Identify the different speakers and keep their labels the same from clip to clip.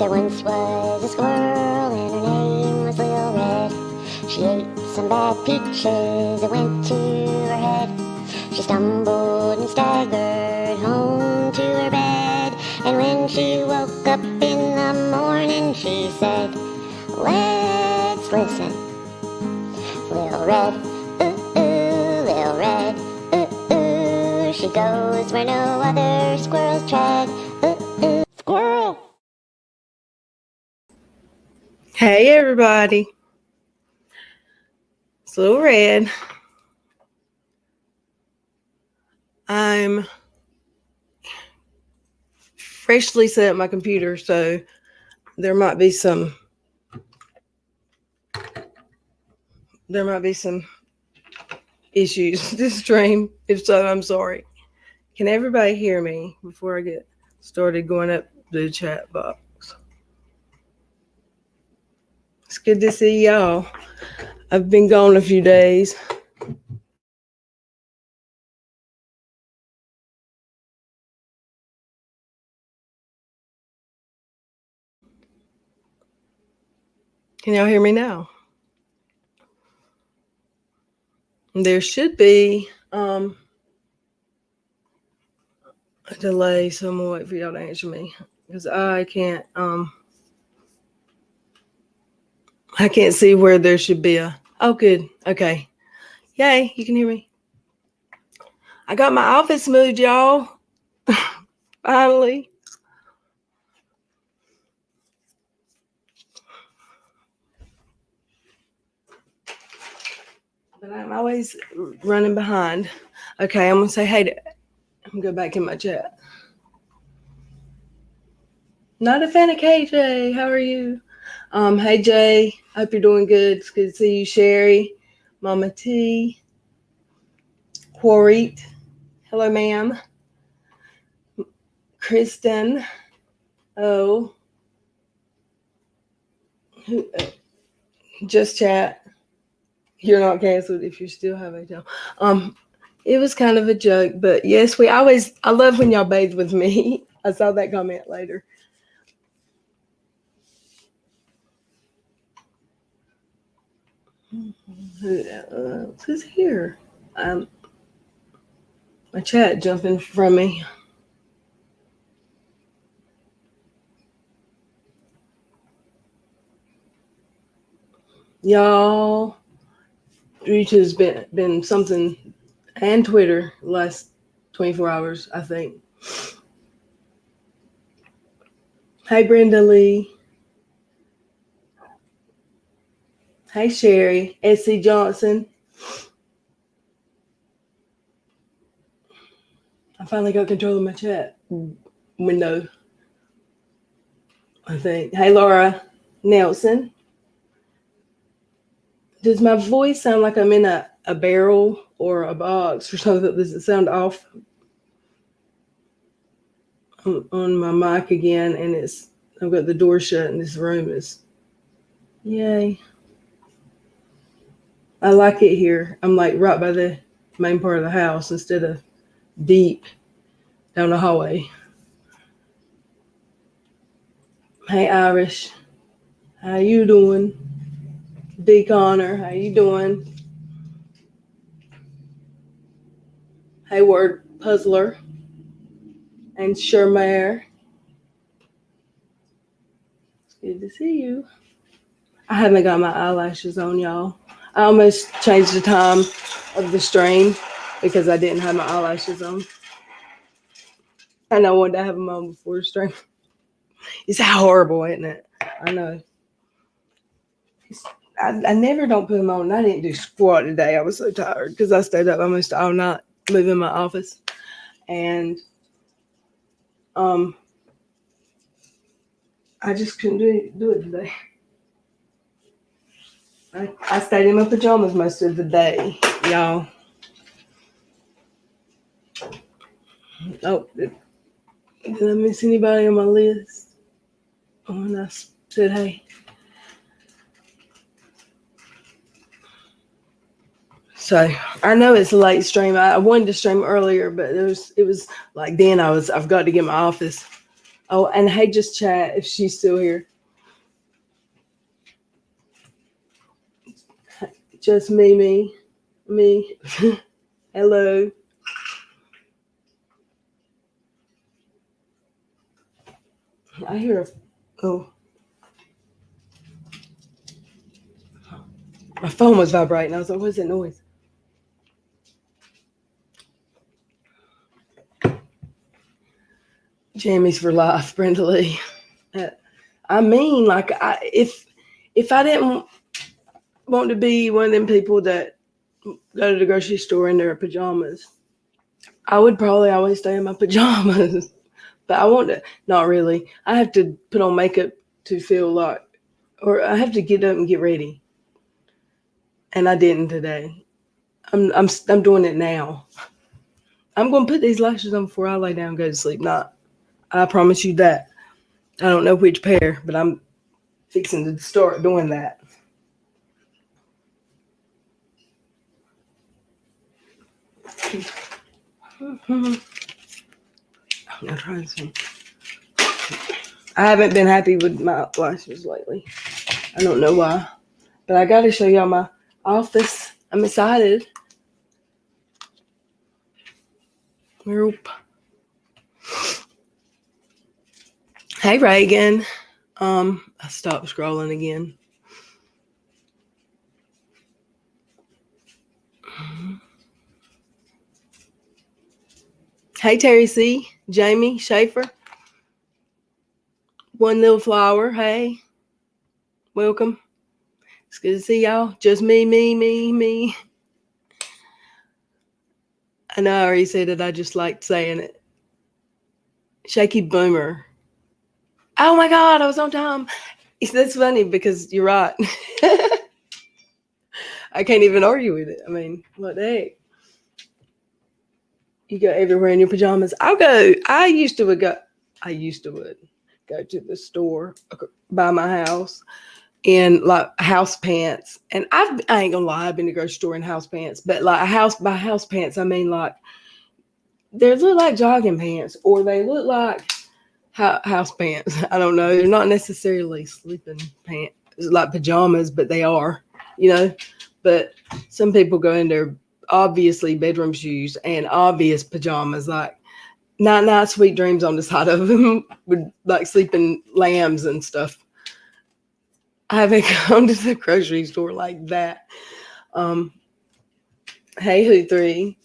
Speaker 1: There once was a squirrel and her name was Lil Red. She ate some bad peaches, it went to her head. She stumbled and staggered home to her bed. And when she woke up in the morning, she said, let's listen. Lil Red, Lil Red, she goes where no other squirrels tread. Squirrel!
Speaker 2: Hey everybody, it's Lil Red. I'm freshly set up my computer, so there might be some issues this stream. If so, I'm sorry. Can everybody hear me before I get started going up the chat box? It's good to see y'all. I've been gone a few days. Can y'all hear me now? There should be a delay, so I'm gonna wait for y'all to answer me because I can't see where there should be a. Oh, good. Okay. Yay, you can hear me. I got my office moved, y'all. Finally. But I'm always running behind. Okay, I'm going to say hey to. I'm going to go back in my chat. Not a fan of KJ. How are you? Hey, Jay. Hope you're doing good. It's good to see you, Sherry. Mama T. Quarit. Hello, ma'am. Kristen. Oh. Just chat. You're not canceled if you still have a job. It was kind of a joke, but yes, I love when y'all bathe with me. I saw that comment later. Who else is here? My chat jumping from me. Y'all, Reach has been something, and Twitter last 24 hours, I think. Hey, Brenda Lee. Hey, Sherry. S.C. Johnson. I finally got control of my chat window, I think. Hey, Laura Nelson. Does my voice sound like I'm in a barrel or a box or something? Does it sound off? I'm on my mic again, and I've got the door shut, and this room is, yay. I like it here. I'm like right by the main part of the house instead of deep down the hallway. Hey, Irish. How you doing? D. Connor, how you doing? Hey, Word Puzzler. And Shermare. It's good to see you. I haven't got my eyelashes on, y'all. I almost changed the time of the stream because I didn't have my eyelashes on. And I wanted to have them on before the stream. It's horrible, isn't it? I know. I never don't put them on. I didn't do squat today. I was so tired because I stayed up almost all night moving my office. And I just couldn't do it today. I stayed in my pajamas most of the day, y'all. Oh, did I miss anybody on my list? Oh, and I said hey. So I know it's a late stream. I wanted to stream earlier, but it was like then I've got to get my office Oh, and hey, just chat if she's still here. Just me. Hello. I hear my phone was vibrating. I was like, what's that noise? Jammies for life, Brenda Lee. I mean, like, if I didn't want to be one of them people that go to the grocery store in their pajamas, I would probably always stay in my pajamas. But I want to, not really. I have to put on makeup to feel like, or I have to get up and get ready. And I didn't today. I'm doing it now. I'm going to put these lashes on before I lay down and go to sleep. I promise you that. I don't know which pair, but I'm fixing to start doing that. I'm gonna try some. I haven't been happy with my lashes lately. I don't know why, but I got to show y'all my office. I'm excited. Nope. Hey, Reagan. I stopped scrolling again. Hey, Terry C. Jamie Schaefer. One Little Flower. Hey. Welcome. It's good to see y'all. Just me. I know I already said it. I just liked saying it. Shaky Boomer. Oh my God, I was on time. That's funny because you're right. I can't even argue with it. I mean, what the heck? You go everywhere in your pajamas. I used to would go to the store by my house in like house pants. And I ain't gonna lie, I've been to the grocery store in house pants, but like house pants, I mean like they look like jogging pants or they look like house pants. I don't know. They're not necessarily sleeping pants like pajamas, but they are, but some people go in their obviously bedroom shoes and obvious pajamas, like night sweet dreams on the side of them with like sleeping lambs and stuff. I haven't gone to the grocery store like that. Hey, Who 3.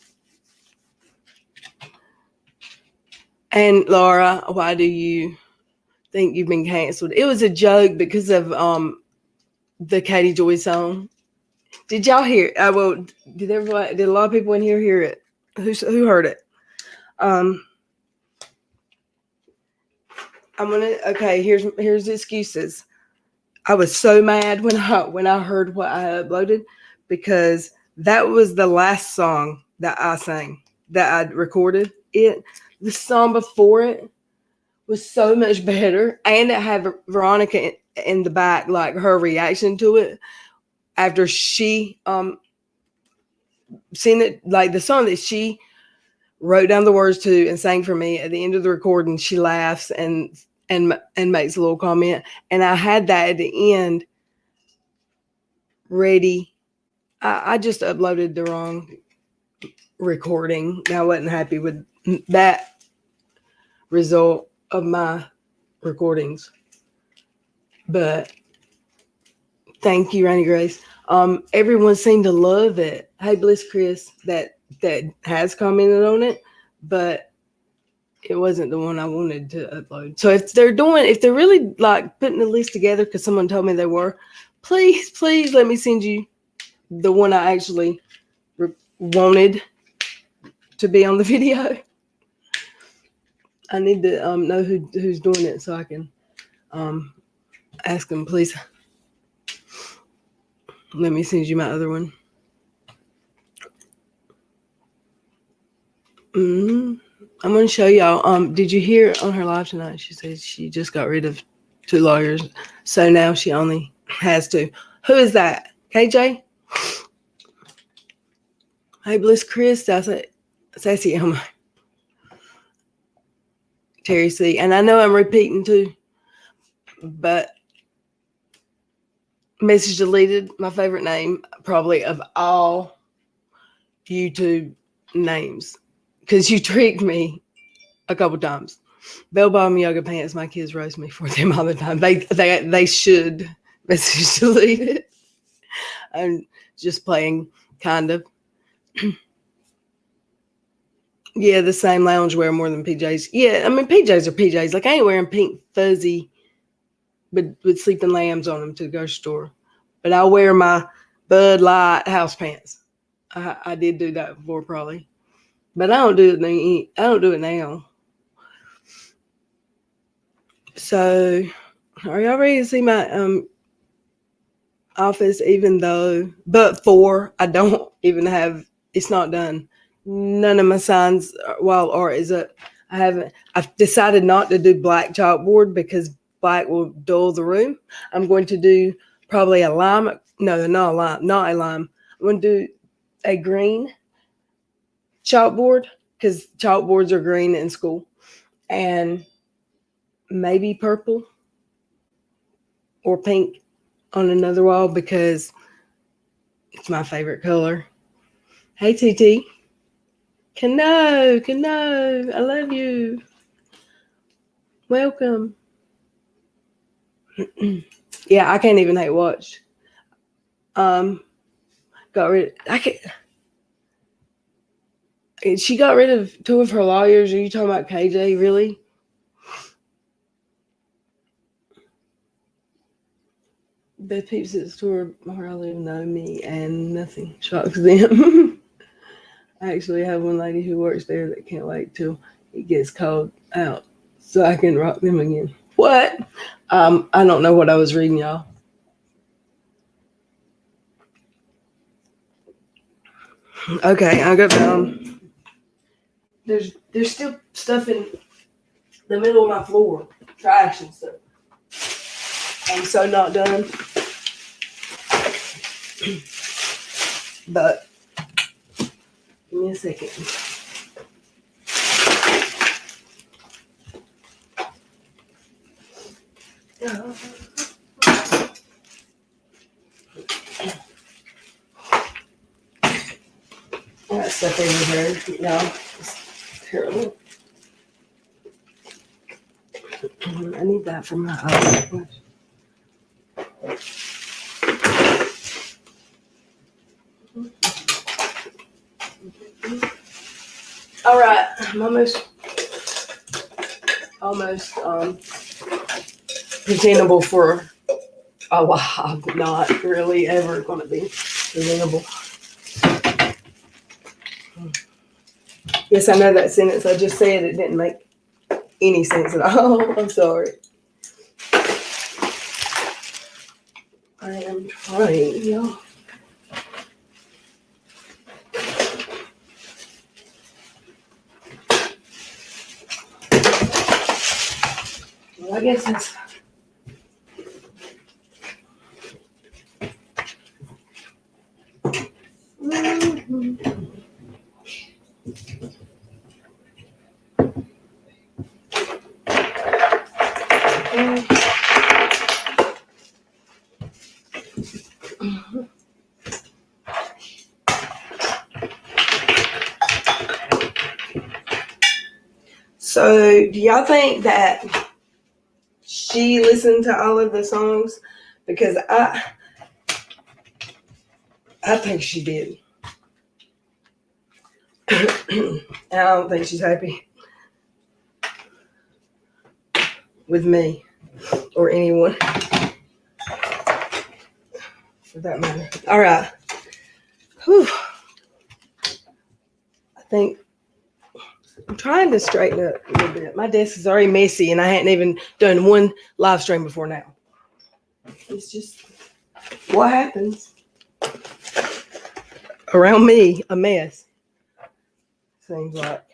Speaker 2: And Laura, why do you think you've been canceled? It was a joke because of the Katie Joy song. Did y'all hear it? Well, did a lot of people in here hear it? Who heard it? Here's the excuses. I was so mad when I heard what I uploaded because that was the last song that I sang, that I recorded. The song before it was so much better, and it had Veronica in the back, like her reaction to it after she seen it, like the song that she wrote down the words to and sang for me. At the end of the recording, she laughs and makes a little comment, and I had that at the end ready. I just uploaded the wrong recording. I wasn't happy with that result of my recordings, but thank you, Rainy Grace. Everyone seemed to love it. Hey, Bliss Chris, that has commented on it, but it wasn't the one I wanted to upload. So if they're really like putting the list together because someone told me they were, please let me send you the one I actually wanted to be on the video. I need to know who's doing it so I can ask them, please. Let me send you my other one. I'm going to show y'all. Did you hear on her live tonight? She said she just got rid of 2 lawyers, so now she only has 2. Who is that? KJ? Hey, Bliss Chris. That's it. Sassy Elmo. Terry C. And I know I'm repeating too, but Message Deleted, my favorite name probably of all YouTube names, because you tricked me a couple times. Bell bottom yoga pants, my kids roast me for them all the time. They should Message Deleted. I'm just playing, kind of. Yeah, the same loungewear more than PJs. Yeah, I mean, PJs are PJs. Like, I ain't wearing pink fuzzy but with sleeping lambs on them to the grocery store. But I'll wear my Bud Light house pants. I did do that before, probably. But I don't do it now. So, are y'all ready to see my office? But I don't even have, it's not done. None of my signs while art is up. I've decided not to do black chalkboard because black will dull the room. I'm going to do probably a lime. No, not a lime. I'm going to do a green chalkboard because chalkboards are green in school, and maybe purple or pink on another wall because it's my favorite color. Hey, TT. Cano, I love you. Welcome. Yeah, I can't even hate watch. Got rid. She got rid of 2 of her lawyers. Are you talking about KJ? Really? The peeps at the store hardly know me, and nothing shocks them. I actually have one lady who works there that can't wait till it gets called out so I can rock them again. What? I don't know what I was reading, y'all. Okay, I got down. There's still stuff in the middle of my floor, trash and stuff. I'm so not done. But give me a second. I got stuff everywhere. No, it's terrible. I need that for my eyes. All right, I'm almost presentable for a while. Not really ever going to be presentable. Yes, I know that sentence I just said. It didn't make any sense at all. I'm sorry. I am trying, y'all. Well, I guess it's... So, do y'all think that she listened to all of the songs? Because I think she did. And I don't think she's happy with me or anyone for that matter. All right. Whew. I think I'm trying to straighten up a little bit. My desk is already messy and I hadn't even done one live stream before now. It's just what happens around me, a mess. Seems like.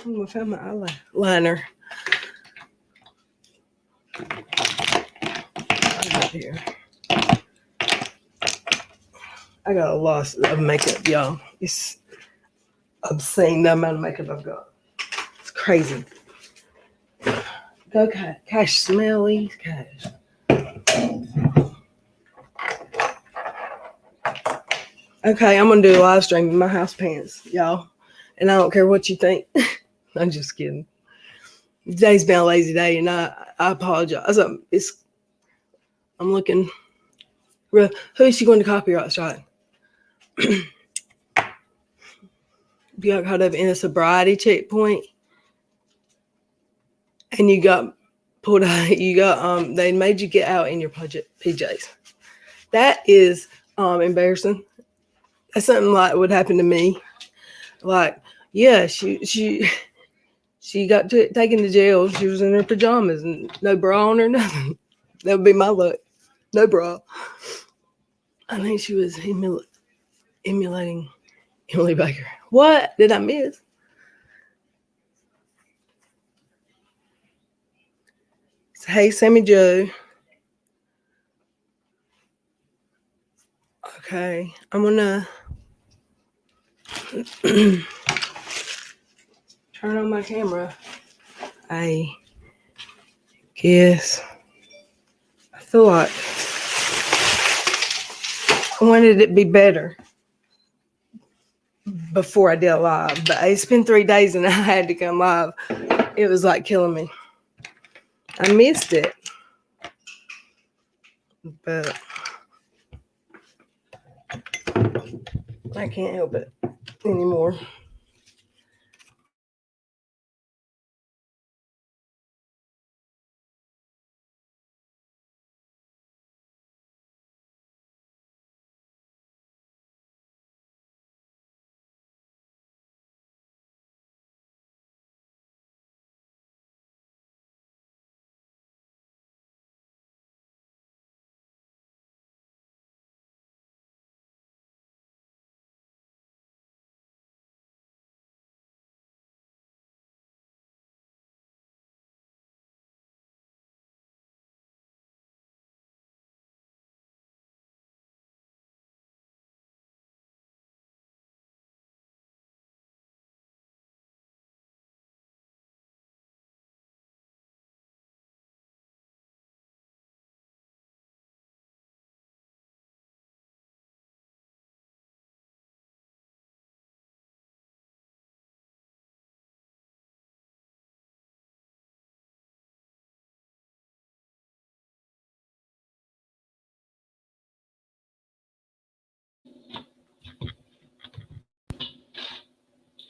Speaker 2: Oh, I found my eyeliner. Right here. I got a lot of makeup, y'all. It's obscene the amount of makeup I've got. It's crazy. Go Cash, smelly Cash. Okay, I'm gonna do a live stream in my house pants, y'all. And I don't care what you think. I'm just kidding. Today's been a lazy day, and I apologize. I'm looking. Who is she going to copyright strike? You got caught up in a sobriety checkpoint, and you got pulled out. They made you get out in your PJs. That is embarrassing. That's something like would happen to me. Like, yeah, she got taken to jail. She was in her pajamas and no bra on or nothing. That would be my luck. No bra. I think she was emulating Emily Baker. What did I miss? Hey, Sammy Joe. Okay, I'm gonna turn on my camera. I guess I feel like I wanted it to be better before I did live, but it's been 3 days and I had to come live. It was like killing me. I missed it, but I can't help it anymore.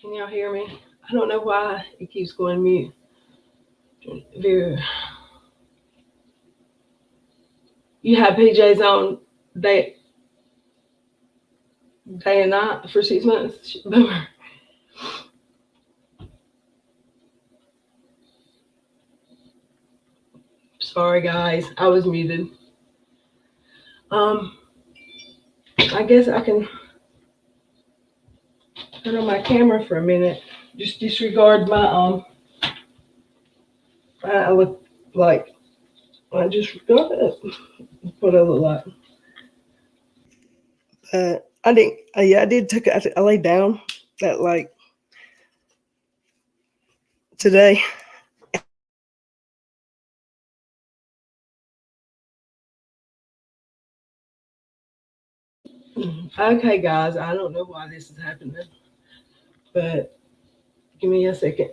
Speaker 2: Can y'all hear me? I don't know why it keeps going mute. You have PJs on day and night for 6 months. Sorry guys, I was muted. I guess I can turn on my camera for a minute. Just disregard my I look like I just forgot what I look like. I didn't. I did take it. I laid down that like today. Okay, guys, I don't know why this is happening, but give me a second.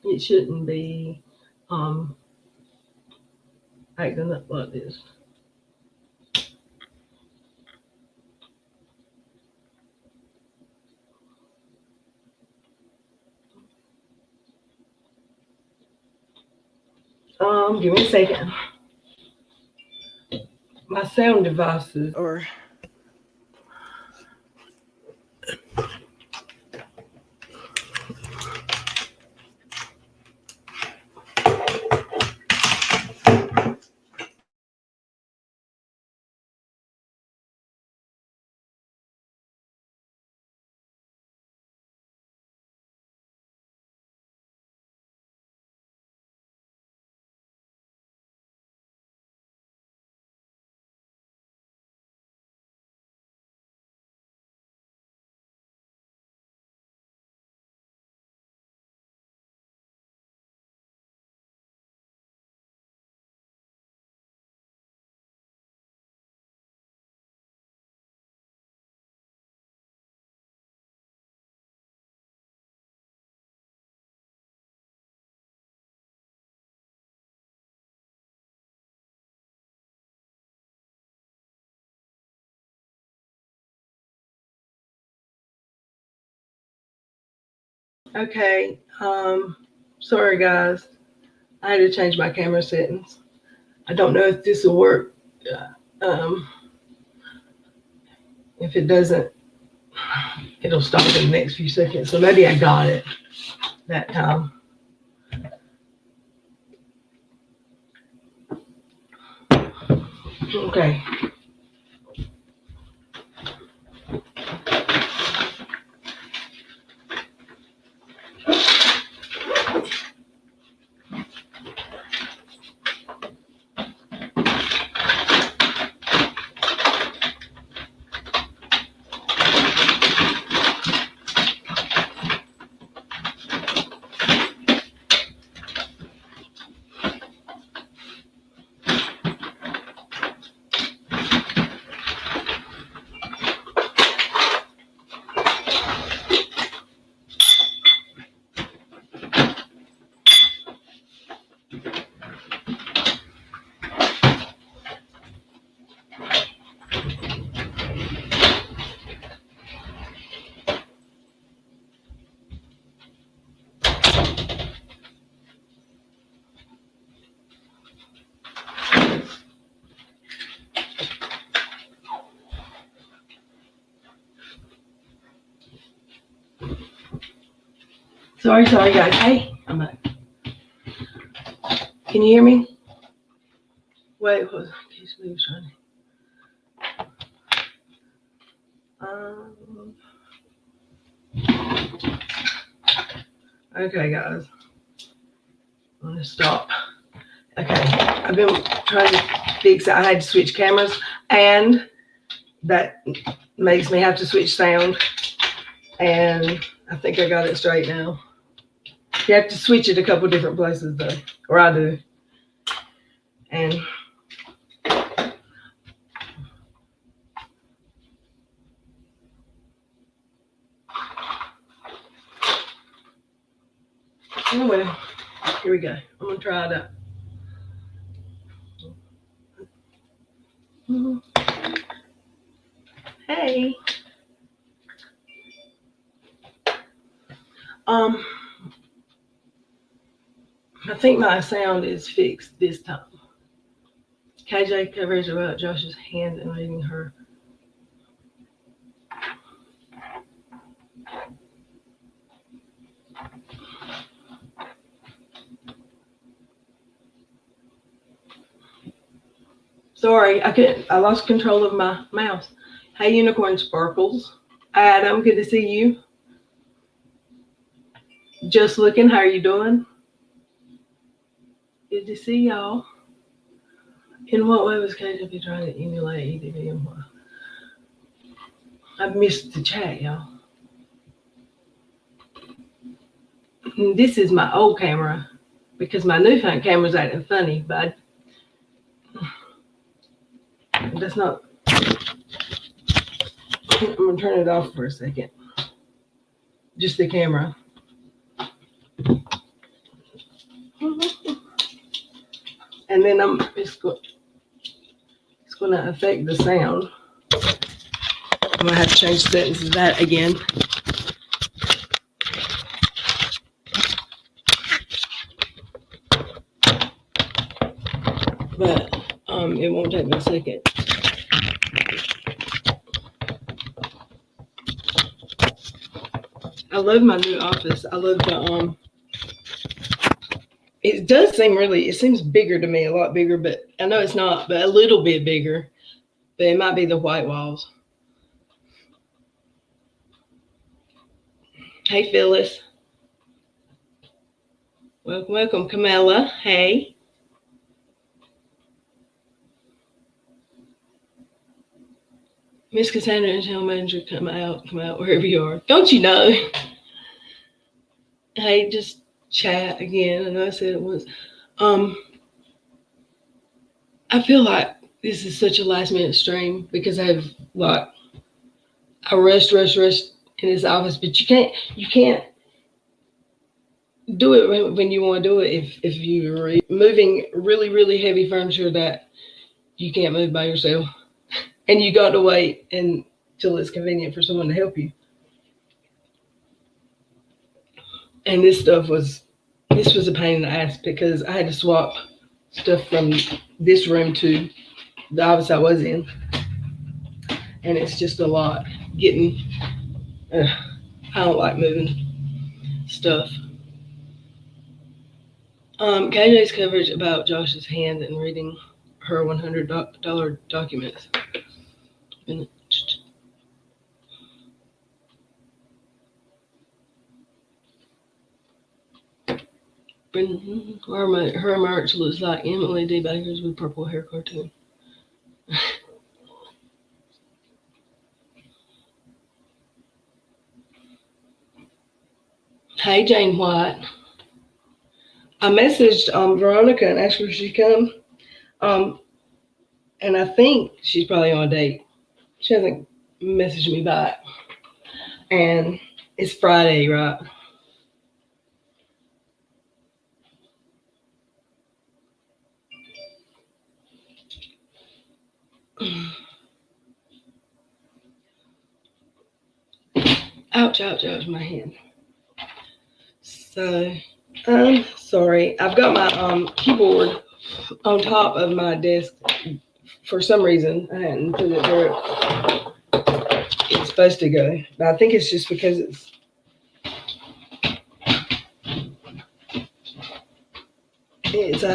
Speaker 2: It shouldn't be acting up like this. Give me a second. My sound devices are. Okay. Sorry guys. I had to change my camera settings. I don't know if this will work. If it doesn't, it'll stop in the next few seconds. So maybe I got it that time. Okay. Sorry guys. Hey, I'm back. Can you hear me? Wait, hold on. Excuse me, okay, guys. I'm gonna stop. Okay, I've been trying to fix it. I had to switch cameras, and that makes me have to switch sound. And I think I got it straight now. You have to switch it a couple different places though, or I do. And anyway, here we go. I'm gonna try it out. Hey. I think my sound is fixed this time. KJ covers about Josh's hand and leaving her. Sorry, I lost control of my mouse. Hey, Unicorn Sparkles. Adam, good to see you. Just looking, how are you doing? Good to see y'all. In what way was KJP trying to emulate EDV and why? I've missed the chat, y'all. This is my old camera because my new phone camera's acting funny, but that's not. I'm gonna turn it off for a second. Just the camera. And then it's going to affect the sound. I'm going to have to change settings of that again. But it won't take me a second. I love my new office. I love the it does seem it seems bigger to me, a lot bigger, but I know it's not, but a little bit bigger. But it might be the white walls. Hey, Phyllis. Welcome, Camilla. Hey. Miss Cassandra and Channel Manager, come out wherever you are. Don't you know? Hey, just chat again. I know I said it once. I feel like this is such a last minute stream because I rushed in this office, but you can't do it when you want to do it if you're moving really, really heavy furniture that you can't move by yourself. And you got to wait until it's convenient for someone to help you. And this was a pain in the ass because I had to swap stuff from this room to the office I was in, and it's just a lot getting. I don't like moving stuff. KJ's coverage about Josh's hand and reading her $100 documents. Her merch looks like Emily D. Baker's with purple hair cartoon. Hey, Jane White. I messaged Veronica and asked her if she'd come. And I think she's probably on a date. She hasn't messaged me back. And it's Friday, right? Ouch, ouch, ouch, my hand. So, I'm sorry. I've got my keyboard on top of my desk. For some reason, I hadn't put it where it's supposed to go. But I think it's just because it's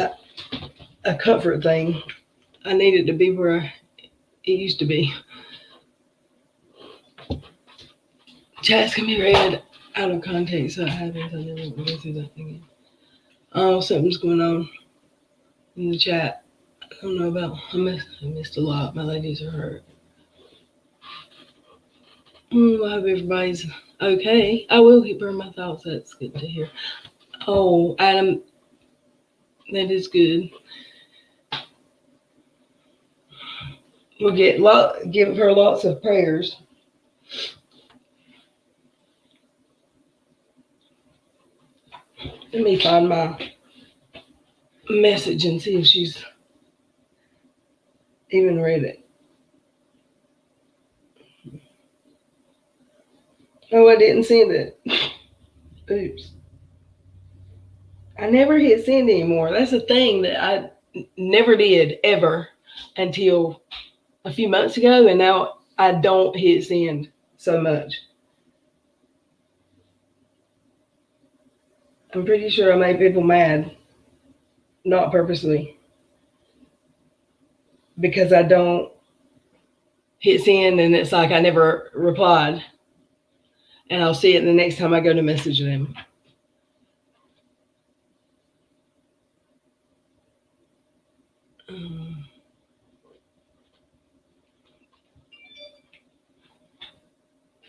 Speaker 2: a comfort thing. I need it to be where it used to be. Chats can be read out of context, so it happens. I never go through that thing again. Oh, something's going on in the chat. I don't know about. I missed a lot. My ladies are hurt. I hope everybody's okay. I will keep her in my thoughts. That's good to hear. Oh, Adam, that is good. We'll give her lots of prayers. Let me find my message and see if she's even read it. Oh, I didn't send it. Oops. I never hit send anymore. That's a thing that I never did ever until a few months ago, and now I don't hit send so much. I'm pretty sure I made people mad, not purposely, because I don't hit send and it's like I never replied, and I'll see it the next time I go to message them.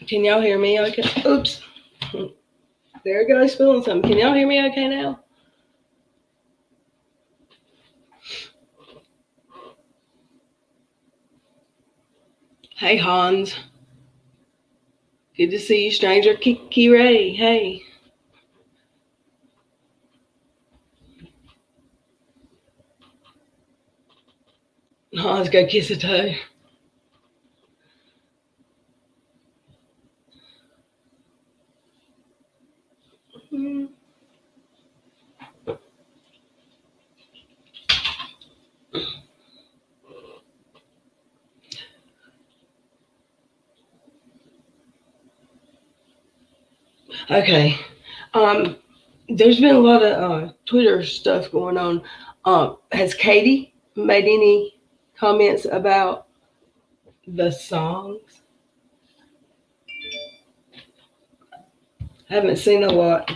Speaker 2: Can y'all hear me okay? Oops. There goes spilling something. Can y'all hear me okay now? Hey, Hans. Good to see you, stranger. Kiki Ray. Hey. Hans, go kiss a toe. Okay. There's been a lot of Twitter stuff going on. Has Katie made any comments about the songs? I haven't seen a lot.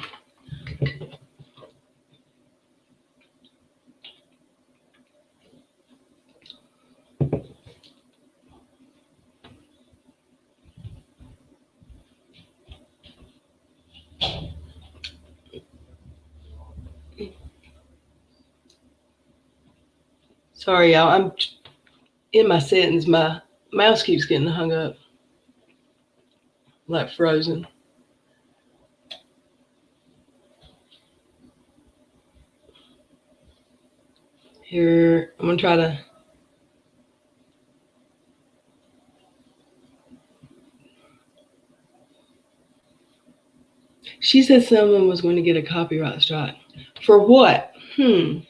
Speaker 2: Sorry, y'all. I'm in my settings. My mouse keeps getting hung up, like frozen. Here, I'm going to try to. She said someone was going to get a copyright strike. For what? Who's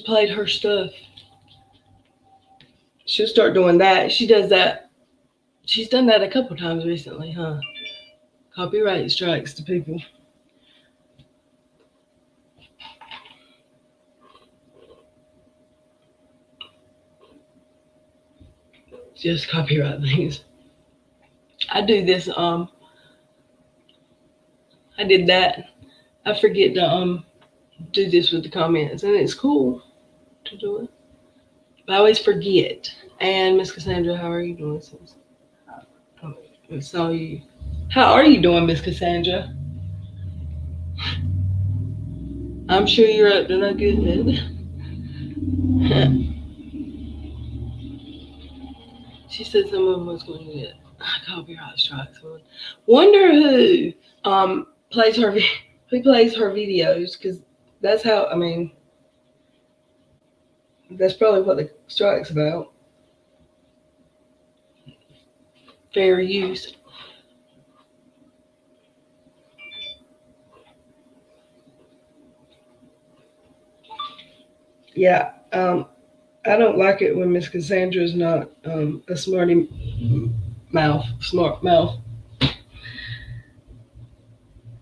Speaker 2: played her stuff? She'll start doing that. She does that. She's done that a couple times recently, huh? Copyright strikes to people. Just copyright things. I do this. I did that. I forget to do this with the comments, and it's cool to do it. But I always forget. And Miss Cassandra, how are you doing? I saw you. How are you doing, Miss Cassandra? I'm sure you're up to no good. She said someone was going to get copyright strikes. Wonder who plays her videos, because that's how, I mean, that's probably what the strike's about. Fair use. Yeah, I don't like it when Miss Cassandra is not a smart mouth,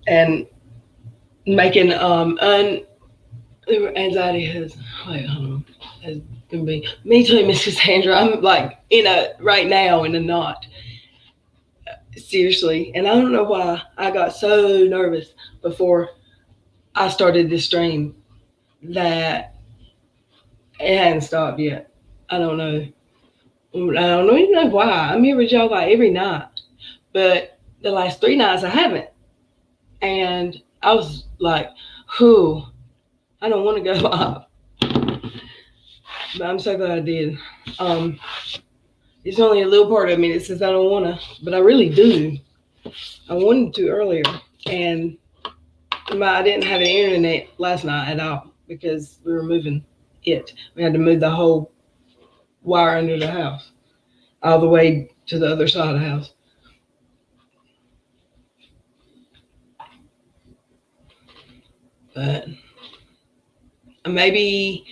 Speaker 2: and making anxiety has been me too, Miss Cassandra. I'm like right now in a knot. Seriously, and I don't know why I got so nervous before I started this stream that it hadn't stopped yet. I don't know even know why. I'm here with y'all like every night, but the last 3 nights I haven't, and I was like, "Whew, I don't want to go live," but I'm so glad I did. It's only a little part of me that says I don't want to, but I really do. I wanted to earlier, and I didn't have any internet last night at all because we were moving it. We had to move the whole wire under the house all the way to the other side of the house. But maybe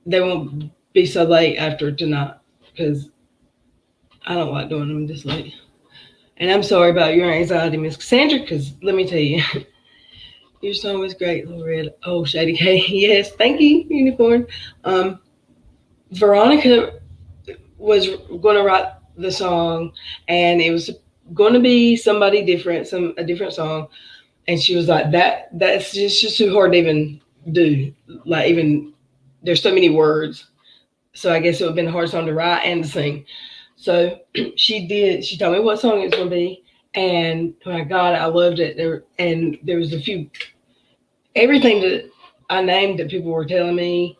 Speaker 2: they won't be so late after tonight because I don't like doing them this late. And I'm sorry about your anxiety, Miss Cassandra, because let me tell you, your song was great, Loretta. Oh, Shady K. Yes, thank you, Unicorn. Veronica was going to write the song, and it was going to be somebody different, a different song. And she was like, that's just too hard to even do. Like, even, there's so many words. So I guess it would have been a hard song to write and to sing. So she did. She told me what song it was going to be. And when I got it, I loved it. There was everything that I named that people were telling me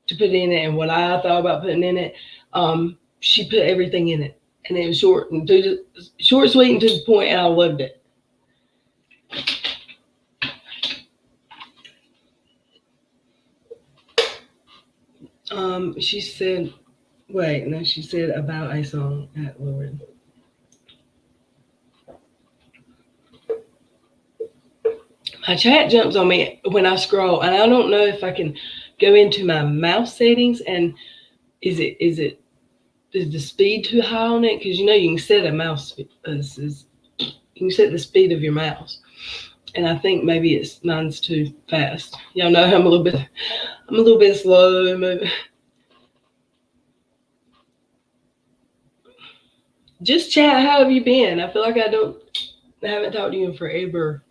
Speaker 2: to put in it and what I thought about putting in it. She put everything in it. And it was short, sweet, and to the point, and I loved it. She said, she said about a song at Lord. My chat jumps on me when I scroll, and I don't know if I can go into my mouse settings, and is the speed too high on it? Because you can set a mouse, you can set the speed of your mouse, and I think maybe mine's too fast. Y'all know I'm a little bit slow moving. Just chat. How have you been? I feel like I haven't talked to you in forever.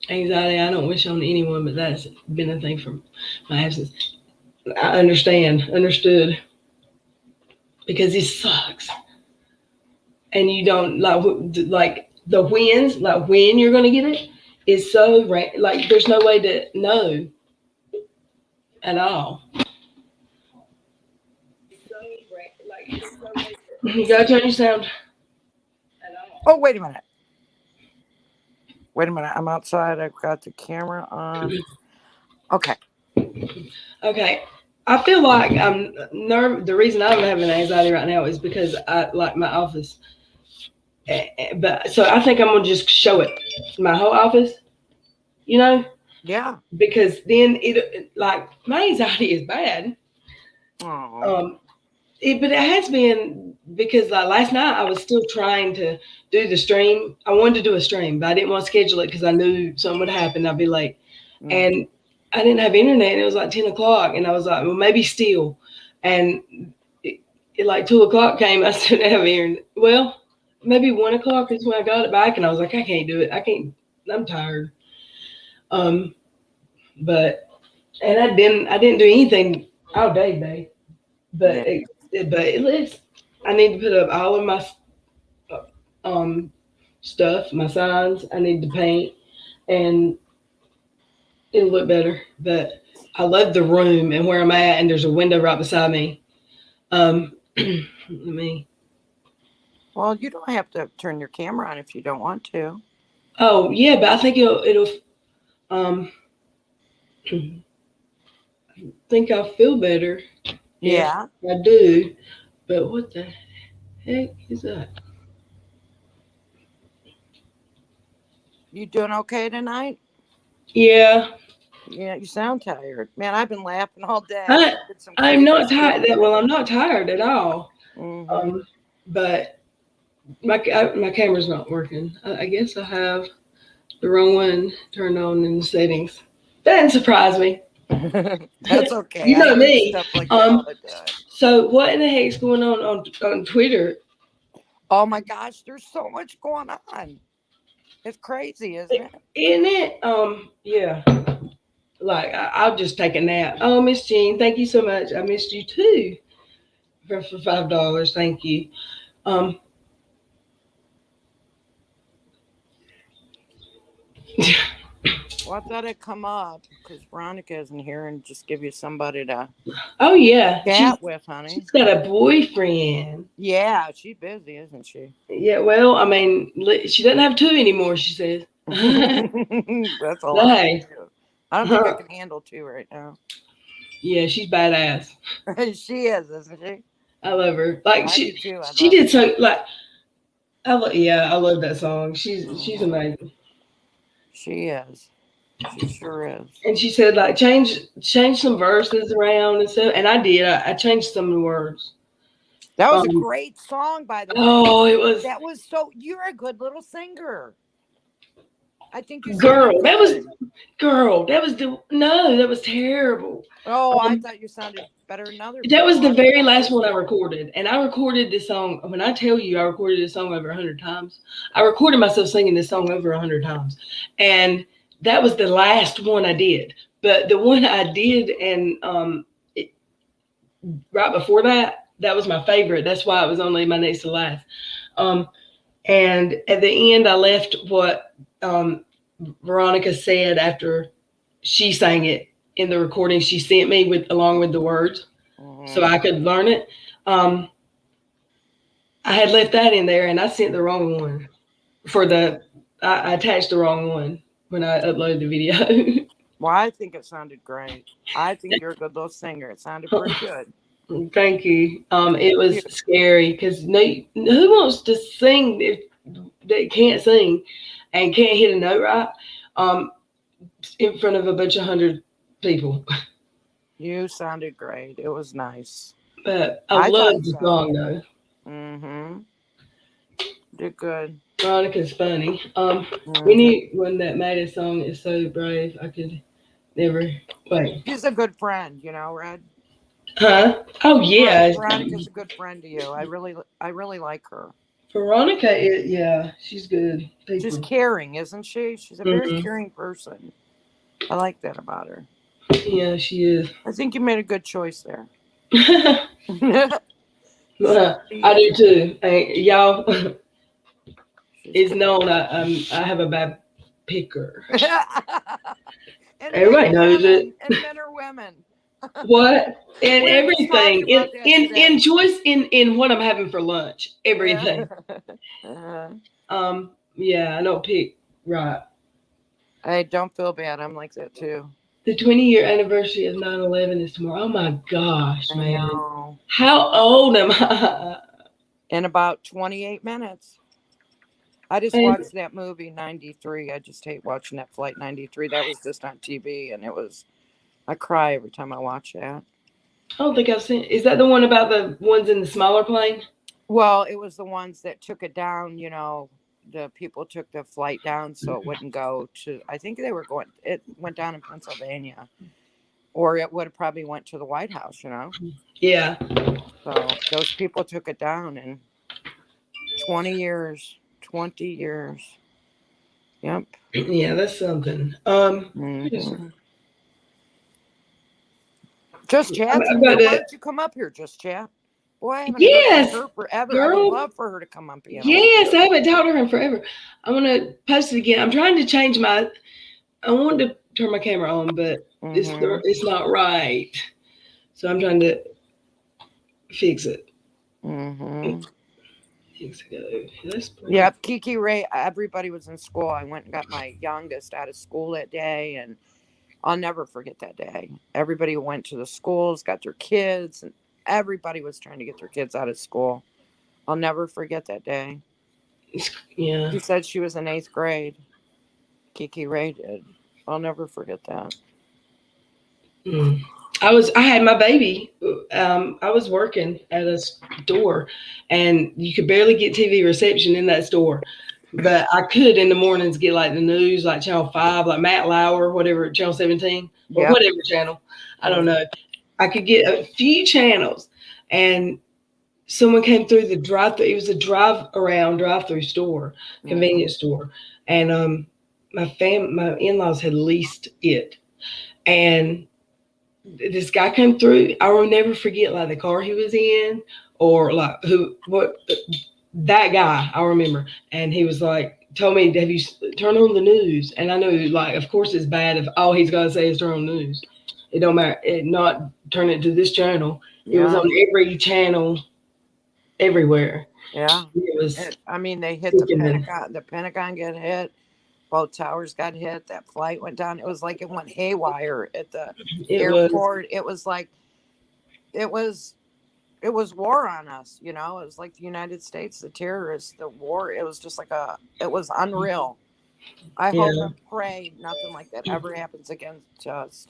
Speaker 2: Anxiety, I don't wish on anyone, but that's been a thing for my absence. I understood, because it sucks. And you don't like the wins, like when you're going to get it is so like there's no way to know at all. You gotta turn your sound.
Speaker 3: Oh, wait a minute. I'm outside. I've got the camera on. Okay.
Speaker 2: I feel like I'm nervous. The reason I'm having anxiety right now is because I like my office. But so I think I'm gonna just show it my whole office, you know,
Speaker 3: Yeah.
Speaker 2: because then it like my anxiety is bad.
Speaker 3: Oh.
Speaker 2: But it has been because like last night I was still trying to do the stream. I wanted to do a stream, but I didn't want to schedule it because I knew something would happen. I'd be late, and I didn't have internet. And it was like 10 o'clock, and I was like, well, maybe still. And like 2 o'clock came, I still didn't have internet. Well, maybe 1 o'clock is when I got it back, and I was like, I can't do it. I can't. I'm tired. But and I didn't do anything all day today. But but at least I need to put up all of my stuff, my signs. I need to paint, and it'll look better. But I love the room and where I'm at, and there's a window right beside me. Let me.
Speaker 3: Well, you don't have to turn your camera on if you don't want to.
Speaker 2: Oh yeah, but I think it'll I think I'll feel better.
Speaker 3: Yeah.
Speaker 2: I do. But what the heck is that?
Speaker 3: You doing okay tonight?
Speaker 2: Yeah.
Speaker 3: Yeah, you sound tired. Man, I've been laughing all day.
Speaker 2: I'm not tired. Well, I'm not tired at all.
Speaker 3: Mm-hmm.
Speaker 2: But my camera's not working. I guess I have the wrong one turned on in the settings. That didn't surprise me.
Speaker 3: That's okay.
Speaker 2: You know
Speaker 3: I do
Speaker 2: me.
Speaker 3: stuff like that all the time.
Speaker 2: So what in the heck's going on Twitter?
Speaker 3: Oh my gosh, there's so much going on. It's crazy, isn't it?
Speaker 2: Isn't it? Yeah. Like I'll just take a nap. Oh, Miss Jean, thank you so much. I missed you too. For $5, thank you.
Speaker 3: Well, I thought I'd come up because Veronica isn't here and just give you somebody to
Speaker 2: Oh yeah,
Speaker 3: chat with, honey.
Speaker 2: She's got a boyfriend.
Speaker 3: Yeah, she's busy, isn't she?
Speaker 2: Yeah, well, I mean, she doesn't have two anymore. She says.
Speaker 3: That's a lot.
Speaker 2: Hey.
Speaker 3: I don't think I can handle two right now.
Speaker 2: Yeah, she's badass.
Speaker 3: She is, isn't she?
Speaker 2: I love her. Like she
Speaker 3: she
Speaker 2: did so like. I love that song. She's amazing.
Speaker 3: She is. She sure is.
Speaker 2: And she said like change some verses around and stuff, and I did. I changed some of the words.
Speaker 3: That was a great song, by the way.
Speaker 2: Oh, it was.
Speaker 3: That was so. You're a good little singer. I think you.
Speaker 2: Girl, that was that was terrible.
Speaker 3: Oh, I thought you sounded better than others.
Speaker 2: That was the very last one I recorded, and I recorded this song. When I tell you, I recorded this song over 100 times. I recorded myself singing this song over 100 times, and that was the last one I did. But the one I did, and right before that, that was my favorite. That's why it was only my next to last. And at the end, I left what Veronica said after she sang it in the recording she sent me along with the words, so I could learn it. I had left that in there, and I sent the wrong one I attached the wrong one when I uploaded the video.
Speaker 3: Well, I think it sounded great. I think you're a good little singer. It sounded pretty good.
Speaker 2: Thank you. It was scary because who wants to sing if they can't sing and can't hit a note right in front of a bunch of 100 people?
Speaker 3: You sounded great. It was nice.
Speaker 2: But I love the song though.
Speaker 3: Mm-hmm. Did good.
Speaker 2: Veronica's funny. Anyone that made a song is so brave. I could never wait.
Speaker 3: She's a good friend, Red.
Speaker 2: Huh? Oh yeah.
Speaker 3: Veronica's a good friend to you. I really like her.
Speaker 2: Veronica is, she's good.
Speaker 3: She's caring, isn't she? She's a very caring person. I like that about her.
Speaker 2: Yeah, she is.
Speaker 3: I think you made a good choice there.
Speaker 2: I do too. Y'all, it's known I have a bad picker. Everybody knows it.
Speaker 3: And men are women.
Speaker 2: What? And everything. In choice in what I'm having for lunch. Everything. Yeah, I don't pick right.
Speaker 3: I don't feel bad. I'm like that too.
Speaker 2: The 20-year anniversary of 9/11 is tomorrow. Oh my gosh,
Speaker 3: I
Speaker 2: man.
Speaker 3: know.
Speaker 2: How old am I?
Speaker 3: In about 28 minutes. I just
Speaker 2: And
Speaker 3: watched that movie 93. I just hate watching that Flight 93. That was just on TV, and I cry every time I watch that.
Speaker 2: I don't think I've seen. Is that the one about the ones in the smaller plane?
Speaker 3: Well, it was the ones that took it down, the people took the flight down so it wouldn't go to, I think it went down in Pennsylvania, or it would have probably went to the White House,
Speaker 2: Yeah.
Speaker 3: So those people took it down in 20 years. 20 years. Yep.
Speaker 2: Yeah, that's something.
Speaker 3: Mhm. Just Chat's
Speaker 2: I've
Speaker 3: in here.
Speaker 2: got
Speaker 3: Why
Speaker 2: to.
Speaker 3: don't you come up here, Just Chat? Boy, I haven't heard from
Speaker 2: Yes,
Speaker 3: her forever. I would
Speaker 2: girl.
Speaker 3: love for her to come up here.
Speaker 2: Yes, I haven't talked to her in forever. I'm gonna post it again. I'm trying to change my. I wanted to turn my camera on, but it's not right. So I'm trying to fix it.
Speaker 3: Mm-hmm. Yep, Kiki Ray, everybody was in school. I went and got my youngest out of school that day, and I'll never forget that day. Everybody went to the schools, got their kids, and everybody was trying to get their kids out of school. I'll never forget that day.
Speaker 2: Yeah.
Speaker 3: She said she was in 8th grade. Kiki Ray did. I'll never forget that.
Speaker 2: I had my baby. I was working at a store, and you could barely get TV reception in that store. But I could in the mornings get like the news, like Channel 5, like Matt Lauer, whatever, Channel 17, or whatever channel. I don't know. I could get a few channels, and someone came through the drive-through. It was a drive-through store, convenience store, and my in-laws had leased it, and this guy came through. I will never forget like the car he was in, or like that guy I remember, and he was like told me, "Have you turn on the news?" And I know, like, of course it's bad if all he's gotta say is turn on the news. It don't matter. It not turn it to this channel. It was on every channel, everywhere.
Speaker 3: Yeah.
Speaker 2: It was.
Speaker 3: They hit the Pentagon. The Pentagon got hit. Both towers got hit. That flight went down. It was like it went haywire at the airport. It was like it was war on us. It was like the United States, the terrorists, the war. It was just it was unreal. I hope and pray nothing like that ever happens against us.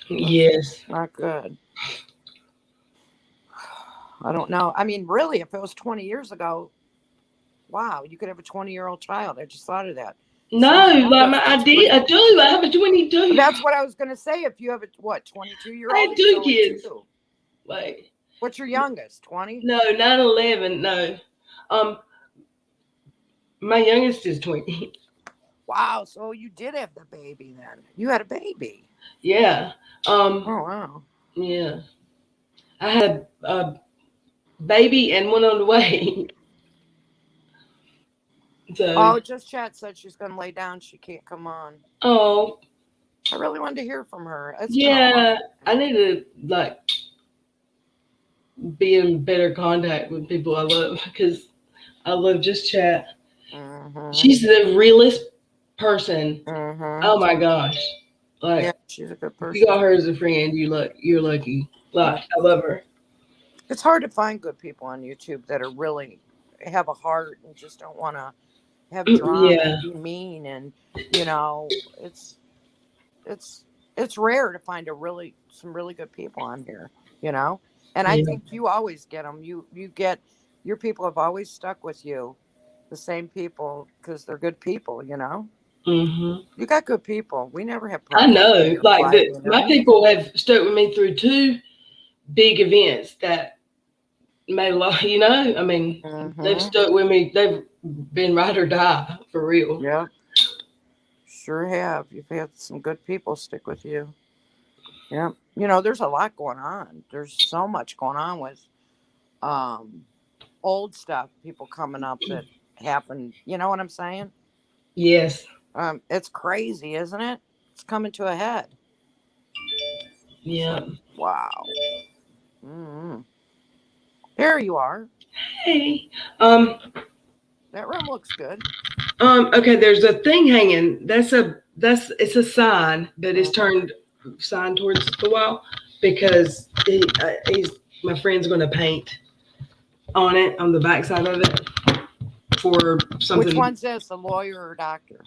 Speaker 2: Yes.
Speaker 3: Not good. I don't know. Really, if it was 20 years ago, wow, you could have a 20-year-old child. I just thought of that.
Speaker 2: No, like I did. I do. I have a 22.
Speaker 3: That's what I was going to say. If you have a 22-year-old,
Speaker 2: I have 2 kids.
Speaker 3: Wait, what's your youngest? 20?
Speaker 2: No, not 11. No, my youngest is 20.
Speaker 3: Wow, so you did have the baby then. You had a baby.
Speaker 2: Yeah.
Speaker 3: Oh wow.
Speaker 2: Yeah. I had a baby and one on the way. So.
Speaker 3: Just Chat said she's going to lay down. She can't come on.
Speaker 2: Oh.
Speaker 3: I really wanted to hear from her.
Speaker 2: Yeah, I need to be in better contact with people I love, because I love Just Chat.
Speaker 3: Mm-hmm.
Speaker 2: She's the realest person.
Speaker 3: Mm-hmm.
Speaker 2: Oh my gosh.
Speaker 3: She's a good person.
Speaker 2: You got her as a friend, you're lucky. I love her.
Speaker 3: It's hard to find good people on YouTube that are really have a heart and just don't want to have drama and be mean, and it's rare to find some really good people on here, and I think you always get them. You get your people have always stuck with you, the same people, because they're good people.
Speaker 2: Mm-hmm.
Speaker 3: You got good people. We never have
Speaker 2: problems. I know, my people have stuck with me through 2 big events that made a lot. They've stuck with me. They've been ride or die for real.
Speaker 3: Yeah, sure have. You've had some good people stick with you. Yeah, there's a lot going on. There's so much going on with old stuff, people coming up that happened. You know what I'm saying?
Speaker 2: Yes.
Speaker 3: It's crazy, isn't it? It's coming to a head.
Speaker 2: Yeah.
Speaker 3: Wow. Mm-hmm. There you are.
Speaker 2: Hey.
Speaker 3: That room looks good.
Speaker 2: Okay, there's a thing hanging. That's a it's a sign, but it's turned sign towards the wall because my friend's going to paint on it on the backside of it for something.
Speaker 3: Which one's this, a lawyer or doctor?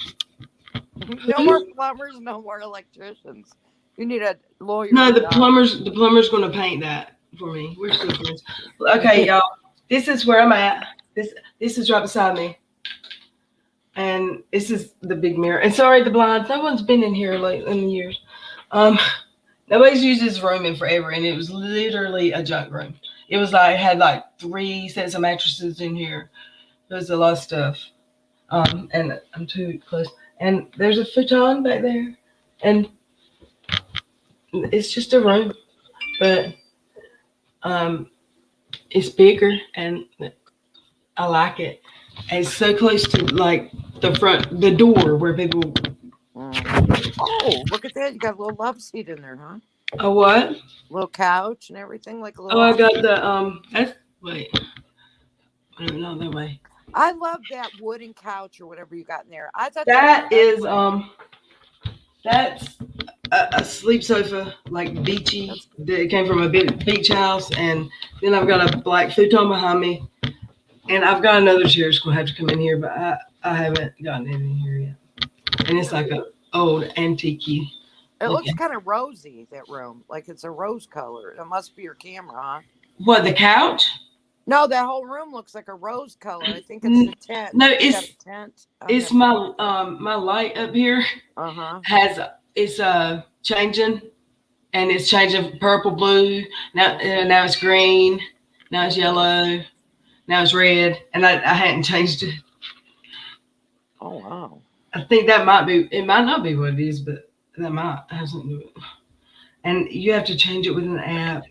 Speaker 3: No more plumbers, no more electricians. You need a lawyer.
Speaker 2: No, the plumber's going to paint that for me. We're still friends. Okay, y'all. This is where I'm at. This is right beside me. And this is the big mirror. And sorry, the blinds. No one's been in here late in the years. Nobody's used this room in forever, and it was literally a junk room. It was like had like 3 sets of mattresses in here. There was a lot of stuff. And I'm too close. And there's a futon back there, and it's just a room, but it's bigger, and I like it. And it's so close to like the door where people.
Speaker 3: Oh, look at that! You got a little love seat in there, huh?
Speaker 2: A what?
Speaker 3: Little couch and everything, like a little.
Speaker 2: Oh, I got the wait. I don't know that way.
Speaker 3: I love that wooden couch or whatever you got in there. I thought
Speaker 2: that is that's a sleep sofa, like beachy. It came from a big beach house, and then I've got a black futon behind me, and I've got another chair that's gonna have to come in here, but I haven't gotten it in here yet. And it's like a old antique.
Speaker 3: It looks kind of rosy, that room, like it's a rose color. It must be your camera, huh?
Speaker 2: What, the couch?
Speaker 3: No, that whole room looks like a rose color. I think it's the tent.
Speaker 2: No,
Speaker 3: it's
Speaker 2: my light up here it's changing, and it's changing purple, blue. Now it's green. Now it's yellow. Now it's red, and I hadn't changed it.
Speaker 3: Oh wow!
Speaker 2: I think that might be. It might not be what it is, but that might have something to do with it. And you have to change it with an app.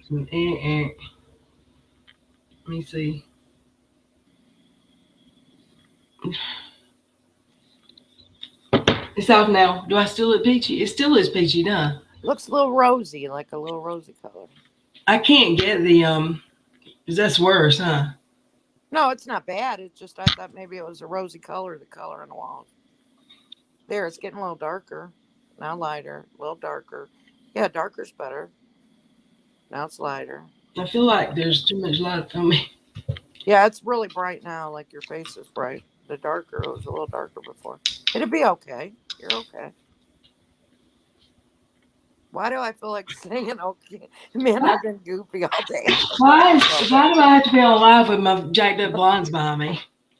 Speaker 2: Let me see. It's off now. Do I still look peachy? It still is peachy, huh?
Speaker 3: Looks a little rosy, like a little rosy color.
Speaker 2: I can't get the that's worse, huh?
Speaker 3: No, it's not bad. It's just I thought maybe it was a rosy color, the color on the walls. There, it's getting a little darker. Now lighter, a little darker. Yeah, darker's better. Now it's lighter.
Speaker 2: I feel like there's too much light on me.
Speaker 3: Yeah, it's really bright now, like your face is bright. The darker, it was a little darker before. It'll be okay. You're okay. Why do I feel like saying okay? Man, I've been goofy all day.
Speaker 2: Why do I have to be on live with my jacked up blinds behind me?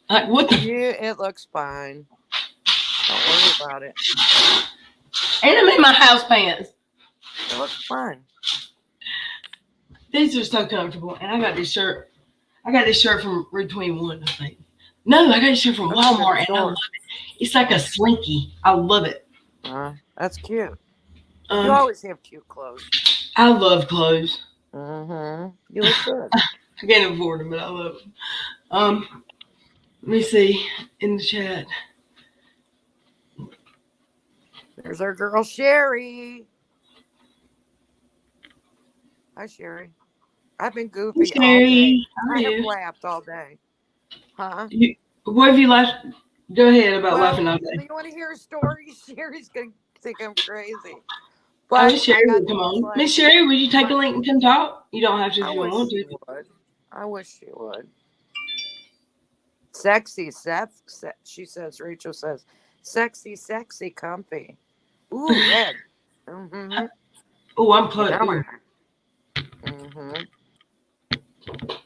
Speaker 2: Like, what the?
Speaker 3: Yeah, it looks fine. Don't worry about it.
Speaker 2: And I'm in my house pants.
Speaker 3: It looks fine.
Speaker 2: These are so comfortable. And I got this shirt. From Route 21, I think. No, I got this shirt from Walmart, and I love it. It's like a slinky. I love it.
Speaker 3: That's cute. You always have cute clothes.
Speaker 2: I love clothes.
Speaker 3: You look good.
Speaker 2: I can't afford them, but I love them. Let me see in the chat.
Speaker 3: There's our girl Sherry. Hi, Sherry. I've been goofy
Speaker 2: Sherry,
Speaker 3: all day.
Speaker 2: how are
Speaker 3: I
Speaker 2: you?
Speaker 3: have laughed all day. Huh?
Speaker 2: What have you laughed? Go ahead about laughing all day.
Speaker 3: You want to hear a story? Sherry's going to think I'm crazy. But
Speaker 2: Miss Sherry, come on. Miss Sherry, would you take a link and come talk? You don't have to if you don't want to.
Speaker 3: I wish you would. Sexy, she says, Rachel says, sexy, comfy. Ooh, red.
Speaker 2: Oh, I'm close.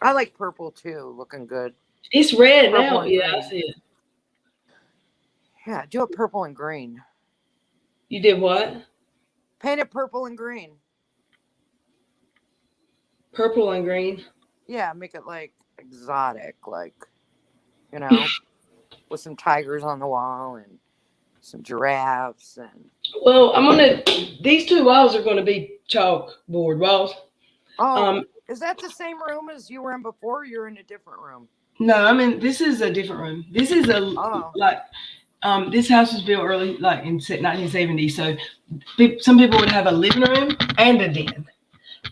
Speaker 3: I like purple too, looking good.
Speaker 2: It's red now. Yeah, I see it.
Speaker 3: Yeah, do it purple and green.
Speaker 2: You did what?
Speaker 3: Paint it purple and green.
Speaker 2: Purple and green?
Speaker 3: Yeah, make it like exotic, like, you know, with some tigers on the wall and some giraffes and.
Speaker 2: Well, these 2 walls are going to be chalkboard walls.
Speaker 3: Oh, is that the same room as you were in before? Or you're in a different room.
Speaker 2: No, this is a different room. This is this house was built early, like in 1970. So some people would have a living room and a den,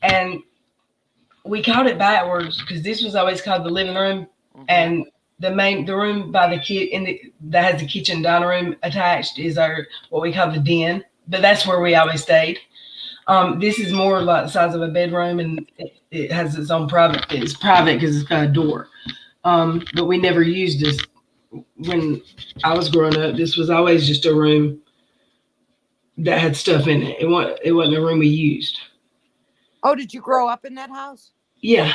Speaker 2: and we called it backwards because this was always called the living room, and the room by the kid that has the kitchen dining room attached is our what we call the den, but that's where we always stayed. This is more like the size of a bedroom, and it has its own private. It's private because it's got a door. But we never used this when I was growing up. This was always just a room that had stuff in it. It wasn't a room we used.
Speaker 3: Oh, did you grow up in that house?
Speaker 2: Yeah.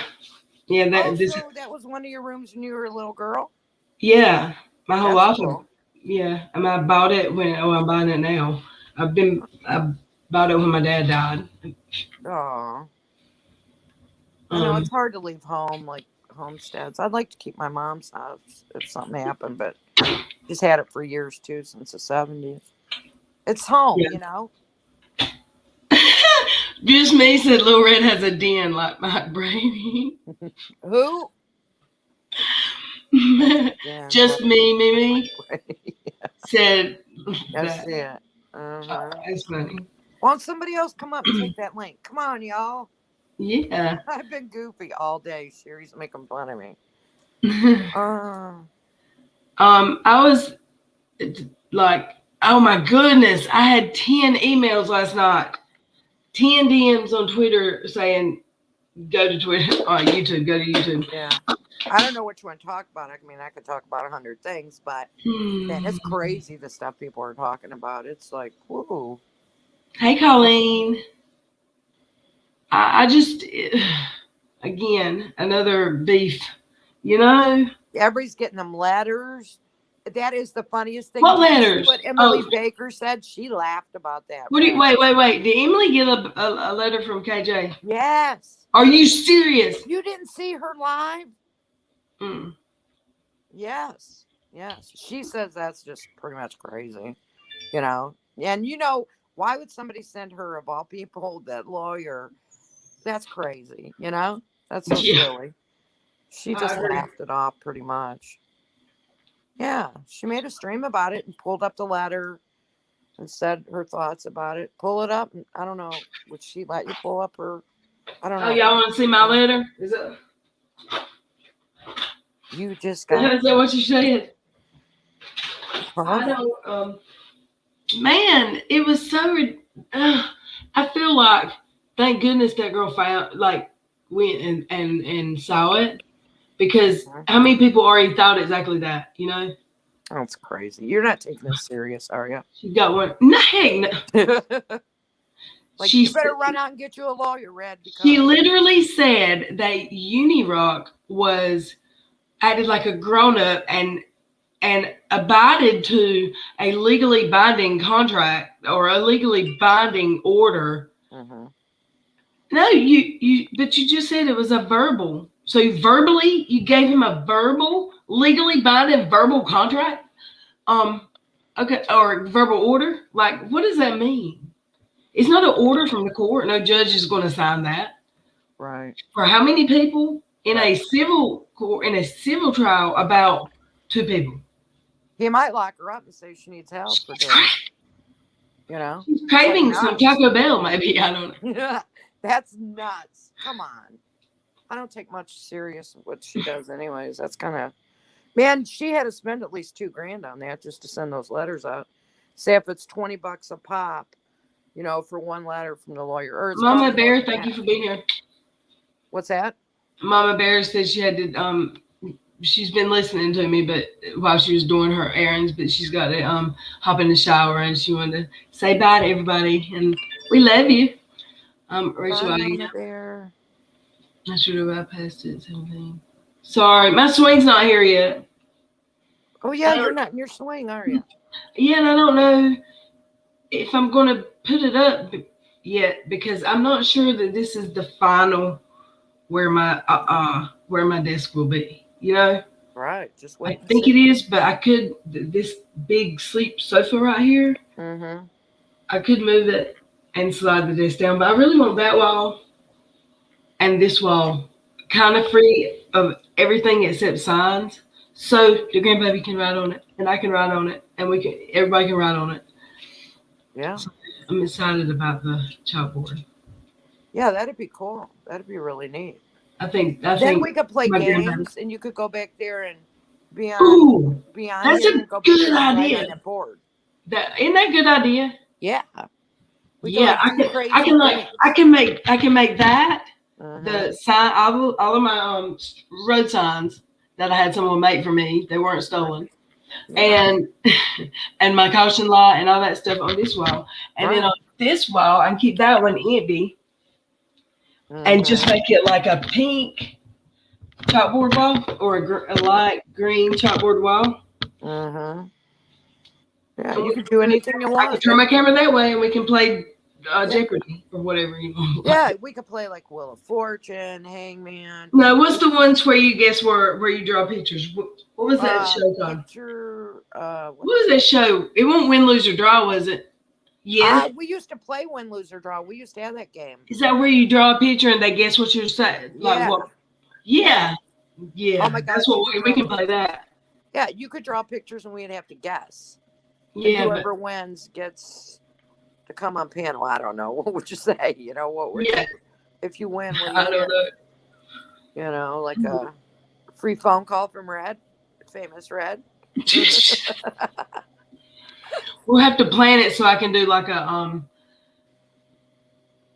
Speaker 3: So that was one of your rooms when you were a little girl?
Speaker 2: Yeah, my whole life.
Speaker 3: Cool.
Speaker 2: Yeah, I mean, I bought it I'm buying it now. I bought it when my dad died.
Speaker 3: Oh. I know it's hard to leave home, like homesteads. I'd like to keep my mom's house if something happened, but she's had it for years too, since the 70s. It's home, you know.
Speaker 2: Just me said Lil Red has a den like Mike Brady.
Speaker 3: Who?
Speaker 2: Just me said
Speaker 3: that's
Speaker 2: that.
Speaker 3: it.
Speaker 2: That's funny.
Speaker 3: Won't somebody else come up and take that link? Come on, y'all.
Speaker 2: Yeah.
Speaker 3: I've been goofy all day. Sherry's making fun of me.
Speaker 2: I was like, oh my goodness, I had 10 emails last night. 10 DMs on Twitter saying, go to Twitter, YouTube, go to YouTube.
Speaker 3: Yeah. I don't know what you want to talk about. I mean, I could talk about 100 things, but man, it's crazy the stuff people are talking about. It's like, whoa.
Speaker 2: Hey, Colleen. I just, again, another beef, you know?
Speaker 3: Everybody's getting them letters. That is the funniest thing.
Speaker 2: What letters?
Speaker 3: What Emily Baker said. She laughed about that.
Speaker 2: Wait. Did Emily get a letter from KJ?
Speaker 3: Yes.
Speaker 2: Are you serious?
Speaker 3: You didn't see her live?
Speaker 2: Mm.
Speaker 3: Yes. She says that's just pretty much crazy, you know. And you know, why would somebody send her, of all people, that lawyer? That's crazy, you know. That's so silly. She just laughed it off pretty much. Yeah, she made a stream about it and pulled up the letter and said her thoughts about it. Pull it up. I don't know. Would she let you pull up her? I don't know.
Speaker 2: Oh, y'all want to see my letter? Is that?
Speaker 3: You just got.
Speaker 2: Is that what you said?
Speaker 3: I
Speaker 2: don't. Man, it was so. I feel like, thank goodness that girl went and saw it, because how many people already thought exactly that, you know?
Speaker 3: That's crazy. You're not taking this serious, are you?
Speaker 2: She got one. No, heck no.
Speaker 3: Like, you better run out and get you a lawyer, Red.
Speaker 2: She literally said that Unirock acted like a grown-up and abided to a legally binding contract or a legally binding order.
Speaker 3: Mm-hmm.
Speaker 2: No, but you just said it was a verbal. So verbally, you gave him a legally binding verbal contract? Okay, or verbal order? Like, what does that mean? It's not an order from the court. No judge is going to sign that.
Speaker 3: Right.
Speaker 2: For how many people in a civil court, in a civil trial about 2 people?
Speaker 3: He might lock her up and say she needs help for days. You know?
Speaker 2: She's craving some Taco Bell, maybe. I don't know.
Speaker 3: That's nuts. Come on. I don't take much serious what she does anyways. That's kind of, man, she had to spend at least $2,000 on that just to send those letters out. Say if it's $20 a pop, you know, for one letter from the lawyer. Or
Speaker 2: Mama Bear, thank you for being here.
Speaker 3: What's that?
Speaker 2: Mama Bear said she had to, she's been listening to me, but while she was doing her errands, but she's got to hop in the shower, and she wanted to say bye to everybody, and we love you. Rachel,
Speaker 3: Mama Bear.
Speaker 2: I should have bypassed it. 17. Sorry, my swing's not here yet.
Speaker 3: Oh yeah, you're not in your swing, are you?
Speaker 2: Yeah, and I don't know if I'm going to put it up yet, because I'm not sure that this is the final where my desk will be. You know?
Speaker 3: Right. Just wait.
Speaker 2: I think it is, but I could, this big sleep sofa right here, I could move it and slide the desk down, but I really want that wall and this wall kind of free of everything except signs, so the grandbaby can ride on it, and I can ride on it, and everybody can ride on it.
Speaker 3: Yeah.
Speaker 2: So I'm excited about the chalkboard.
Speaker 3: Yeah, that'd be cool. That'd be really neat.
Speaker 2: I think
Speaker 3: then we could play games, and you could go back there and beyond
Speaker 4: that's
Speaker 3: it
Speaker 4: a
Speaker 3: and go
Speaker 4: good
Speaker 3: right
Speaker 4: idea.
Speaker 3: on that board.
Speaker 4: Isn't that a good idea?
Speaker 3: Yeah.
Speaker 4: Yeah, I can make that the sign, all of my road signs that I had someone make for me. They weren't stolen. And my caution light and all that stuff on this wall. And then on this wall, I can keep that one empty and just make it like a pink chalkboard wall or a light green chalkboard wall.
Speaker 3: Yeah, you can do anything you want.
Speaker 4: I can turn my camera that way and we can play Jeopardy or whatever you want.
Speaker 3: Yeah, we could play like Wheel of Fortune, Hangman.
Speaker 4: No, what's the ones where you guess where you draw pictures? What was that show called? What was that show? It won't Win, Lose, or Draw, was it? Yeah.
Speaker 3: We used to play Win, Lose, or Draw. We used to have that game.
Speaker 4: Is that where you draw a picture and they guess what you're saying? Like what? Yeah. Yeah.
Speaker 3: Oh my God.
Speaker 4: That's what we can play that.
Speaker 3: Yeah, you could draw pictures and we'd have to guess.
Speaker 4: Yeah.
Speaker 3: And whoever wins gets to come on panel. I don't know. What would you say? You know, what would you, if you win?
Speaker 4: I don't know.
Speaker 3: You know, like a free phone call from Red, famous Red.
Speaker 4: We'll have to plan it so I can do like a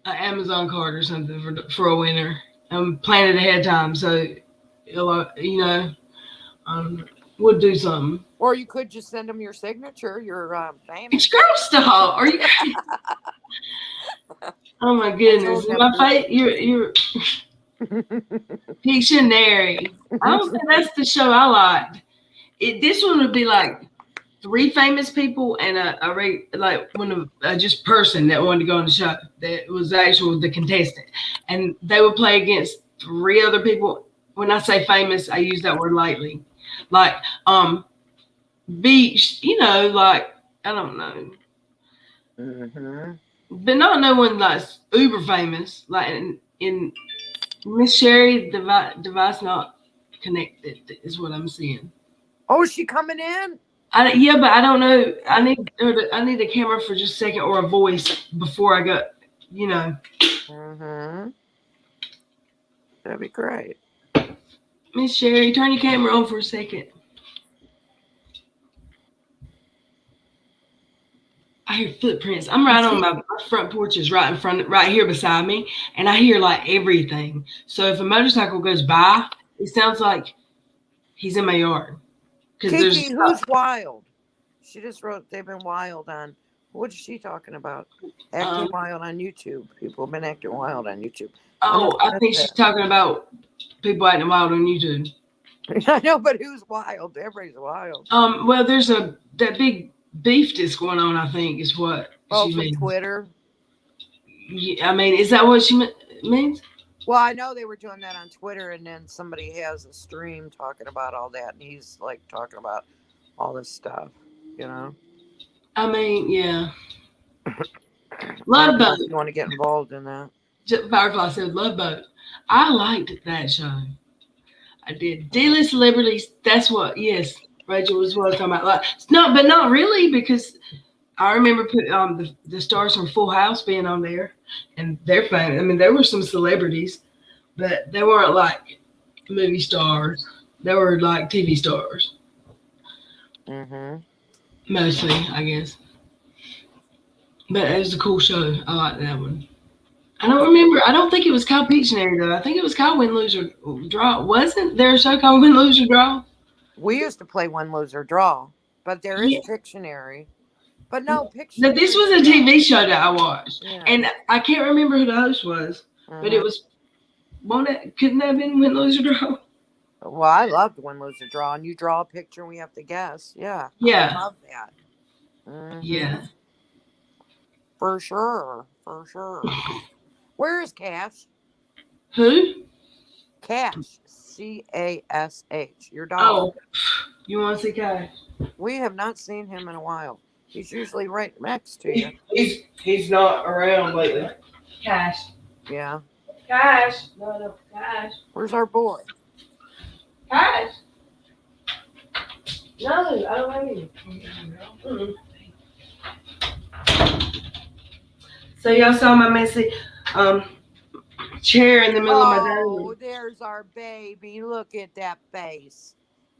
Speaker 4: Amazon card or something for a winner. Plan it ahead of time so you know we'll do something.
Speaker 3: Or you could just send them your signature. Your famous.
Speaker 4: It's girl stuff. Are you? Oh my goodness! My face. You're Pictionary. I don't think that's the show I liked. This one would be like 3 famous people and a just person that wanted to go on the show that was actually the contestant, and they would play against 3 other people. When I say famous, I use that word lightly, like beach. You know, like I don't know, but not no one like uber famous, like in Miss Sherry, device not connected is what I'm seeing.
Speaker 3: Oh, is she coming in?
Speaker 4: Yeah, but I don't know. I need a camera for just a second or a voice before I go. You know.
Speaker 3: That'd be great.
Speaker 4: Miss Sherry, turn your camera on for a second. I hear footprints. I'm right on my front porch is right here beside me, and I hear like everything. So if a motorcycle goes by, it sounds like he's in my yard.
Speaker 3: Kiki, who's wild? She just wrote they've been wild on. What is she talking about? Acting wild on YouTube. People have been acting wild on YouTube.
Speaker 4: Oh, I think she's talking about people acting wild on YouTube.
Speaker 3: I know, but who's wild? Everybody's wild.
Speaker 4: Well, there's that big beef that's going on, I think, is what she means.
Speaker 3: Twitter?
Speaker 4: Yeah, I mean, is that what she means?
Speaker 3: Well, I know they were doing that on Twitter, and then somebody has a stream talking about all that, and he's like talking about all this stuff, you know?
Speaker 4: I mean, yeah. Love Boat.
Speaker 3: You want to get involved in that?
Speaker 4: Firefly said Love Boat. I liked that show. I did. D-list celebrities, that's what, yes. Rachel was what I was talking about. Like, but not really, because I remember the stars from Full House being on there, and they're famous. I mean, there were some celebrities, but they weren't like movie stars. They were like TV stars. Mostly, I guess. But it was a cool show. I liked that one. I don't remember. I don't think it was called Pictionary, though. I think it was called Win, Lose, or Draw. Wasn't there a show called Win, Lose, or Draw?
Speaker 3: We used to play Win, Lose, or Draw, but there is Pictionary. But no, Pictionary.
Speaker 4: Now, this was a TV show that I watched, and I can't remember who the host was, but it was. Couldn't that have been Win, Lose, or Draw?
Speaker 3: Well, I loved Win, Lose, or Draw, and you draw a picture and we have to guess. Yeah.
Speaker 4: Yeah.
Speaker 3: I love that.
Speaker 4: Yeah.
Speaker 3: For sure. For sure. Where is Cash?
Speaker 4: Who?
Speaker 3: Cash. C-A-S-H. Your dog.
Speaker 4: Oh, you want to see Cash?
Speaker 3: We have not seen him in a while. He's usually right next to you.
Speaker 4: He's not around lately. Cash.
Speaker 3: Yeah.
Speaker 4: Cash. No, Cash.
Speaker 3: Where's our boy?
Speaker 4: Cash. No, I don't have any. So y'all saw my messy chair in the middle of my dining room.
Speaker 3: Oh, there's our baby. Look at that face.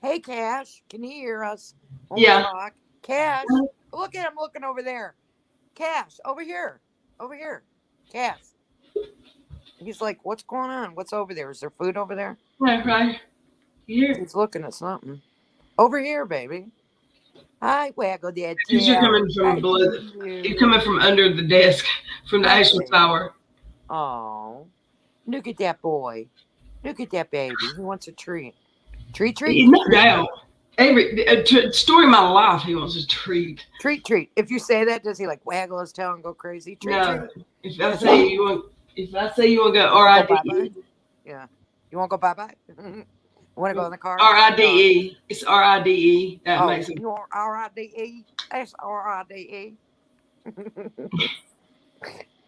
Speaker 3: Hey, Cash, can you hear us when
Speaker 4: Yeah.
Speaker 3: we talk? Cash, look at him looking over there. Cash, over here. Over here. Cash. He's like, what's going on? What's over there? Is there food over there?
Speaker 4: Right. Here.
Speaker 3: He's looking at something. Over here, baby. Hi, waggle that tail.
Speaker 4: You're coming from below. You're coming from under the desk from the actual tower.
Speaker 3: Oh, look at that boy. Look at that baby. He wants a treat. Treat.
Speaker 4: No doubt. Every story of my life, he wants a treat.
Speaker 3: Treat. If you say that, does he like waggle his tail and go crazy? Treat.
Speaker 4: If I say you want to go RIDE.
Speaker 3: Yeah. You want to go bye-bye? Want to go in the car?
Speaker 4: RIDE. It's RIDE. That makes it.
Speaker 3: RIDE. That's RIDE.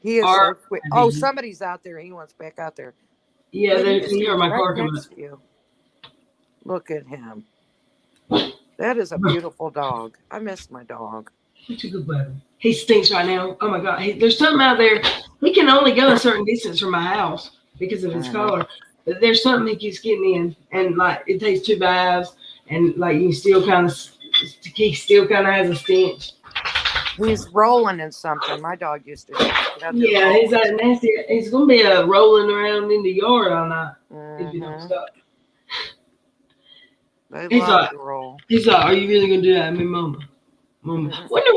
Speaker 3: He is so sweet. Oh, somebody's out there. He wants back out there.
Speaker 4: Yeah, hear my car coming.
Speaker 3: Look at him. That is a beautiful dog. I miss my dog.
Speaker 4: Such a good buddy. He stinks right now. Oh my God. There's something out there. He can only go a certain distance from my house because of his collar. But there's something he keeps getting in, and like it takes 2 baths, and like he still kind of has a stench.
Speaker 3: He's rolling in something. My dog used to.
Speaker 4: Yeah, he's that nasty. He's gonna be rolling around in the yard all night if you don't stop. He's like, are you really gonna do that? I mean, Mama. Wonder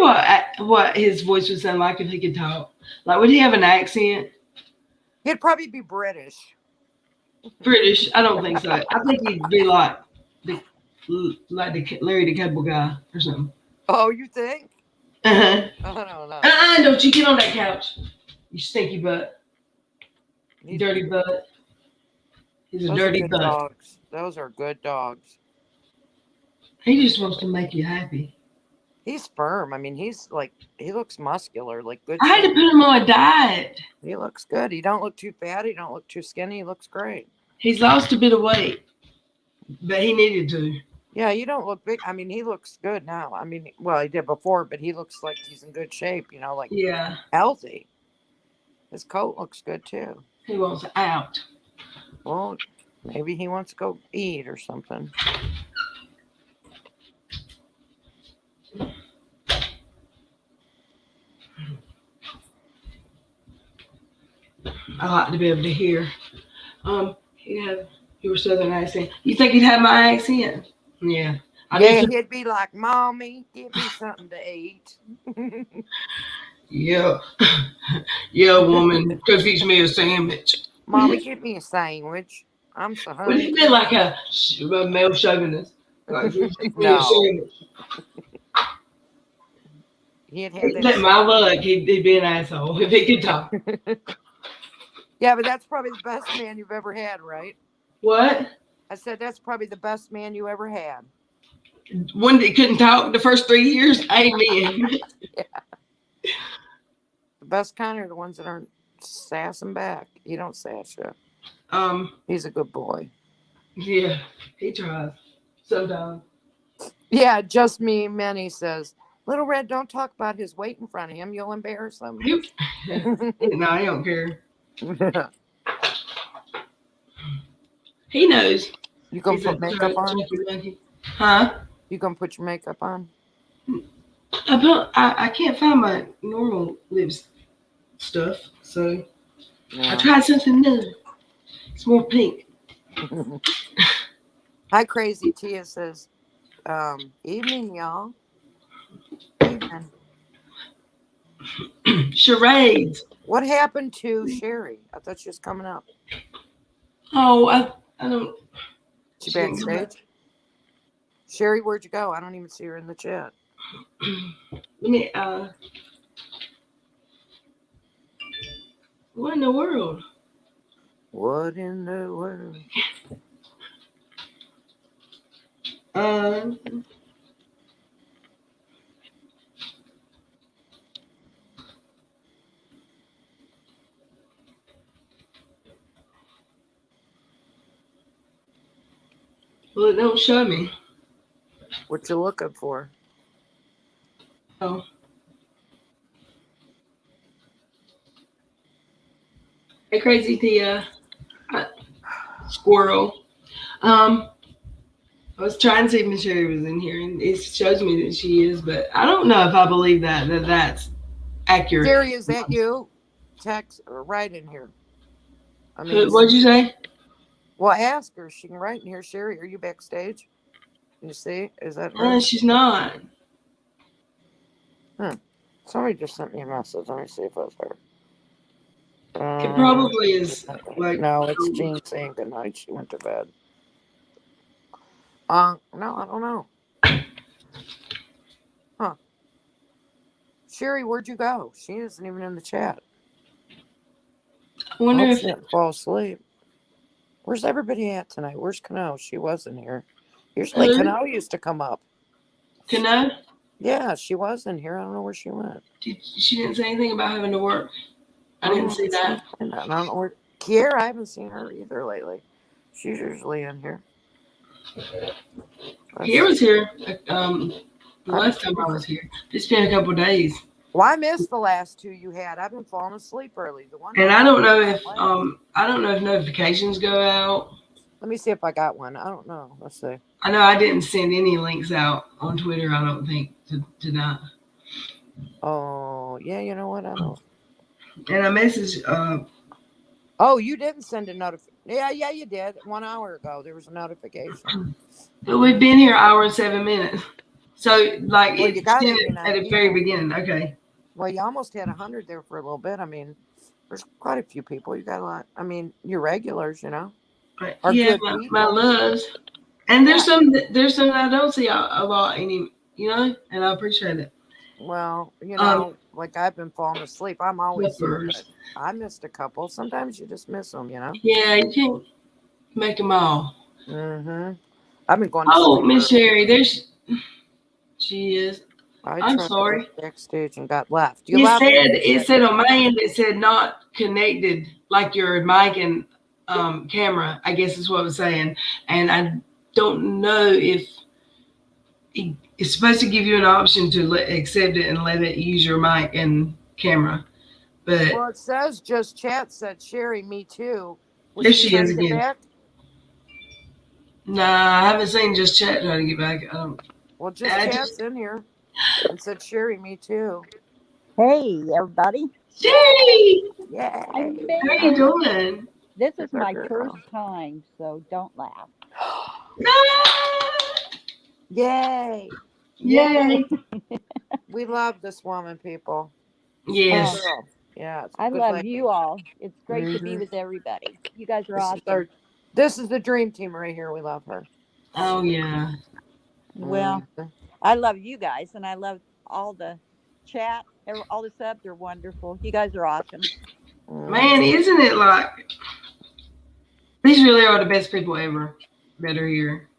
Speaker 4: what his voice would sound like if he could talk. Like, would he have an accent?
Speaker 3: He'd probably be British.
Speaker 4: British? I don't think so. I think he'd be like the Larry the Cable Guy or something.
Speaker 3: Oh, you think?
Speaker 4: I
Speaker 3: don't know.
Speaker 4: Don't you get on that couch, you stinky butt. You dirty butt. He's a dirty butt.
Speaker 3: Dogs. Those are good dogs.
Speaker 4: He just wants to make you happy.
Speaker 3: He's firm. I mean, he looks muscular, like good.
Speaker 4: I had to put him on a diet.
Speaker 3: He looks good. He don't look too fat. He don't look too skinny. He looks great.
Speaker 4: He's lost a bit of weight, but he needed to.
Speaker 3: Yeah, you don't look big. I mean, he looks good now. I mean, well, he did before, but he looks like he's in good shape, like healthy. His coat looks good too.
Speaker 4: He wants out.
Speaker 3: Well, maybe he wants to go eat or something.
Speaker 4: I like to be able to hear. Your Southern accent. You think he'd have my accent? Yeah.
Speaker 3: He'd be like, "Mommy, give me something to eat."
Speaker 4: Yeah, woman, go fix me a sandwich.
Speaker 3: Mommy, give me a sandwich. I'm so hungry.
Speaker 4: Would he be like a male chauvinist? Like, no.
Speaker 3: He'd have
Speaker 4: that. My luck, he'd be an asshole if he could talk.
Speaker 3: Yeah, but that's probably the best man you've ever had, right?
Speaker 4: What?
Speaker 3: I said that's probably the best man you ever had.
Speaker 4: One that couldn't talk the first 3 years? Amen.
Speaker 3: Yeah. The best kind are the ones that aren't sassing back. You don't sass you. He's a good boy.
Speaker 4: Yeah, he tries. Sometimes.
Speaker 3: Yeah, just me, Manny says, Little Red, don't talk about his weight in front of him. You'll embarrass him.
Speaker 4: No, I don't care. He knows.
Speaker 3: You gonna put makeup on?
Speaker 4: Huh?
Speaker 3: You gonna put your makeup on?
Speaker 4: I can't find my normal lips stuff, so I tried something new. It's more pink.
Speaker 3: Hi, Crazy Tia says, evening, y'all. Evening.
Speaker 4: Charades.
Speaker 3: What happened to Sherry? I thought she was coming up.
Speaker 4: Oh, I don't.
Speaker 3: She backstage? Sherry, where'd you go? I don't even see her in the chat.
Speaker 4: Let me, what in the world?
Speaker 3: What in the world?
Speaker 4: Well, it don't show me.
Speaker 3: What you looking for?
Speaker 4: Oh. Hey, Crazy Tia. Squirrel. I was trying to see if Miss Sherry was in here, and it shows me that she is, but I don't know if I believe that's accurate.
Speaker 3: Sherry, is that you? Text or write in here. I mean,
Speaker 4: What'd you say?
Speaker 3: Well, ask her. She can write in here. Sherry, are you backstage? You see? Is that her?
Speaker 4: No, she's not.
Speaker 3: Somebody just sent me a message. Let me see if it's her.
Speaker 4: It probably is.
Speaker 3: No, it's Jean saying good night. She went to bed. No, I don't know. Huh. Sherry, where'd you go? She isn't even in the chat.
Speaker 4: I wonder if
Speaker 3: she didn't fall asleep. Where's everybody at tonight? Where's Kano? She wasn't here. Usually Kano used to come up.
Speaker 4: Kano?
Speaker 3: Yeah, she was in here. I don't know where she went.
Speaker 4: She didn't say anything about having to work. I didn't see that.
Speaker 3: I don't know where. Kiera, I haven't seen her either lately. She's usually in here.
Speaker 4: Kiera's here. The last time I was here. It's been a couple of days.
Speaker 3: Well, I missed the last two you had. I've been falling asleep early.
Speaker 4: And I don't know if notifications go out.
Speaker 3: Let me see if I got one. I don't know. Let's see.
Speaker 4: I know I didn't send any links out on Twitter. I don't think tonight.
Speaker 3: Oh yeah, you know what? I don't.
Speaker 4: And I messaged.
Speaker 3: Oh, you didn't send a notification. Yeah, you did. 1 hour ago, there was a notification.
Speaker 4: But we've been here 1 hour and 7 minutes. So, like,
Speaker 3: you got it
Speaker 4: at the very beginning. Okay.
Speaker 3: Well, you almost had 100 there for a little bit. I mean, there's quite a few people. You got a lot. I mean, your regulars, you know.
Speaker 4: Right. Yeah, my loves. And there's some I don't see a lot any, you know, and I appreciate it.
Speaker 3: Well, you know, like I've been falling asleep. I'm always here, but I missed a couple. Sometimes you just miss them, you know.
Speaker 4: Yeah, you can't make them all.
Speaker 3: Mm-hmm. I've been going.
Speaker 4: Oh, Miss Sherry, she is. I'm sorry.
Speaker 3: Backstage and got left.
Speaker 4: It said on my end. It said not connected, like your mic and camera. I guess is what it was saying, and I don't know if it's supposed to give you an option to accept it and let it use your mic and camera. But
Speaker 3: it says just chat. Said Sherry, me too.
Speaker 4: There she is again. Back? Nah, I haven't seen just chat trying to get back.
Speaker 3: Well, chat's in here. And said Sherry, me too.
Speaker 5: Hey, everybody.
Speaker 4: Sherry!
Speaker 3: Yeah.
Speaker 4: How you doing?
Speaker 5: This is my first time, so don't laugh.
Speaker 3: Yay.
Speaker 4: Yay.
Speaker 3: We love this woman, people.
Speaker 4: Yes.
Speaker 3: Yeah.
Speaker 5: I love you all. It's great to be with everybody. You guys are awesome.
Speaker 3: This is the dream team right here. We love her.
Speaker 4: Oh, yeah.
Speaker 5: Well, I love you guys, and I love all the chat, all the subs are wonderful. You guys are awesome.
Speaker 4: Man, isn't it like these really are the best people ever that are here.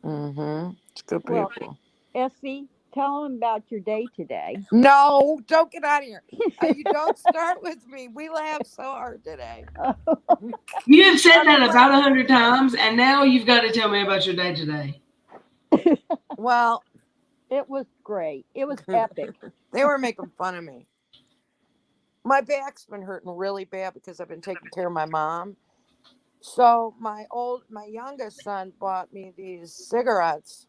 Speaker 3: Mm-hmm. It's good people.
Speaker 5: Well, Essie, tell them about your day today.
Speaker 3: No, don't get out of here. You don't start with me. We laughed so hard today.
Speaker 4: You have said that about 100 times, and now you've got to tell me about your day today.
Speaker 3: Well,
Speaker 5: it was great. It was epic.
Speaker 3: They were making fun of me. My back's been hurting really bad because I've been taking care of my mom. So my youngest son bought me these cigarettes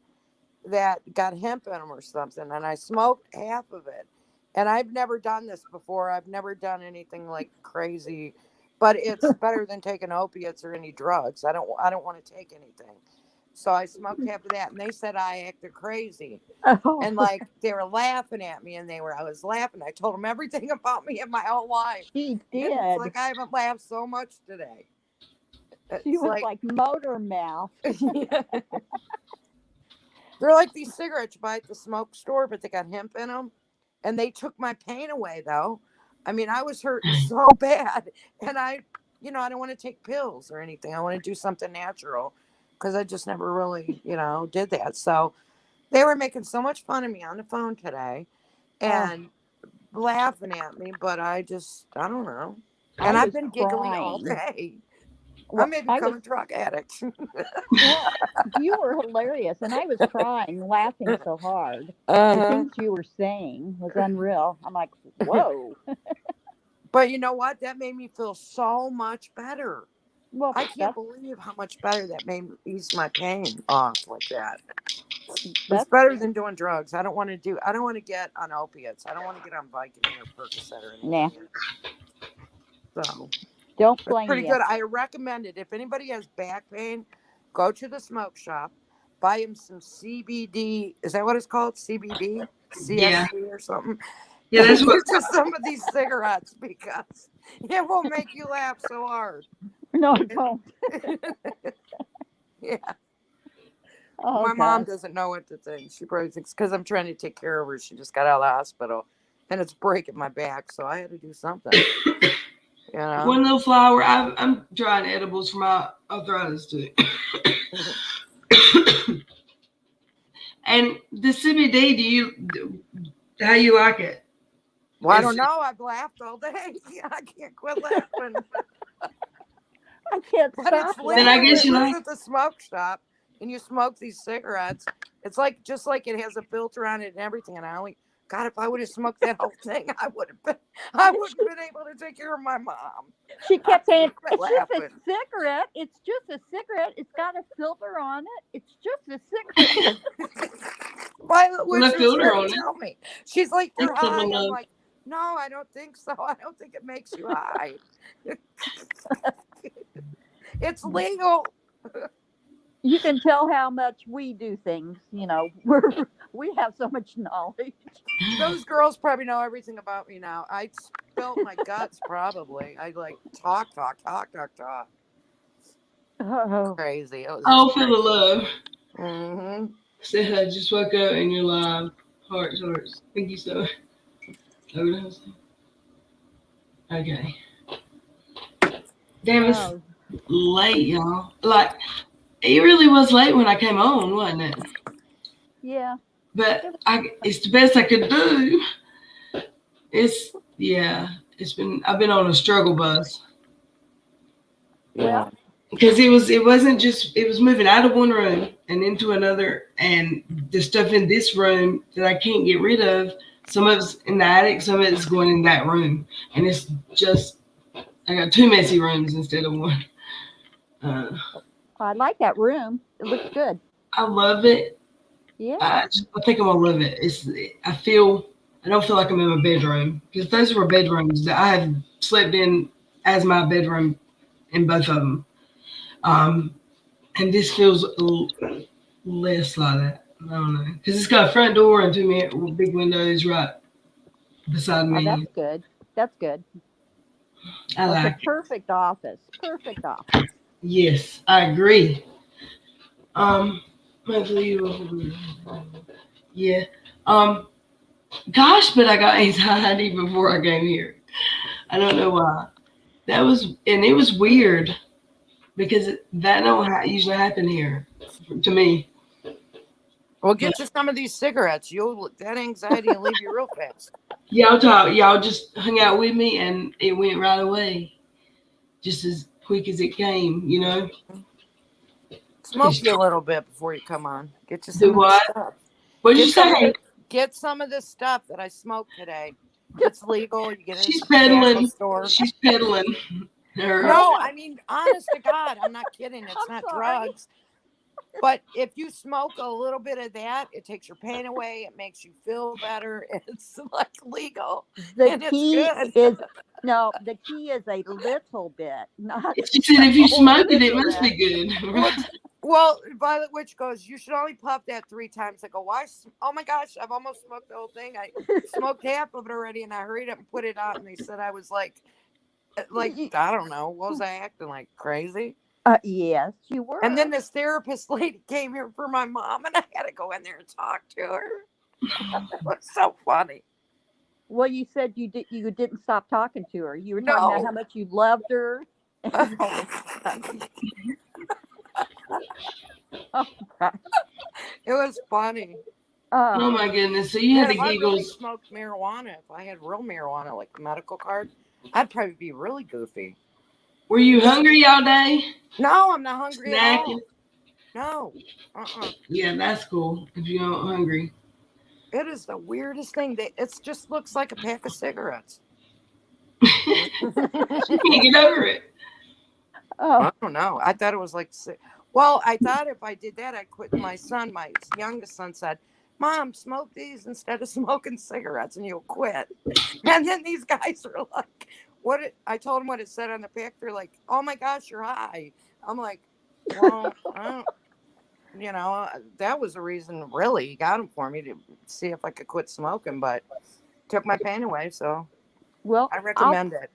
Speaker 3: that got hemp in them or something, and I smoked half of it. And I've never done this before. I've never done anything like crazy, but it's better than taking opiates or any drugs. I don't want to take anything. So I smoked half of that, and they said I acted crazy. Oh. And like they were laughing at me, and I was laughing. I told them everything about me in my whole life.
Speaker 5: She did.
Speaker 3: It's like I haven't laughed so much today.
Speaker 5: She was like motor mouth.
Speaker 3: Yeah. They're like these cigarettes you buy at the smoke store, but they got hemp in them. And they took my pain away, though. I mean, I was hurting so bad. And I don't want to take pills or anything. I want to do something natural because I just never really, did that. So they were making so much fun of me on the phone today and laughing at me. But I don't know. And I've been giggling all day. Well, I may become a drug addict.
Speaker 5: Yeah, you were hilarious, and I was crying, laughing so hard. The things you were saying was unreal. I'm like, whoa.
Speaker 3: But you know what? That made me feel so much better.
Speaker 5: Well,
Speaker 3: I can't believe how much better that made ease my pain off like that. It's better than doing drugs. I don't want to get on opiates. I don't want to get on Vicodin or Percocet or anything. Nah. So
Speaker 5: don't blame
Speaker 3: pretty
Speaker 5: you.
Speaker 3: good. I recommend it. If anybody has back pain, go to the smoke shop, buy him some CBD. Is that what it's called? CBD? CSD or something?
Speaker 4: Yeah, that's what
Speaker 3: to some of these cigarettes because it will make you laugh so hard.
Speaker 5: No, it won't.
Speaker 3: Yeah.
Speaker 5: Oh,
Speaker 3: my mom doesn't know what to think. She probably thinks because I'm trying to take care of her. She just got out of the hospital and it's breaking my back. So I had to do something. You know?
Speaker 4: One little flower. I'm trying edibles for my arthritis too. And the CBD, how you like it?
Speaker 3: Well, I don't know. I've laughed all day. I can't quit laughing.
Speaker 5: I can't stop.
Speaker 4: Then I guess you like
Speaker 3: at the smoke shop and you smoke these cigarettes. It's like just like it has a filter on it and everything. And I only God, if I would have smoked that whole thing, I wouldn't have been able to take care of my mom.
Speaker 5: She kept saying, "It's just a cigarette. It's just a cigarette. It's got a filter on it. It's just a cigarette."
Speaker 3: Violet was
Speaker 4: filter on
Speaker 3: tell me. She's like, "You're high." I'm like, "No, I don't think so. I don't think it makes you high." It's legal.
Speaker 5: You can tell how much we do things. You know, we have so much knowledge.
Speaker 3: Those girls probably know everything about me now. I spilled my guts probably. I like talk.
Speaker 5: Oh.
Speaker 3: Crazy. It
Speaker 4: was feel the love.
Speaker 3: Mm-hmm.
Speaker 4: Said I just woke up and you're live. Hearts. Thank you so much. Okay. Damn, it's late, y'all. Like, it really was late when I came on, wasn't it?
Speaker 5: Yeah.
Speaker 4: But it's the best I could do. I've been on a struggle bus.
Speaker 5: Yeah.
Speaker 4: Because it was moving out of one room and into another, and the stuff in this room that I can't get rid of, some of it's in the attic, some of it's going in that room. And it's just, I got 2 messy rooms instead of one.
Speaker 5: I like that room. It looks good.
Speaker 4: I love it.
Speaker 5: Yeah.
Speaker 4: I think I'm gonna love it. I don't feel like I'm in my bedroom, because those were bedrooms that I have slept in as my bedroom in both of them. And this feels a little less like that. I don't know, because it's got a front door and 2 big windows right beside me.
Speaker 5: That's good. That's good.
Speaker 4: I like
Speaker 5: it. Perfect office.
Speaker 4: Yes, I agree. Hopefully you will. Yeah. Gosh, but I got anxiety before I came here. I don't know why. It was weird, because that don't usually happen here to me.
Speaker 3: Well, get you some of these cigarettes. That anxiety will leave you real fast.
Speaker 4: Y'all just hung out with me and it went right away, just as quick as it came. You know.
Speaker 3: Smoke you a little bit before you come on. Get you some
Speaker 4: Do what?
Speaker 3: stuff.
Speaker 4: What'd you say?
Speaker 3: Get some of this stuff that I smoked today. It's legal. You get it.
Speaker 4: She's peddling.
Speaker 3: Store.
Speaker 4: She's peddling.
Speaker 3: No, I mean, honest to God, I'm not kidding. It's not drugs. But if you smoke a little bit of that, it takes your pain away. It makes you feel better. It's like legal.
Speaker 5: The key is a little bit. Not.
Speaker 4: She said if you smoke it, it must be good.
Speaker 3: Well, Violet Witch goes, you should only puff that 3 times. I go, why? Oh my gosh, I've almost smoked the whole thing. I smoked half of it already, and I hurried up and put it out. And they said I was like I don't know, what was I acting like, crazy?
Speaker 5: Yes, you were.
Speaker 3: And then this therapist lady came here for my mom, and I had to go in there and talk to her. It was so funny.
Speaker 5: Well, you said you didn't stop talking to her. You were talking about how much you loved her.
Speaker 3: It was funny.
Speaker 4: Oh my goodness! So you had the giggles.
Speaker 3: If I really smoked marijuana, if I had real marijuana, like a medical card, I'd probably be really goofy.
Speaker 4: Were you hungry all day?
Speaker 3: No, I'm not hungry
Speaker 4: Snacking?
Speaker 3: At all. No.
Speaker 4: Yeah, that's cool if you're not hungry.
Speaker 3: It is the weirdest thing. It just looks like a pack of cigarettes.
Speaker 4: You can't get over it.
Speaker 5: Oh,
Speaker 3: I don't know. I thought it was like, well, I thought if I did that, I'd quit. My youngest son said, Mom, smoke these instead of smoking cigarettes and you'll quit. And then these guys are like, I told them what it said on the pack. They're like, oh my gosh, you're high. I'm like, well, I don't, that was the reason really he got them for me, to see if I could quit smoking, but took my pain away. So
Speaker 5: well,
Speaker 3: I recommend it.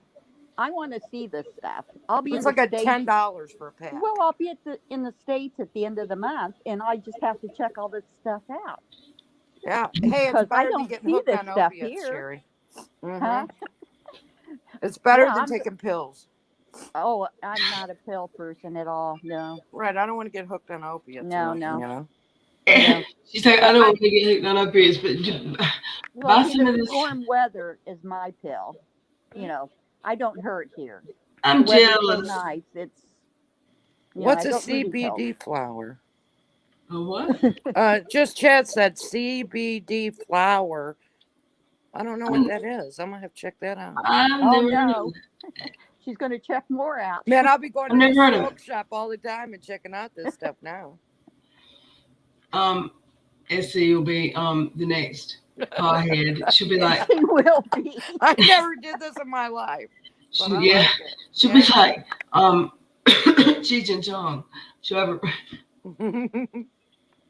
Speaker 5: I want to see this stuff. I'll be
Speaker 3: It's
Speaker 5: in
Speaker 3: like
Speaker 5: the
Speaker 3: a
Speaker 5: States.
Speaker 3: $10 for a pack.
Speaker 5: Well, I'll be in the States at the end of the month, and I just have to check all this stuff out.
Speaker 3: Yeah. Hey, it's
Speaker 5: Because I
Speaker 3: better than
Speaker 5: don't
Speaker 3: getting
Speaker 5: see
Speaker 3: hooked
Speaker 5: this
Speaker 3: on
Speaker 5: stuff
Speaker 3: opiates,
Speaker 5: here.
Speaker 3: Sherry.
Speaker 5: Huh?
Speaker 3: It's better
Speaker 5: Yeah,
Speaker 3: than taking pills.
Speaker 5: Oh, I'm not a pill person at all. No.
Speaker 3: Right. I don't want to get hooked on opiates.
Speaker 5: No,
Speaker 3: or nothing,
Speaker 5: no.
Speaker 3: No.
Speaker 4: She's like, I don't want to get hooked on opiates, but
Speaker 5: Well,
Speaker 4: buy some of this.
Speaker 5: warm weather is my pill. I don't hurt here.
Speaker 4: I'm
Speaker 5: The weather's
Speaker 4: jealous.
Speaker 5: so nice. It's.
Speaker 3: What's
Speaker 5: I
Speaker 3: a
Speaker 5: don't need help.
Speaker 3: CBD flower?
Speaker 4: A what?
Speaker 3: Just Chad said CBD flower. I don't know what that is. I'm gonna have to check that out.
Speaker 4: I've never heard of it.
Speaker 5: She's going to check more out.
Speaker 3: Man, I'll be going to
Speaker 4: I've
Speaker 3: the
Speaker 4: never heard of
Speaker 3: smoke shop all the time and checking out this stuff now.
Speaker 4: Essie will be the next pothead. She'll be like,
Speaker 5: She will be.
Speaker 3: I never did this in my life.
Speaker 4: she'll be like, Cheech and Chong. She'll ever.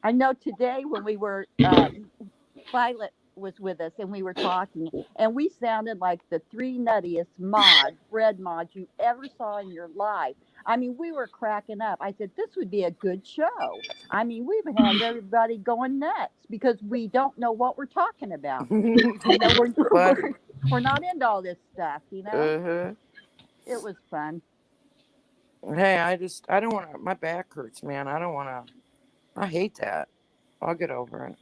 Speaker 5: I know today when we were, Violet was with us and we were talking, and we sounded like the three nuttiest Fred mods you ever saw in your life. I mean, we were cracking up. I said, this would be a good show. I mean, we've had everybody going nuts because we don't know what we're talking about. We're not into all this stuff, It was fun.
Speaker 3: Hey, I don't want to, my back hurts, man. I hate that. I'll get over it.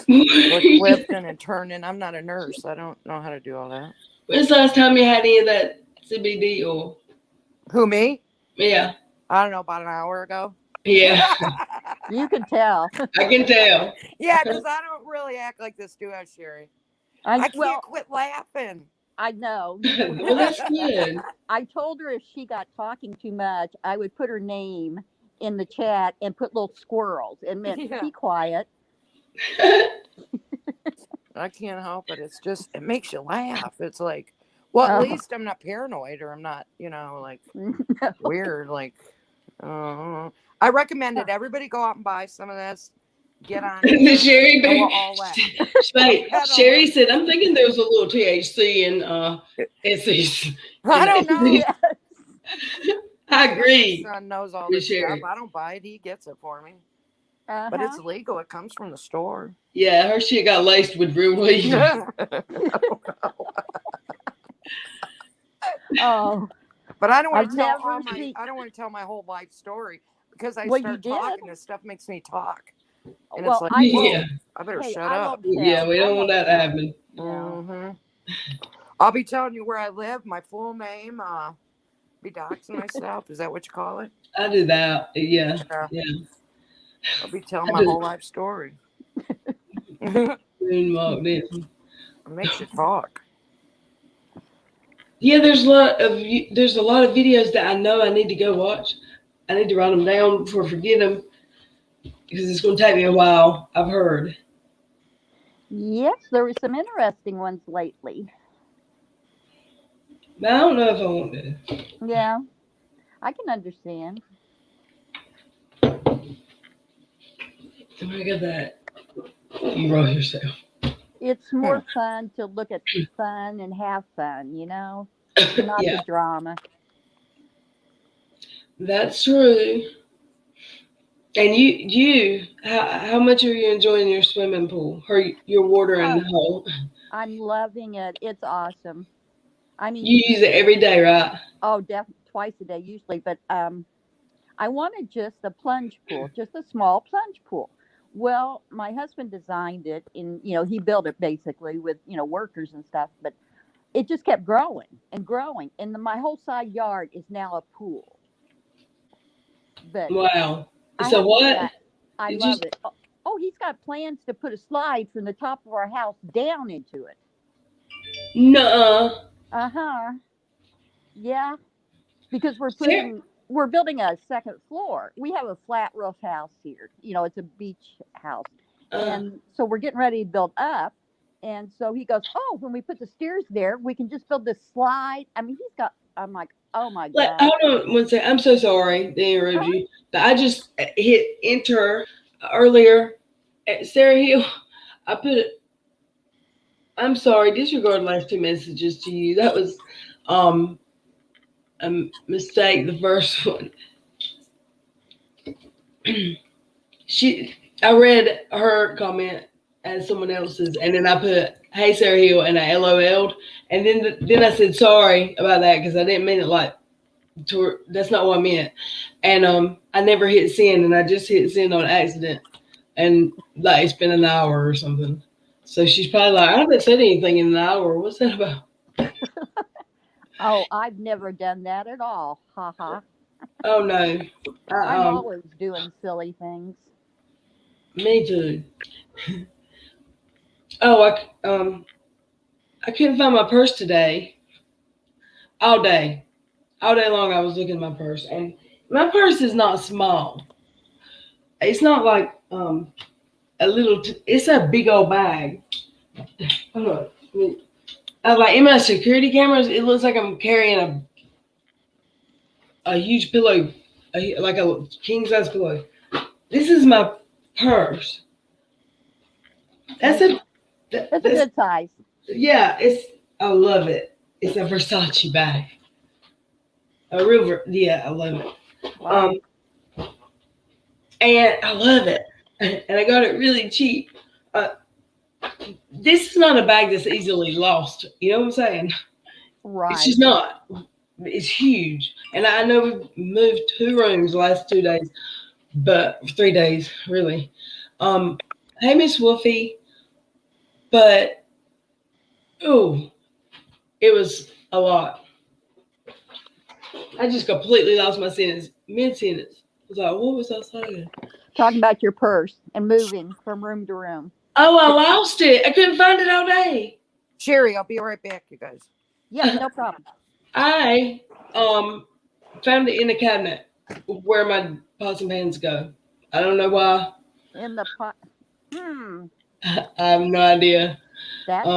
Speaker 3: Like lifting and turning. I'm not a nurse. I don't know how to do all that.
Speaker 4: When's the last time you had any of that CBD oil?
Speaker 3: Who, me?
Speaker 4: Yeah.
Speaker 3: I don't know, about an hour ago.
Speaker 4: Yeah.
Speaker 5: You can tell.
Speaker 4: I can tell.
Speaker 3: Yeah, because I don't really act like this, do I, Sherry? I can't quit laughing.
Speaker 5: I know.
Speaker 4: Well, that's good.
Speaker 5: I told her if she got talking too much, I would put her name in the chat and put little squirrels and meant be quiet.
Speaker 3: I can't help it. It's just, it makes you laugh. It's like, well, at least I'm not paranoid, or I'm not, like weird. Like, I recommend it. Everybody go out and buy some of this. Get on it.
Speaker 4: Sherry,
Speaker 3: we'll all laugh.
Speaker 4: Sherry said, I'm thinking there was a little THC in Essie's.
Speaker 3: I don't know.
Speaker 5: Yes.
Speaker 4: I agree.
Speaker 3: My son knows all this stuff. I don't buy it. He gets it for me. But it's legal. It comes from the store.
Speaker 4: Yeah, her shit got laced with real weed.
Speaker 5: Oh,
Speaker 3: but I don't want to tell I don't want to tell my whole life story, because I start talking. This stuff makes me talk, and it's like, I better shut up.
Speaker 4: Yeah, we don't want that to happen.
Speaker 3: I'll be telling you where I live, my full name. Be doxing myself. Is that what you call it?
Speaker 4: I do that. Yeah.
Speaker 3: I'll be telling my whole life story. It makes you talk.
Speaker 4: Yeah, there's a lot of videos that I know I need to go watch. I need to write them down before I forget them, because it's going to take me a while, I've heard.
Speaker 5: Yes, there were some interesting ones lately.
Speaker 4: But I don't know if I want to.
Speaker 5: Yeah, I can understand.
Speaker 4: I got that. You wrote yourself.
Speaker 5: It's more fun to look at fun and have fun, not the drama.
Speaker 4: That's true. And you, how much are you enjoying your swimming pool, or your watering hole?
Speaker 5: I'm loving it. It's awesome. I mean,
Speaker 4: you use it every day, right?
Speaker 5: Oh, definitely twice a day usually. But I wanted just a plunge pool, just a small plunge pool. Well, my husband designed it, and he built it basically with workers and stuff. But it just kept growing and growing, and my whole side yard is now a pool. But
Speaker 4: wow! So what?
Speaker 5: I love it. Oh, he's got plans to put a slide from the top of our house down into it.
Speaker 4: No.
Speaker 5: Yeah, because we're putting we're building a second floor. We have a flat roof house here. It's a beach house. And so we're getting ready to build up. And so he goes, oh, when we put the stairs there, we can just build this slide. I mean, I'm like, oh my God.
Speaker 4: Hold on one second. I'm so sorry to interrupt you. But I just hit enter earlier at Sarah Hill. I'm sorry, disregard the last two messages to you. That was a mistake, the first one. I read her comment as someone else's, and then I put, hey, Sarah Hill, and I LOL'd. And then I said sorry about that because I didn't mean it that's not what I meant. And I never hit send, and I just hit send on accident. And it's been an hour or something. So she's probably like, I haven't said anything in an hour. What's that about?
Speaker 5: Oh, I've never done that at all. Ha ha.
Speaker 4: Oh, no.
Speaker 5: I'm always doing silly things.
Speaker 4: Me too. Oh, I couldn't find my purse today. All day long I was looking at my purse, and my purse is not small. It's not like a little. It's a big old bag. Hold on. In my security cameras, it looks like I'm carrying a huge pillow, like a king size pillow. This is my purse. That's a
Speaker 5: good size.
Speaker 4: Yeah, I love it. It's a Versace bag. I love it.
Speaker 5: Wow.
Speaker 4: And I love it. And I got it really cheap. This is not a bag that's easily lost. You know what I'm saying?
Speaker 5: Right.
Speaker 4: It's just not. It's huge. And I know we've moved 2 rooms the last 2 days, but 3 days, really. Hey, Miss Wolfie. But, it was a lot. I just completely lost my sentence, mid-sentence. I was like, what was I saying?
Speaker 5: Talking about your purse and moving from room to room.
Speaker 4: Oh, I lost it. I couldn't find it all day.
Speaker 3: Sherry, I'll be right back, you guys.
Speaker 5: Yeah, no problem.
Speaker 4: I found it in the cabinet where my pots and pans go. I don't know why.
Speaker 5: In the pot.
Speaker 4: I have no idea.
Speaker 5: That's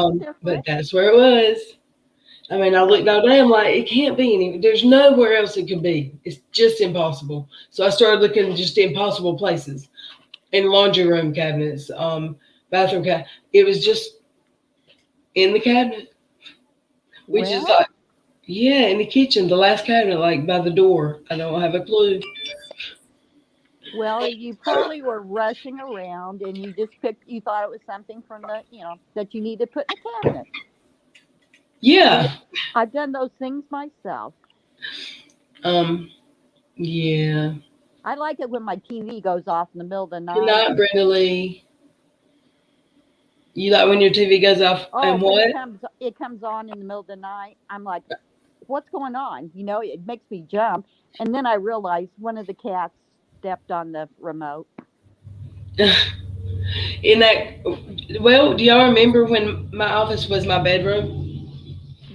Speaker 4: but that's where it was. I mean, I looked all day. I'm like, it can't be any. There's nowhere else it could be. It's just impossible. So I started looking just impossible places, in laundry room cabinets, bathroom cabinet. It was just in the cabinet, which is like, in the kitchen, the last cabinet, like by the door. I don't have a clue.
Speaker 5: Well, you probably were rushing around, and you thought it was something from that you need to put in the cabinet.
Speaker 4: Yeah.
Speaker 5: I've done those things myself.
Speaker 4: Yeah.
Speaker 5: I like it when my TV goes off in the middle of the night.
Speaker 4: Good night, Brenda Lee. You like when your TV goes off and what?
Speaker 5: It comes on in the middle of the night. I'm like, what's going on? It makes me jump. And then I realized one of the cats stepped on the remote.
Speaker 4: Do y'all remember when my office was my bedroom?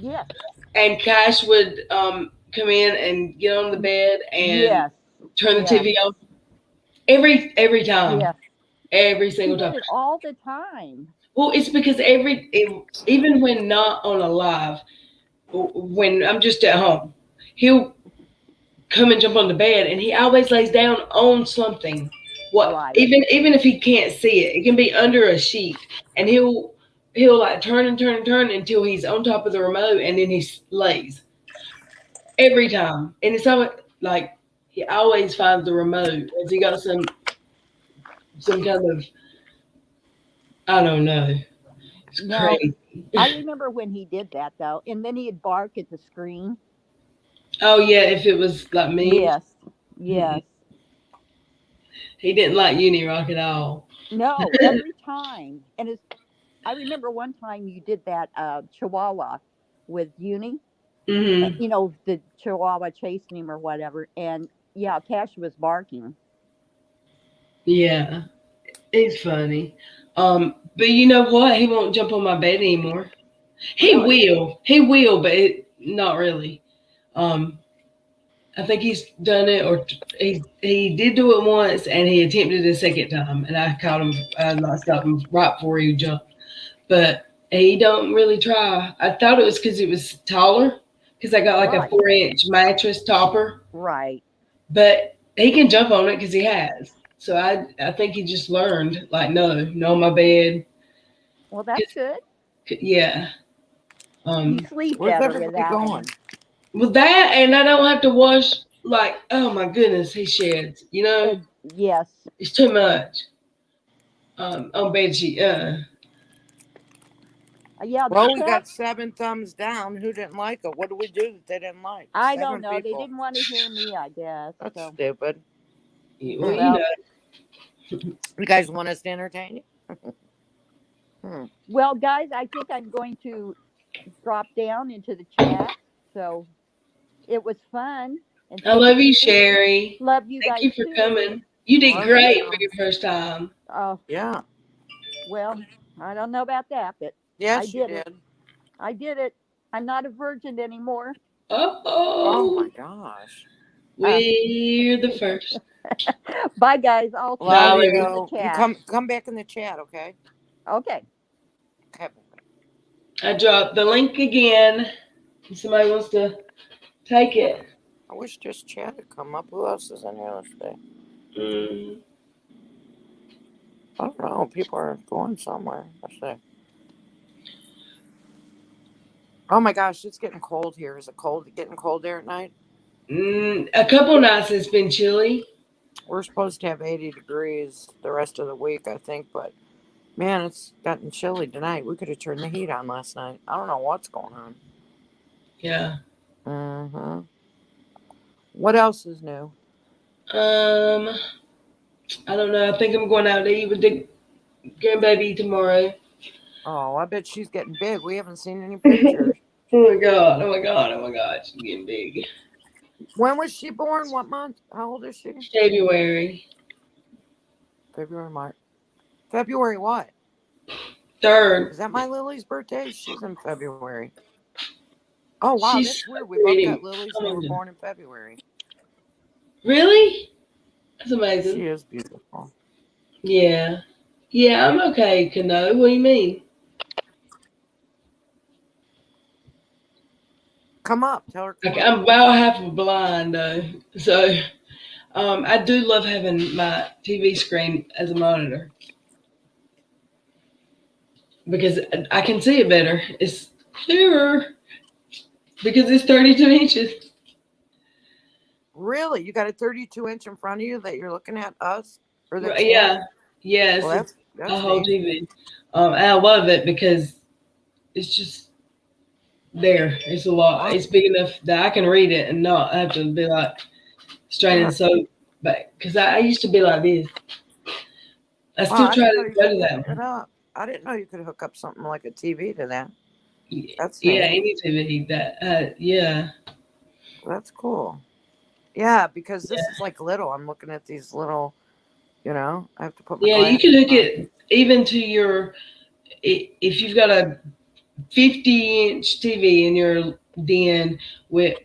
Speaker 5: Yes.
Speaker 4: And Cash would come in and get on the bed and turn the TV on every time.
Speaker 5: Yes.
Speaker 4: Every single time.
Speaker 5: He did it all the time.
Speaker 4: Well, it's because even when not on a live, when I'm just at home, he'll come and jump on the bed, and he always lays down on something. Even if he can't see it can be under a sheet, and he'll like turn and turn and turn until he's on top of the remote, and then he lays every time. And it's always like he always finds the remote. Has he got some kind of, I don't know. It's crazy.
Speaker 5: I remember when he did that though, and then he'd bark at the screen.
Speaker 4: Oh yeah, if it was like me.
Speaker 5: Yes. Yes.
Speaker 4: He didn't like Unirock at all.
Speaker 5: No, every time. And I remember one time you did that Chihuahua with Uni.
Speaker 4: Mm-hmm.
Speaker 5: The Chihuahua chasing him or whatever. And Cash was barking.
Speaker 4: Yeah, it's funny. But you know what? He won't jump on my bed anymore. He will, but not really. I think he's done it, or he did do it once, and he attempted it a second time, and I caught him. I stopped him right before he jumped. But he don't really try. I thought it was because it was taller, because I got like a 4-inch mattress topper.
Speaker 5: Right.
Speaker 4: But he can jump on it because he has. So I think he just learned, like, no my bed.
Speaker 5: Well, that's good.
Speaker 4: Yeah.
Speaker 5: You sleep
Speaker 3: Where's
Speaker 5: better
Speaker 3: everybody
Speaker 5: without
Speaker 3: going?
Speaker 5: him.
Speaker 4: With that, and I don't have to wash, like, oh my goodness, he sheds,
Speaker 5: Yes.
Speaker 4: It's too much. On bed sheet.
Speaker 5: Yeah.
Speaker 3: Well, we got 7 thumbs down. Who didn't like it? What do we do that they didn't like?
Speaker 5: I
Speaker 3: 7
Speaker 5: don't know.
Speaker 3: people.
Speaker 5: They didn't want to hear me, I guess.
Speaker 3: That's
Speaker 5: so.
Speaker 3: stupid.
Speaker 4: Well,
Speaker 3: You guys want us to entertain you?
Speaker 5: Well, guys, I think I'm going to drop down into the chat. So it was fun. And
Speaker 4: I love you, Sherry.
Speaker 5: Love you guys.
Speaker 4: Thank you for coming. You did great for your first time.
Speaker 5: Oh,
Speaker 3: yeah.
Speaker 5: Well, I don't know about that, but
Speaker 3: yes,
Speaker 5: I did it. I did it. I'm not a virgin anymore.
Speaker 3: Oh my gosh.
Speaker 4: We're the first.
Speaker 5: Bye, guys. I'll
Speaker 3: Love
Speaker 5: see
Speaker 3: you.
Speaker 5: you in the chat.
Speaker 3: You come back in the chat, okay?
Speaker 5: Okay.
Speaker 4: I dropped the link again. If somebody wants to take it.
Speaker 3: I wish this chat had come up. Who else is in here? Let's see. I don't know. People are going somewhere. Let's see. Oh my gosh, it's getting cold here. Is it cold? Getting cold there at night?
Speaker 4: A couple nights it's been chilly.
Speaker 3: We're supposed to have 80 degrees the rest of the week, I think, but man, it's gotten chilly tonight. We could have turned the heat on last night. I don't know what's going on.
Speaker 4: Yeah.
Speaker 3: What else is new?
Speaker 4: I don't know. I think I'm going out to eat with the grandbaby tomorrow.
Speaker 3: Oh, I bet she's getting big. We haven't seen any pictures.
Speaker 4: Oh my god. She's getting big.
Speaker 3: When was she born? What month? How old is she?
Speaker 4: February.
Speaker 3: March. February what?
Speaker 4: 3rd.
Speaker 3: Is that my Lily's birthday? She's in February. Oh, wow. That's weird. We both got Lily's and they were born in February.
Speaker 4: Really? That's amazing.
Speaker 3: She is beautiful.
Speaker 4: Yeah. Yeah, I'm okay, Kano. What do you mean?
Speaker 3: Come up. Tell her.
Speaker 4: I'm about half a blind, though. So I do love having my TV screen as a monitor. Because I can see it better. It's clearer. Because it's 32 inches.
Speaker 3: Really? You got a 32-inch in front of you that you're looking at us? Or the
Speaker 4: Yeah. Yes.
Speaker 3: Well, that's
Speaker 4: a whole TV. And I love it because it's just there. It's a lot. It's big enough that I can read it and not have to be like straining so back. Because I used to be like this. I still try to go to that one.
Speaker 3: I didn't know you could hook up something like a TV to that. That's
Speaker 4: any TV that. Yeah.
Speaker 3: That's cool. Yeah, because this is like little. I'm looking at these little, I have to put my
Speaker 4: you can hook it even to your, if you've got a 50-inch TV in your den with,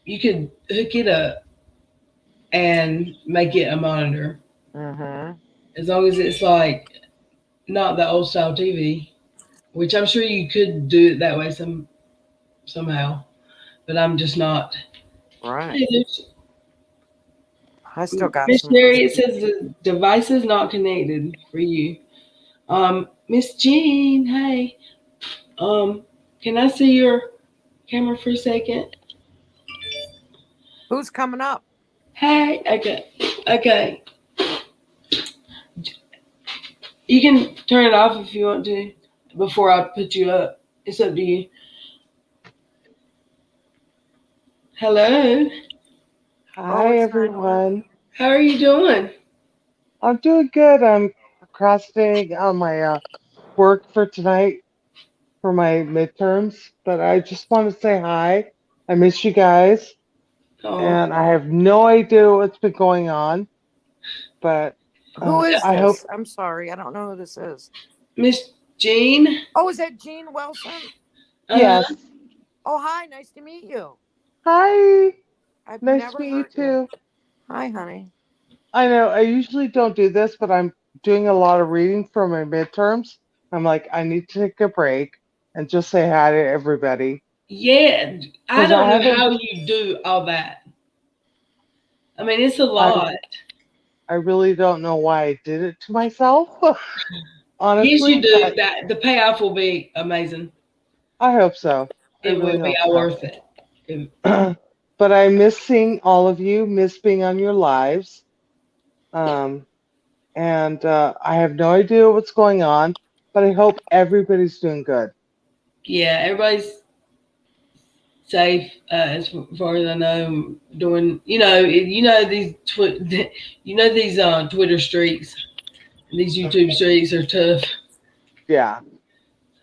Speaker 4: you could hook it up and make it a monitor. As long as it's like not the old style TV, which I'm sure you could do it that way somehow, but I'm just not.
Speaker 3: Right. I still got
Speaker 4: Miss
Speaker 3: some.
Speaker 4: Sherry, it says the device is not connected for you. Miss Jean, hey. Can I see your camera for a second?
Speaker 3: Who's coming up?
Speaker 4: Hey, okay. You can turn it off if you want to before I put you up. It's up to you. Hello.
Speaker 6: Hi, everyone.
Speaker 4: How are you doing?
Speaker 6: I'm doing good. I'm procrastinating on my work for tonight for my midterms, but I just want to say hi. I miss you guys, and I have no idea what's been going on, but
Speaker 3: who is
Speaker 6: I
Speaker 3: this?
Speaker 6: hope.
Speaker 3: I'm sorry, I don't know who this is.
Speaker 4: Miss Jean.
Speaker 3: Oh, is that Jean Wilson?
Speaker 6: Yes.
Speaker 3: Oh, hi. Nice to meet you.
Speaker 6: Hi.
Speaker 3: I've
Speaker 6: Nice
Speaker 3: never
Speaker 6: to meet you
Speaker 3: heard
Speaker 6: too.
Speaker 3: Hi, honey.
Speaker 6: I know I usually don't do this, but I'm doing a lot of reading for my midterms. I'm like, I need to take a break and just say hi to everybody.
Speaker 4: Yeah, I
Speaker 6: Because I
Speaker 4: don't know
Speaker 6: haven't,
Speaker 4: how you do all that. I mean, it's a
Speaker 6: I,
Speaker 4: lot.
Speaker 6: I really don't know why I did it to myself,
Speaker 4: Yes, you
Speaker 6: honestly,
Speaker 4: do.
Speaker 6: but
Speaker 4: That the payoff will be amazing.
Speaker 6: I hope so. I
Speaker 4: It will
Speaker 6: really
Speaker 4: be
Speaker 6: hope
Speaker 4: all
Speaker 6: so.
Speaker 4: worth it.
Speaker 6: But I miss seeing all of you, miss being on your lives. Um, and I have no idea what's going on, but I hope everybody's doing good.
Speaker 4: Yeah, everybody's safe as far as I know. Doing, these Twitter streaks, these YouTube streaks are tough.
Speaker 6: Yeah.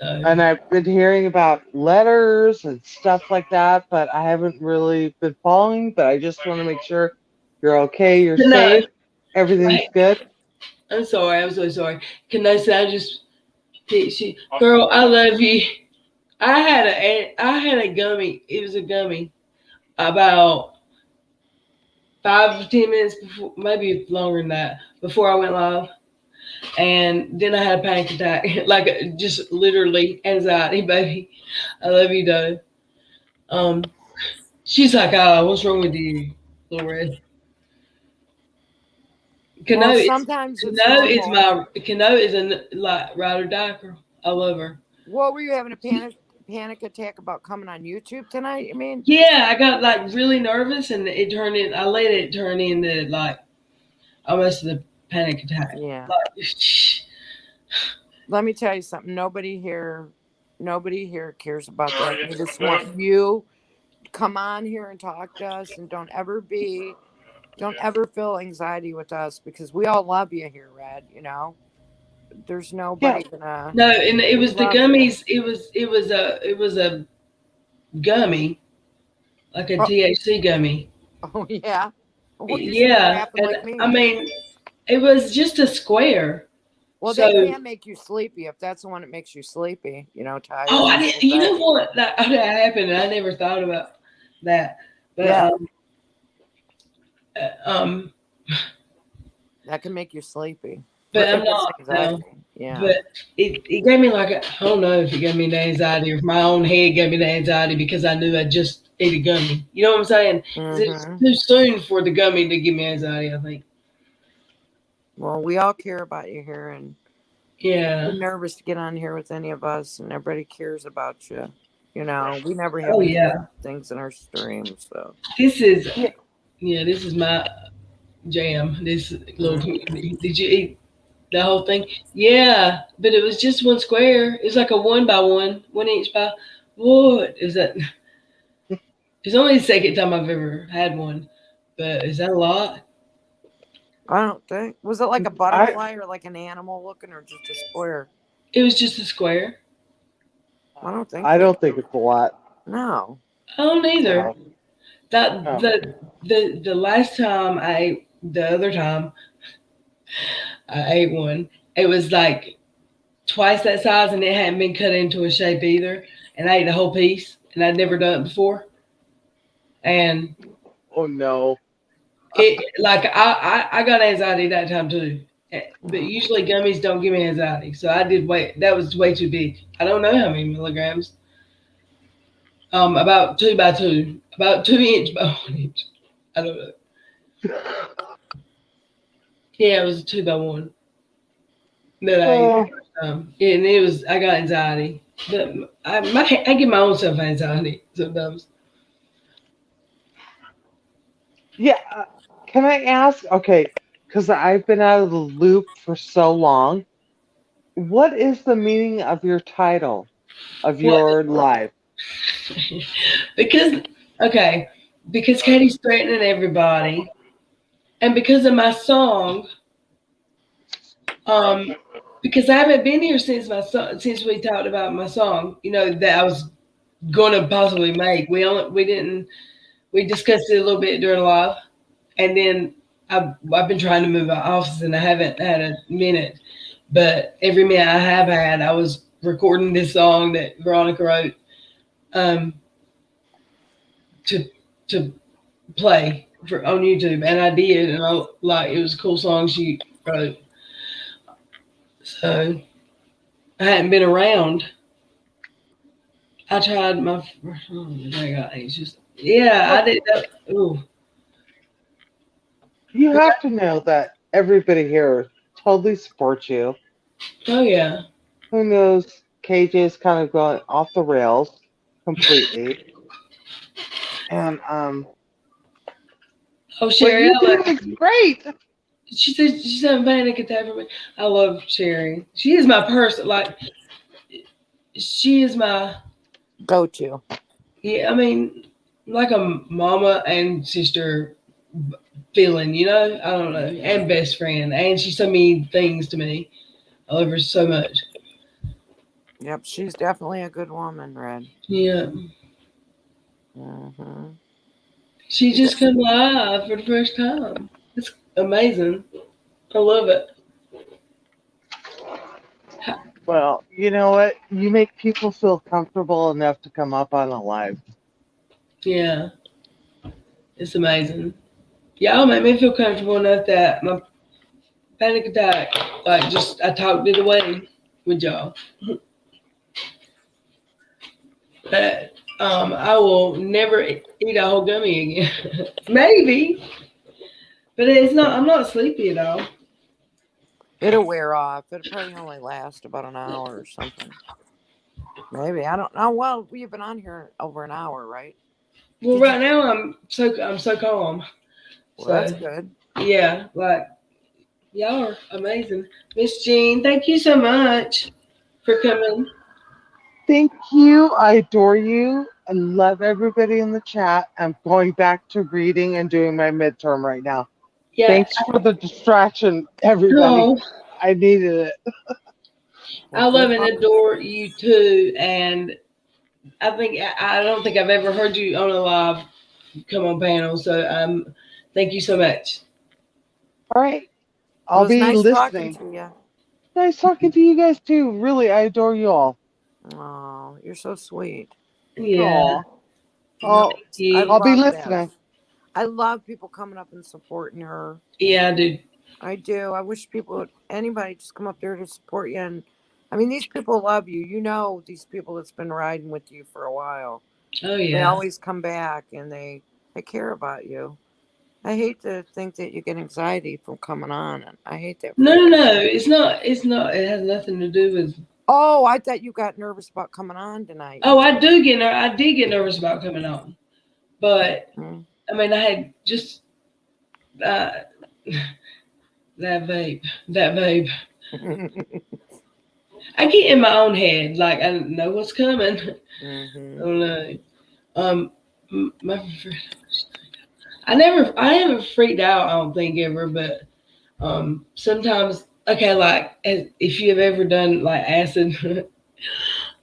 Speaker 4: So
Speaker 6: And I've been hearing about letters and stuff like that, but I haven't really been following. But I just want to make sure you're okay, you're
Speaker 4: no,
Speaker 6: safe, everything's good.
Speaker 4: I'm sorry. I'm so sorry. Can I say girl, I love you. I had a gummy. It was a gummy about 5 or 10 minutes before, maybe longer than that, before I went live. And then I had a panic attack, like just literally anxiety, baby. I love you, though. Um, she's like, "Oh, what's wrong with you, little red?"
Speaker 3: Well,
Speaker 4: Kano is
Speaker 3: sometimes it's
Speaker 4: Kano is
Speaker 3: normal.
Speaker 4: my Kano is a like ride or die girl. I love her.
Speaker 3: What were you having a panic attack about coming on YouTube tonight? I mean,
Speaker 4: Yeah, I got like really nervous, and it turned in. I let it turn into like almost a panic attack.
Speaker 3: yeah.
Speaker 4: Like,
Speaker 3: Let me tell you something. Nobody here cares about that. They just want you to come on here and talk to us, and don't ever feel anxiety with us, because we all love you here, Red. There's
Speaker 6: Yeah.
Speaker 3: nobody gonna.
Speaker 4: no, and it
Speaker 3: We
Speaker 4: was the
Speaker 3: love you.
Speaker 4: gummies. It was a gummy, like a
Speaker 3: Oh,
Speaker 4: THC gummy.
Speaker 3: oh yeah. Well, you're
Speaker 4: Yeah,
Speaker 3: scrapping
Speaker 4: and
Speaker 3: like me.
Speaker 4: I mean, it was just a square.
Speaker 3: Well,
Speaker 4: So,
Speaker 3: they can't make you sleepy if that's the one that makes you sleepy. Tired.
Speaker 4: oh, I didn't. You know what? That happened. I never thought about that. But
Speaker 3: Yeah,
Speaker 4: uh, um,
Speaker 3: that can make you sleepy.
Speaker 4: but
Speaker 3: But
Speaker 4: I'm
Speaker 3: if it's
Speaker 4: not. No.
Speaker 3: anxiety, yeah.
Speaker 4: But it gave me like I don't know if it gave me the anxiety or if my own head gave me the anxiety because I knew I just ate a gummy. You know what I'm saying? 'Cause it's
Speaker 3: Mm-hmm.
Speaker 4: too soon for the gummy to give me anxiety, I think.
Speaker 3: Well, we all care about you here, and
Speaker 4: Yeah.
Speaker 3: you're nervous to get on here with any of us, and everybody cares about you. We never have
Speaker 4: Oh
Speaker 3: any
Speaker 4: yeah.
Speaker 3: things in our stream, so.
Speaker 4: This is
Speaker 6: Yeah.
Speaker 4: this is my jam. This little.
Speaker 3: Mhm.
Speaker 4: Did you eat the whole thing? Yeah, but it was just one square. It's like a 1 by 1, 1 inch by. What is that? It's only the second time I've ever had one, but is that a lot?
Speaker 3: I don't think. Was it like a
Speaker 6: I
Speaker 3: butterfly or like an animal looking, or just a square?
Speaker 4: It was just a square.
Speaker 3: I don't think
Speaker 6: I
Speaker 3: so.
Speaker 6: don't think it's a lot.
Speaker 3: No.
Speaker 4: I don't either.
Speaker 6: No.
Speaker 4: That
Speaker 6: No.
Speaker 4: the last time the other time I ate one, it was like twice that size, and it hadn't been cut into a shape either. And I ate the whole piece, and I'd never done it before. And
Speaker 6: Oh no.
Speaker 4: it like I got anxiety that time too. But usually gummies don't give me anxiety, so I did wait. That was way too big. I don't know how many milligrams. About 2 by 2, about 2 inch by 1 inch. I don't know. Yeah, it was a 2 by 1 that I ate.
Speaker 6: Oh.
Speaker 4: And it was I got anxiety, but I give my own self anxiety sometimes.
Speaker 6: Yeah. Can I ask? Okay, because I've been out of the loop for so long. What is the meaning of your title of
Speaker 4: What?
Speaker 6: your live?
Speaker 4: Because because Katie's threatening everybody, and because of my song, because I haven't been here since since we talked about my song, that I was going to possibly make. We discussed it a little bit during live, and then I've been trying to move my office, and I haven't had a minute. But every minute I have had, I was recording this song that Veronica wrote, to to play on YouTube, and I did, and it was a cool song she wrote. So I hadn't been around. I tried my. Oh my God, it's just I did that. Ooh.
Speaker 6: You have to know that everybody here totally supports you.
Speaker 4: Oh yeah.
Speaker 6: Who knows? KJ's kind of going off the rails completely, and
Speaker 4: Oh
Speaker 6: what
Speaker 4: Sherry,
Speaker 6: you do is great.
Speaker 4: she said she's having panic attack for me. I love Sherry. She is my person. Like she is my
Speaker 3: go-to.
Speaker 4: Yeah, I mean, like a mama and sister feeling, I don't know, and best friend. And she so many things to me. I love her so much.
Speaker 3: Yep, she's definitely a good woman, Red.
Speaker 4: Yeah.
Speaker 3: Mm-hmm.
Speaker 4: She just come live for the first time. It's amazing. I love it.
Speaker 6: Well, you know what? You make people feel comfortable enough to come up on a live.
Speaker 4: Yeah. It's amazing. Y'all make me feel comfortable enough that my panic attack, I talked it away with y'all. But I will never eat a whole gummy again. Maybe, but I'm not sleepy at all.
Speaker 3: It'll wear off. It'll probably only last about an hour or something. Maybe, I don't know. Well, we've been on here over an hour, right?
Speaker 4: Well, right now I'm so calm.
Speaker 3: Well,
Speaker 4: So
Speaker 3: that's good.
Speaker 4: yeah, y'all are amazing, Miss Jean. Thank you so much for coming.
Speaker 6: Thank you. I adore you. I love everybody in the chat. I'm going back to reading and doing my midterm right now.
Speaker 4: Yeah.
Speaker 6: Thanks for the distraction, everybody.
Speaker 4: Oh,
Speaker 6: I needed it.
Speaker 4: I love and adore you too, and I don't think I've ever heard you on a live come on panel. So thank you so much.
Speaker 6: All right. I'll be
Speaker 3: nice
Speaker 6: listening.
Speaker 3: Talking to you.
Speaker 6: Nice talking to you guys too. Really, I adore you all.
Speaker 3: Oh, you're so sweet.
Speaker 4: Yeah.
Speaker 6: I'll be listening.
Speaker 3: That. I love people coming up and supporting her.
Speaker 4: Yeah, I do.
Speaker 3: I do. I wish anybody just come up there to support you. And I mean, these people love you. You know, these people that's been riding with you for a while.
Speaker 4: Oh yeah.
Speaker 3: They always come back and they care about you. I hate to think that you get anxiety from coming on. I hate that.
Speaker 4: No. It's not. It has nothing to do with.
Speaker 3: Oh, I thought you got nervous about coming on tonight.
Speaker 4: Oh, I did get nervous about coming on, but I mean, I had just that vape. I get in my own head, like I know what's coming.
Speaker 3: Mm-hmm.
Speaker 4: I don't know. I never freaked out. I don't think ever, but sometimes. Okay, like if you have ever done like acid,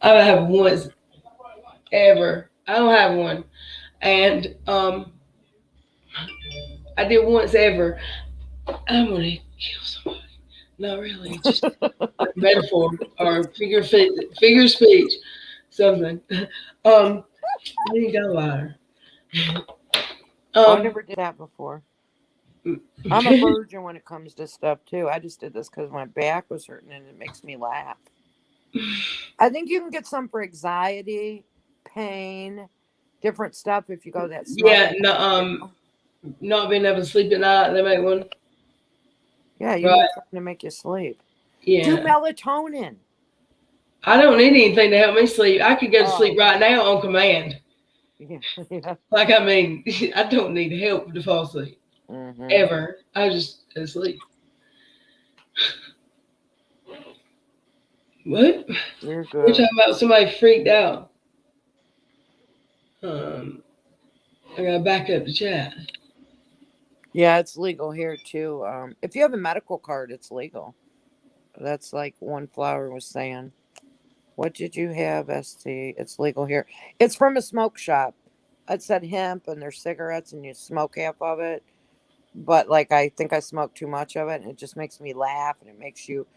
Speaker 4: I have once ever. I don't have one, and I did once ever. I'm gonna kill somebody. Not really, just metaphor or figure speech, something. I think I'm a liar.
Speaker 3: I never did that before. I'm a virgin when it comes to stuff too. I just did this because my back was hurting and it makes me laugh. I think you can get some for anxiety, pain, different stuff if you go that.
Speaker 4: Yeah, no, not being able to sleep at night. They make one.
Speaker 3: Yeah, you need something to make you sleep.
Speaker 4: Yeah,
Speaker 3: do melatonin.
Speaker 4: I don't need anything to help me sleep. I could go to sleep right now on command.
Speaker 3: Yeah.
Speaker 4: Like I mean, I don't need help to fall asleep.
Speaker 3: Mm-hmm.
Speaker 4: Ever. I just asleep. What?
Speaker 3: You're good.
Speaker 4: We're talking about somebody freaked out. I gotta back up the chat.
Speaker 3: Yeah, it's legal here too. If you have a medical card, it's legal. That's like One Flower was saying. What did you have, ST? It's legal here. It's from a smoke shop. It said hemp and there's cigarettes and you smoke half of it. But like I think I smoked too much of it and it just makes me laugh and it makes your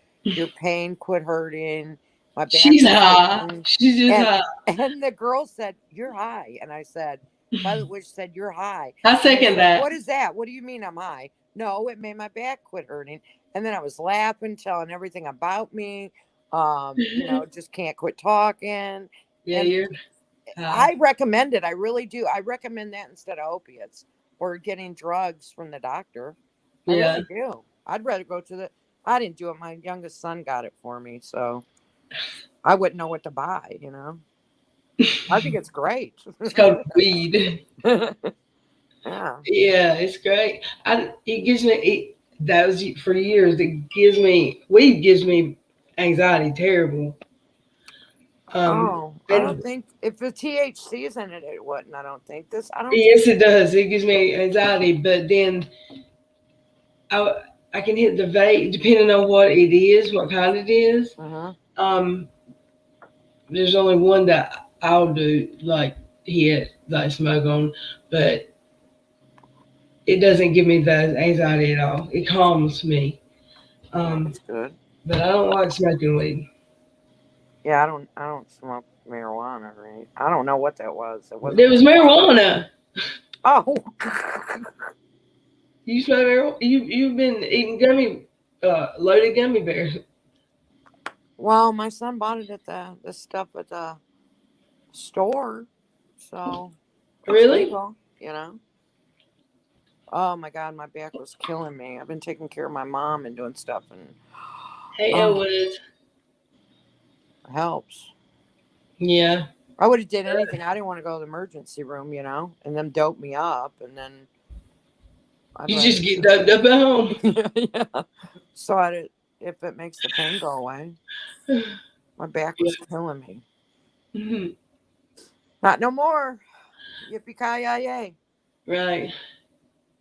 Speaker 3: pain quit hurting. My back.
Speaker 4: She's high. She's just high.
Speaker 3: And the girl said, "You're high." And I said, Violet Witch said, "You're high."
Speaker 4: I second that.
Speaker 3: What is that? What do you mean I'm high? No, it made my back quit hurting. And then I was laughing, telling everything about me. Just can't quit talking.
Speaker 4: Yeah,
Speaker 3: and I recommend it. I really do. I recommend that instead of opiates or getting drugs from the doctor. I really do. I'd rather go to I didn't do it. My youngest son got it for me, so I wouldn't know what to buy, I think it's great.
Speaker 4: It's called weed.
Speaker 3: Yeah.
Speaker 4: Yeah, it's great. It gives me, that was for years. Weed gives me anxiety, terrible.
Speaker 3: I don't think if the THC is in it, it wouldn't. I don't think this.
Speaker 4: Yes, it does. It gives me anxiety, but then I can hit the vape depending on what it is, what kind it is. There's only one that I'll do like smoke on, but it doesn't give me the anxiety at all. It calms me.
Speaker 3: That's good.
Speaker 4: But I don't like smoking weed.
Speaker 3: Yeah, I don't smoke marijuana, right? I don't know what that was.
Speaker 4: There was marijuana.
Speaker 3: Oh.
Speaker 4: You smoke marijuana? You've been eating loaded gummy bears.
Speaker 3: Well, my son bought it at the stuff at the store, so
Speaker 4: really,
Speaker 3: legal, Oh my God, my back was killing me. I've been taking care of my mom and doing stuff, and
Speaker 4: it
Speaker 3: helps.
Speaker 4: Yeah,
Speaker 3: I would have did anything. I didn't want to go to the emergency room, and them dope me up, and then
Speaker 4: just get doped up at home.
Speaker 3: Yeah. So if it makes the pain go away. My back was killing me.
Speaker 4: Mm-hmm.
Speaker 3: Not no more. Yippee-ki-yay.
Speaker 4: Right.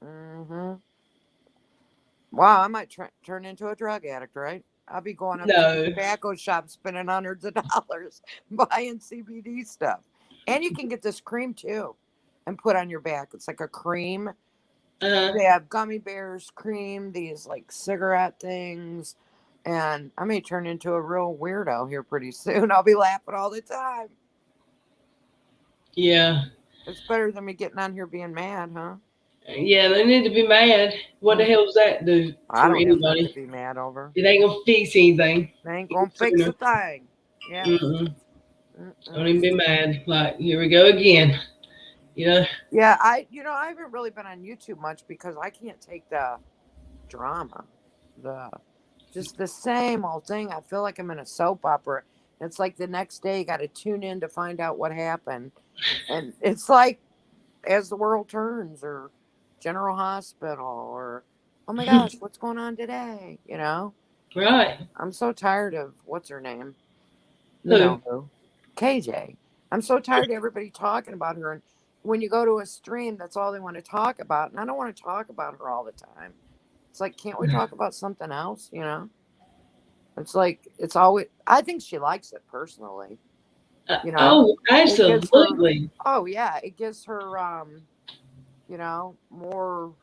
Speaker 3: Mm-hmm. Wow, I might turn into a drug addict, right? I'll be going up to the tobacco shop, spending hundreds of dollars buying CBD stuff. And you can get this cream too and put on your back. It's like a cream. They have gummy bears, cream, these like cigarette things. And I may turn into a real weirdo here pretty soon. I'll be laughing all the time.
Speaker 4: Yeah.
Speaker 3: It's better than me getting on here being mad, huh?
Speaker 4: Yeah, they need to be mad. What the hell does that do
Speaker 3: I don't have nothing to be mad over.
Speaker 4: It ain't gonna fix anything.
Speaker 3: They ain't gonna fix a thing. Yeah.
Speaker 4: Don't even be mad. Like, here we go again. Yeah,
Speaker 3: I haven't really been on YouTube much because I can't take the drama. Just the same old thing. I feel like I'm in a soap opera. It's like the next day you got to tune in to find out what happened. And it's like As the World Turns or General Hospital or, oh my gosh, what's going on today?
Speaker 4: Right.
Speaker 3: I'm so tired of, what's her name?
Speaker 4: Who?
Speaker 3: KJ. I'm so tired of everybody talking about her. And when you go to a stream, that's all they want to talk about. And I don't want to talk about her all the time. It's like, can't we talk about something else? It's like, it's always, I think she likes it personally.
Speaker 4: Oh, absolutely.
Speaker 3: It gives her, more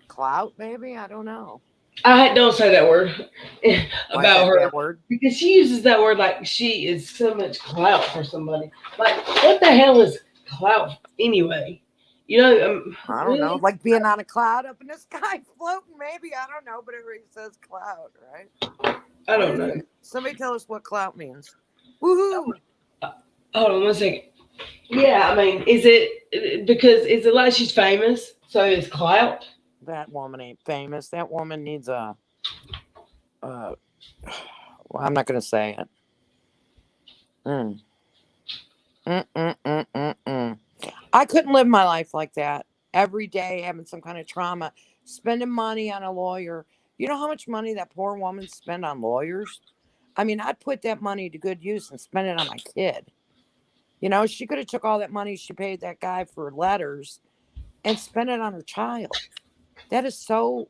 Speaker 3: clout, maybe. I don't know.
Speaker 4: Don't say that word about her.
Speaker 3: That word?
Speaker 4: Because she uses that word like she is so much clout for somebody. Like, what the hell is clout anyway?
Speaker 3: I don't know. Like being on a cloud up in the sky floating, maybe. I don't know, but everybody says clout, right?
Speaker 4: I don't know.
Speaker 3: Somebody tell us what clout means. Woohoo!
Speaker 4: Hold on 1 second. Yeah, I mean, is it like she's famous? So it's clout?
Speaker 3: That woman ain't famous. That woman needs a well, I'm not gonna say it. I couldn't live my life like that. Every day having some kind of trauma, spending money on a lawyer. You know how much money that poor woman spent on lawyers? I mean, I'd put that money to good use and spend it on my kid. She could have took all that money she paid that guy for letters and spent it on her child. That is so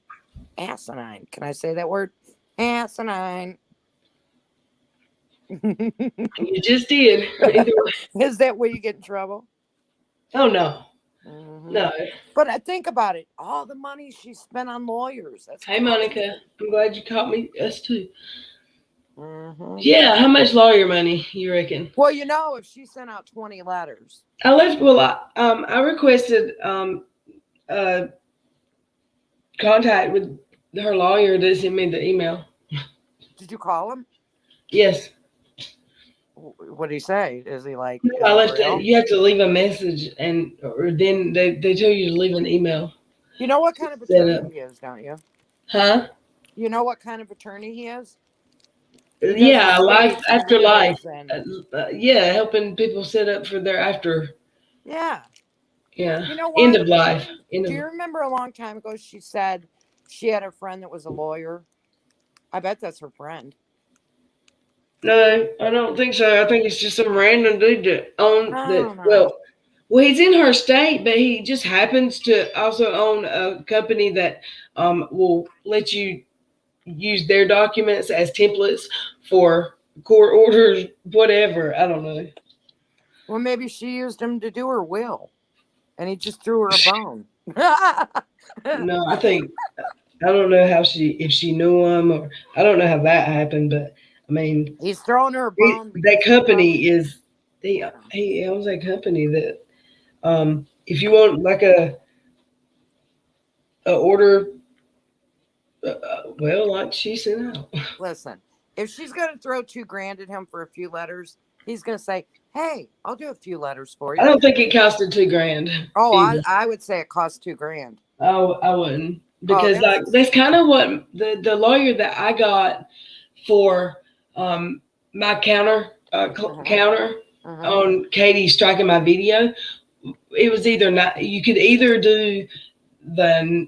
Speaker 3: asinine. Can I say that word? Asinine.
Speaker 4: You just did.
Speaker 3: Is that where you get in trouble?
Speaker 4: Oh, no. No.
Speaker 3: But I think about it. All the money she spent on lawyers.
Speaker 4: Hey, Monica. I'm glad you caught me. Us too.
Speaker 3: Mm-hmm.
Speaker 4: Yeah, how much lawyer money you reckon?
Speaker 3: Well, you know, if she sent out 20 letters.
Speaker 4: I requested contact with her lawyer to send me the email.
Speaker 3: Did you call him?
Speaker 4: Yes.
Speaker 3: What did he say? Is he like?
Speaker 4: No, I left it. You have to leave a message, or then they tell you to leave an email.
Speaker 3: You know what kind of attorney he is, don't you?
Speaker 4: Huh?
Speaker 3: You know what kind of attorney he is?
Speaker 4: Yeah, life after life.
Speaker 3: And
Speaker 4: helping people set up for their after.
Speaker 3: yeah.
Speaker 4: Yeah.
Speaker 3: You know what?
Speaker 4: End of life.
Speaker 3: Do you remember a long time ago she said she had a friend that was a lawyer? I bet that's her friend.
Speaker 4: No, I don't think so. I think it's just some random dude that owns that.
Speaker 3: Know.
Speaker 4: Well, he's in her state, but he just happens to also own a company that will let you use their documents as templates for court orders, whatever. I don't know.
Speaker 3: Well, maybe she used him to do her will, and he just threw her a bone.
Speaker 4: No, I don't know if she knew him, or I don't know how that happened, but I mean,
Speaker 3: he's throwing her a bone.
Speaker 4: That company he owns that company that if you want like a order, like she sent out.
Speaker 3: Listen, if she's gonna throw $2,000 at him for a few letters, he's gonna say, "Hey, I'll do a few letters for you."
Speaker 4: I don't think it costed $2,000.
Speaker 3: Oh, I would say it cost $2,000.
Speaker 4: Oh, I wouldn't, because that's kind of what the lawyer that I got for my counter on Katie striking my video. It was either not. You could either do the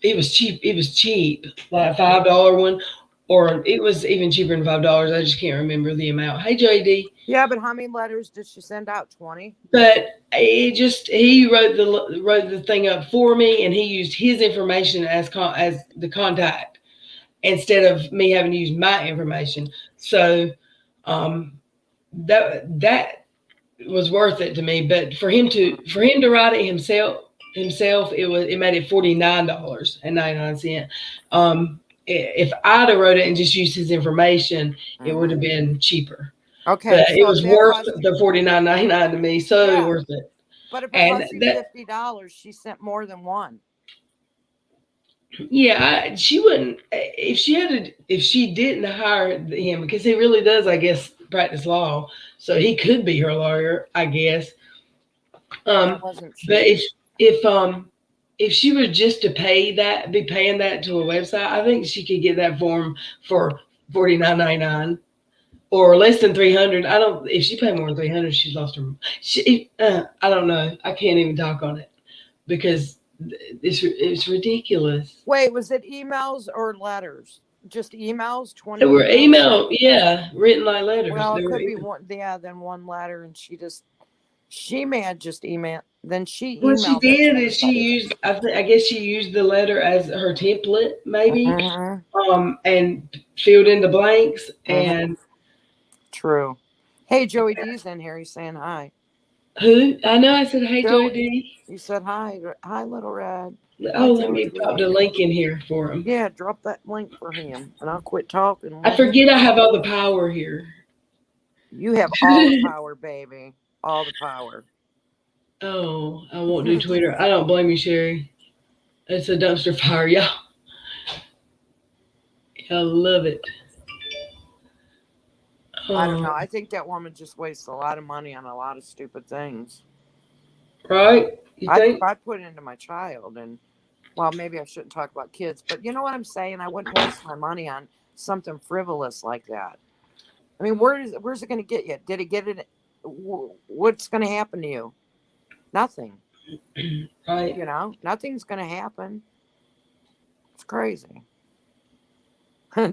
Speaker 4: it was cheap. It was cheap, like a $5 one, or it was even cheaper than $5. I just can't remember the amount. Hey, JD.
Speaker 3: Yeah, but how many letters did she send out? 20.
Speaker 4: But he wrote the thing up for me, and he used his information as the contact instead of me having to use my information. So, that was worth it to me. But for him to write it himself, it made it $49.99. If I'd have wrote it and just used his information, it would have been cheaper.
Speaker 3: Okay,
Speaker 4: but it was worth the $49.99 to me, so worth it.
Speaker 3: But if it cost you $50, she sent more than one.
Speaker 4: Yeah, she wouldn't if she didn't hire him, because he really does, I guess, practice law, so he could be her lawyer, I guess. But if she was just to be paying that to a website, I think she could get that form for $49.99 or less than $300. If she paid more than $300, she's lost her. I don't know. I can't even talk on it because it's ridiculous.
Speaker 3: Wait, was it emails or letters? Just emails? 20.
Speaker 4: They were email, written like letters.
Speaker 3: Well, it could be one. Yeah, then one letter, and she may have just emailed. Then she emailed.
Speaker 4: What she did is she used. I guess she used the letter as her template, maybe, and filled in the blanks. And
Speaker 3: true. Hey, Joey D's in here. He's saying hi.
Speaker 4: Who? I know. I said, "Hey, Joey D."
Speaker 3: You said hi. Hi, Little Red.
Speaker 4: Oh, let me pop the link in here for him.
Speaker 3: Yeah, drop that link for him, and I'll quit talking.
Speaker 4: I forget I have all the power here.
Speaker 3: You have all the power, baby. All the power.
Speaker 4: Oh, I won't do Twitter. I don't blame you, Sherry. It's a dumpster fire, y'all. I love it.
Speaker 3: I don't know. I think that woman just wastes a lot of money on a lot of stupid things.
Speaker 4: Right? You think?
Speaker 3: I put it into my child, and well, maybe I shouldn't talk about kids, but you know what I'm saying? I wouldn't waste my money on something frivolous like that. I mean, where's it going to get you? Did it get it? What's going to happen to you? Nothing.
Speaker 4: Right.
Speaker 3: You know, nothing's going to happen. It's crazy.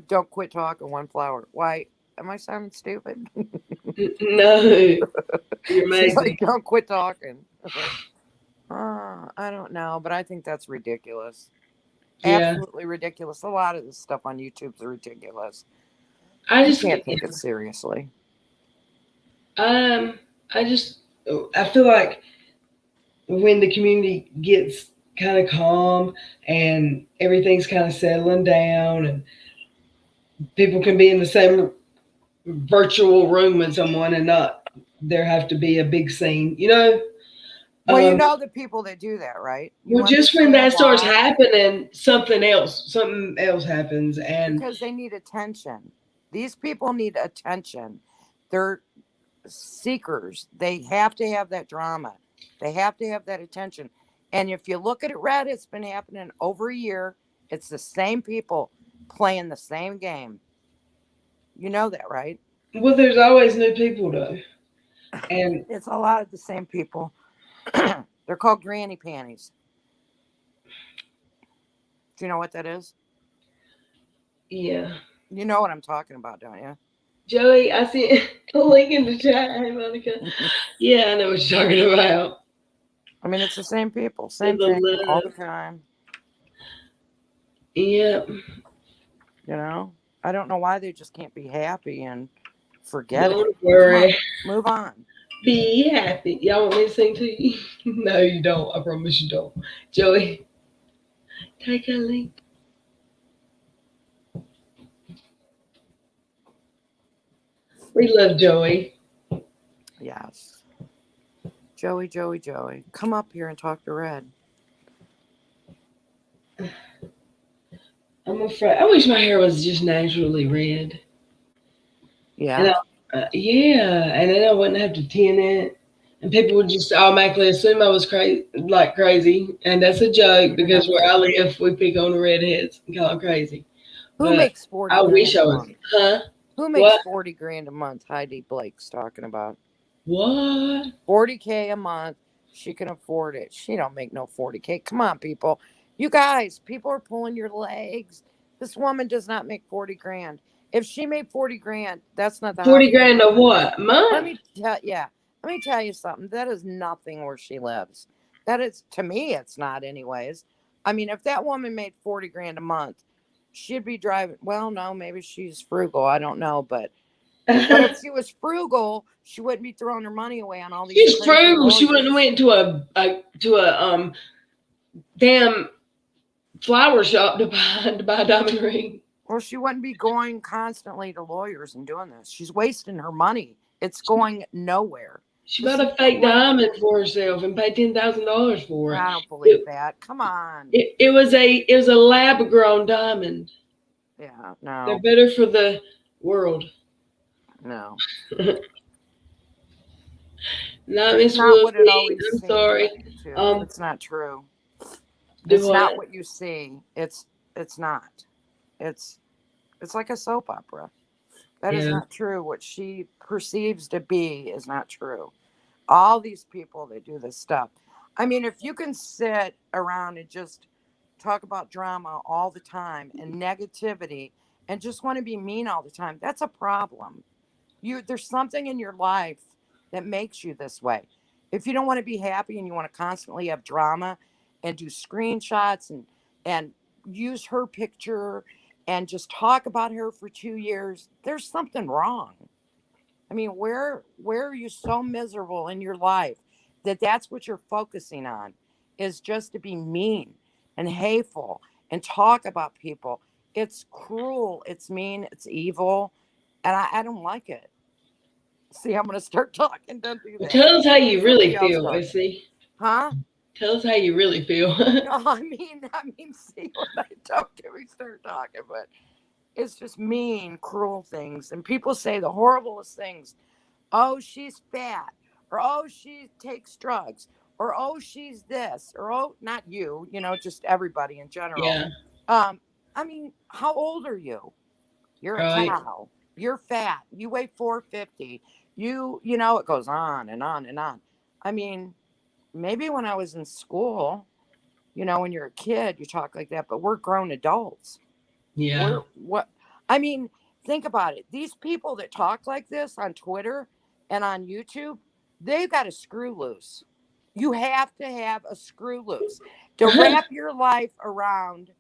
Speaker 3: Don't quit talking, one flower. Why? Am I sounding stupid?
Speaker 4: No. You're amazing.
Speaker 3: Like, don't quit talking. I don't know, but I think that's ridiculous. Yeah. Absolutely ridiculous. A lot of this stuff on YouTube is ridiculous. I just can't take it seriously.
Speaker 4: I feel like when the community gets kind of calm and everything's kind of settling down, and people can be in the same virtual room with someone and not there have to be a big scene, you know?
Speaker 3: Well, you know the people that do that, right? You
Speaker 4: Well, just when that starts
Speaker 3: why?
Speaker 4: happening, something else happens, and
Speaker 3: because they need attention. These people need attention. They're seekers. They have to have that drama. They have to have that attention. And if you look at it, Red, it's been happening over a year. It's the same people playing the same game. You know that, right?
Speaker 4: well, there's always new people though, and
Speaker 3: It's a lot of the same people. They're called granny panties. Do you know what that is?
Speaker 4: yeah.
Speaker 3: You know what I'm talking about, don't you?
Speaker 4: Joey, I see the link in the chat. Hey, Monica. Yeah, I know what you're talking about.
Speaker 3: I mean, it's the same people, same thing all the time.
Speaker 4: Yeah.
Speaker 3: You know, I don't know why they just can't be happy and forget
Speaker 4: Don't
Speaker 3: it.
Speaker 4: worry.
Speaker 3: Move on.
Speaker 4: Be happy. Y'all want me to sing to you? No, you don't. I promise you don't. Joey, take a link. We love Joey.
Speaker 3: Yes. Joey. Come up here and talk to Red.
Speaker 4: I'm afraid. I wish my hair was just naturally red.
Speaker 3: Yeah.
Speaker 4: And and then I wouldn't have to tint it. And people would just automatically assume I was crazy. And that's a joke because where I live, we pick on the redheads and call them crazy.
Speaker 3: Who makes 40
Speaker 4: I
Speaker 3: grand
Speaker 4: wish I
Speaker 3: a
Speaker 4: was.
Speaker 3: month?
Speaker 4: Huh?
Speaker 3: Who makes 40 grand a month? Heidi Blake's talking about.
Speaker 4: What?
Speaker 3: 40K a month. She can afford it. She don't make no 40K. Come on, people. You guys, people are pulling your legs. This woman does not make 40 grand. If she made 40 grand, that's not the
Speaker 4: 40 grand of what? Month?
Speaker 3: Let me tell you something. That is nothing where she lives. That is, to me, it's not anyways. I mean, if that woman made 40 grand a month, she'd be driving. Well, no, maybe she's frugal. I don't know, but if she was frugal, she wouldn't be throwing her money away on all these.
Speaker 4: She's frugal. She wouldn't have went to a damn flower shop to buy a diamond ring.
Speaker 3: Or she wouldn't be going constantly to lawyers and doing this. She's wasting her money. It's going nowhere.
Speaker 4: She bought a fake diamond for herself and paid $10,000 for it.
Speaker 3: I don't believe that. Come on.
Speaker 4: It was a lab grown diamond.
Speaker 3: Yeah, no.
Speaker 4: They're better for the world.
Speaker 3: No.
Speaker 4: Not Miss
Speaker 3: Wolfie.
Speaker 4: I'm sorry.
Speaker 3: It's not true. It's not what you see. It's not. It's like a soap opera. That is not true. What she perceives to be is not true. All these people that do this stuff. I mean, if you can sit around and just talk about drama all the time and negativity and just want to be mean all the time, that's a problem. There's something in your life that makes you this way. If you don't want to be happy and you want to constantly have drama and do screenshots and use her picture and just talk about her for 2 years, there's something wrong. I mean, where are you so miserable in your life that that's what you're focusing on, is just to be mean and hateful and talk about people? It's cruel, it's mean, it's evil, and I don't like it. See, I'm going to start talking. Don't do that.
Speaker 4: Tell us how you really feel, Issy.
Speaker 3: Huh?
Speaker 4: Tell us how you really feel.
Speaker 3: No, I mean, see, when I talk to we start talking, but it's just mean, cruel things. And people say the horriblest things. Oh, she's fat. Or, oh, she takes drugs. Or, oh, she's this. Or, oh, not you, just everybody in general.
Speaker 4: Yeah.
Speaker 3: I mean, how old are you? You're a cow. You're fat. You weigh 450. It goes on and on and on. I mean, maybe when I was in school, when you're a kid, you talk like that, but we're grown adults.
Speaker 4: Yeah.
Speaker 3: I mean, think about it. These people that talk like this on Twitter and on YouTube, they've got a screw loose. You have to have a screw loose to wrap your life around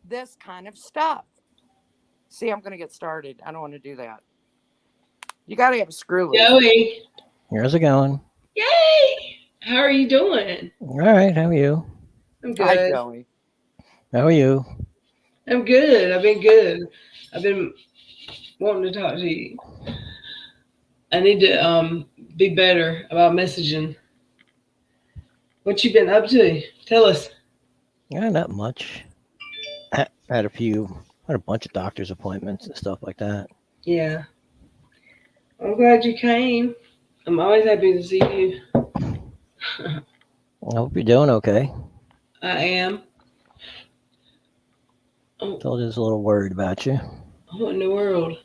Speaker 3: this kind of stuff. See, I'm going to get started. I don't want to do that. You got to have a screw loose.
Speaker 4: Joey.
Speaker 7: How's it going?
Speaker 4: Yay! How are you doing?
Speaker 7: All right. How are you?
Speaker 4: I'm good.
Speaker 3: Hi, Joey.
Speaker 7: How are you?
Speaker 4: I'm good. I've been good. I've been wanting to talk to you. I need to be better about messaging. What you been up to? Tell us.
Speaker 7: Yeah, not much. Had a bunch of doctor's appointments and stuff like that.
Speaker 4: Yeah. I'm glad you came. I'm always happy to see you.
Speaker 7: I hope you're doing okay.
Speaker 4: I am.
Speaker 7: Still just a little worried about you.
Speaker 4: What in the world?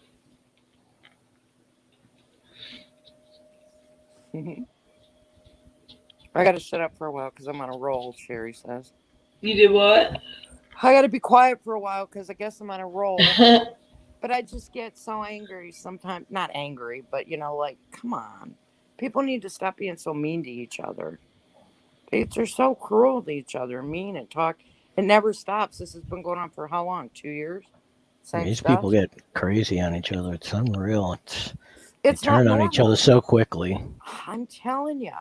Speaker 3: I got to shut up for a while because I'm on a roll, Sherry says.
Speaker 4: You did what?
Speaker 3: I got to be quiet for a while because I guess I'm on a roll. But I just get so angry sometimes. Not angry, but, like, come on. People need to stop being so mean to each other. They're so cruel to each other, mean and talk. It never stops. This has been going on for how long? 2 years?
Speaker 7: These people get crazy on each other. It's unreal.
Speaker 3: They
Speaker 7: turn on each other so quickly.
Speaker 3: I'm telling you,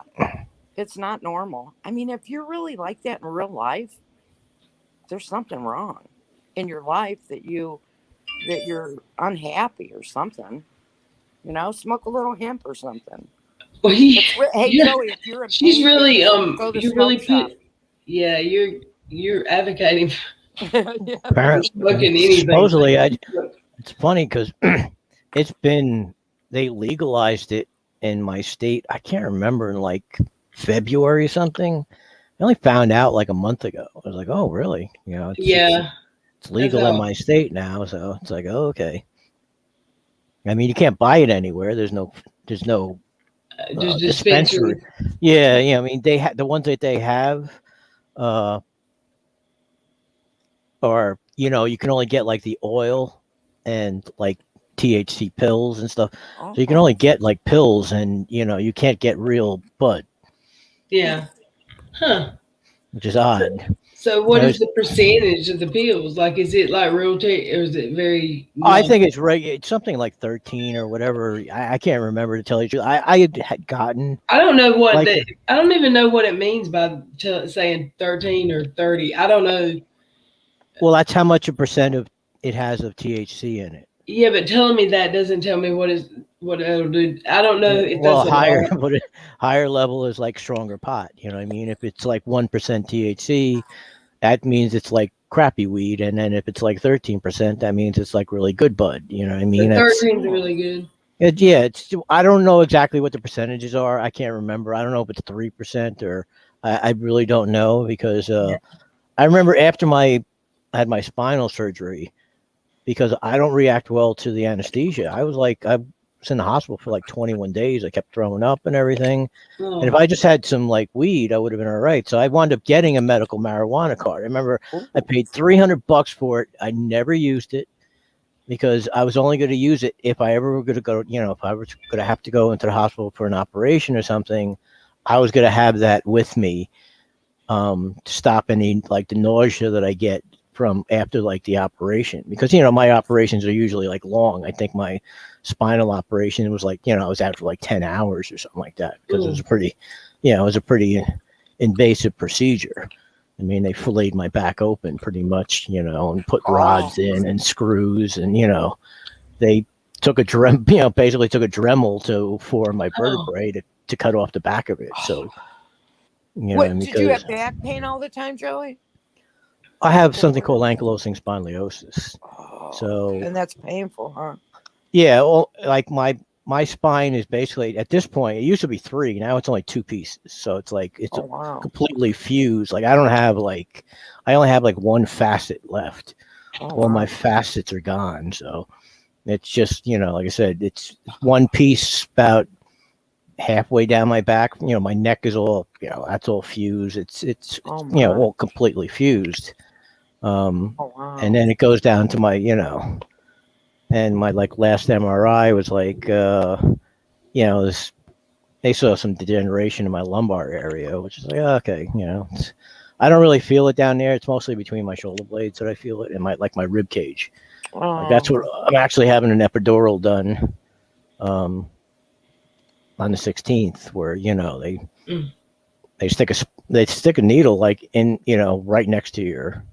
Speaker 3: it's not normal. I mean, if you're really like that in real life, there's something wrong in your life that you're unhappy or something. Smoke a little hemp or something.
Speaker 4: Well,
Speaker 3: hey, Joey, if you're in
Speaker 4: she's
Speaker 3: pain,
Speaker 4: really
Speaker 3: go to smoke shop.
Speaker 4: Yeah, you're advocating
Speaker 7: for
Speaker 4: smoking anything.
Speaker 7: Supposedly, it's funny because they legalized it in my state. I can't remember, in like February or something. I only found out like a month ago. I was like, oh, really? It's legal in my state now, so it's like, oh, okay. I mean, you can't buy it anywhere. There's no dispensary. Yeah. I mean, they have the ones that they have, or you can only get like the oil and like THC pills and stuff. So you can only get like pills, and you can't get real bud.
Speaker 4: Yeah. Huh.
Speaker 7: Which is odd.
Speaker 4: So what is the percentage of the pills? Like, is it like real or is it very low?
Speaker 7: I think it's It's something like 13 or whatever. I can't remember, to tell you the truth. I had gotten.
Speaker 4: I don't know what I don't even know what it means by saying 13 or 30. I don't know.
Speaker 7: Well, that's how much a percent of it has of THC in it.
Speaker 4: Yeah, but telling me that doesn't tell me what it'll do. I don't know if that's
Speaker 7: higher level is like stronger pot. You know what I mean? If it's like 1% THC, that means it's like crappy weed, and then if it's like 13%, that means it's like really good bud. You know what I mean?
Speaker 4: 13 is really good.
Speaker 7: I don't know exactly what the percentages are. I can't remember. I don't know if it's 3% or I really don't know, because I remember after I had my spinal surgery, because I don't react well to the anesthesia. I was in the hospital for like 21 days. I kept throwing up and everything. And if I just had some like weed, I would have been all right. So I wound up getting a medical marijuana card. I remember I paid $300 for it. I never used it because I was only going to use it if I ever were going to go, if I was going to have to go into the hospital for an operation or something, I was going to have that with me to stop any like the nausea that I get from after like the operation, because my operations are usually like long. I think my spinal operation was like I was out for like 10 hours or something like that, because it was a pretty invasive procedure. I mean, they filleted my back open pretty much, and put rods in and screws, and they took basically took a Dremel for my vertebrae to cut off the back of it. So
Speaker 3: did you have back pain all the time, Joey?
Speaker 7: I have something called ankylosing spondylosis.
Speaker 3: And that's painful, huh?
Speaker 7: Yeah, well, like my spine is basically, at this point, it used to be 3, now it's only 2 pieces. So it's like completely fused. Like I only have like 1 facet left. All my facets are gone. So it's just, like I said, it's 1 piece about halfway down my back. My neck is all, that's all fused. It's all completely fused. And then it goes down to my, and my like last MRI was like, they saw some degeneration in my lumbar area, which is like, okay, I don't really feel it down there. It's mostly between my shoulder blades that I feel it, and my rib cage. Like that's what I'm actually having an epidural done, on the 16th, where they stick a needle like in right next to your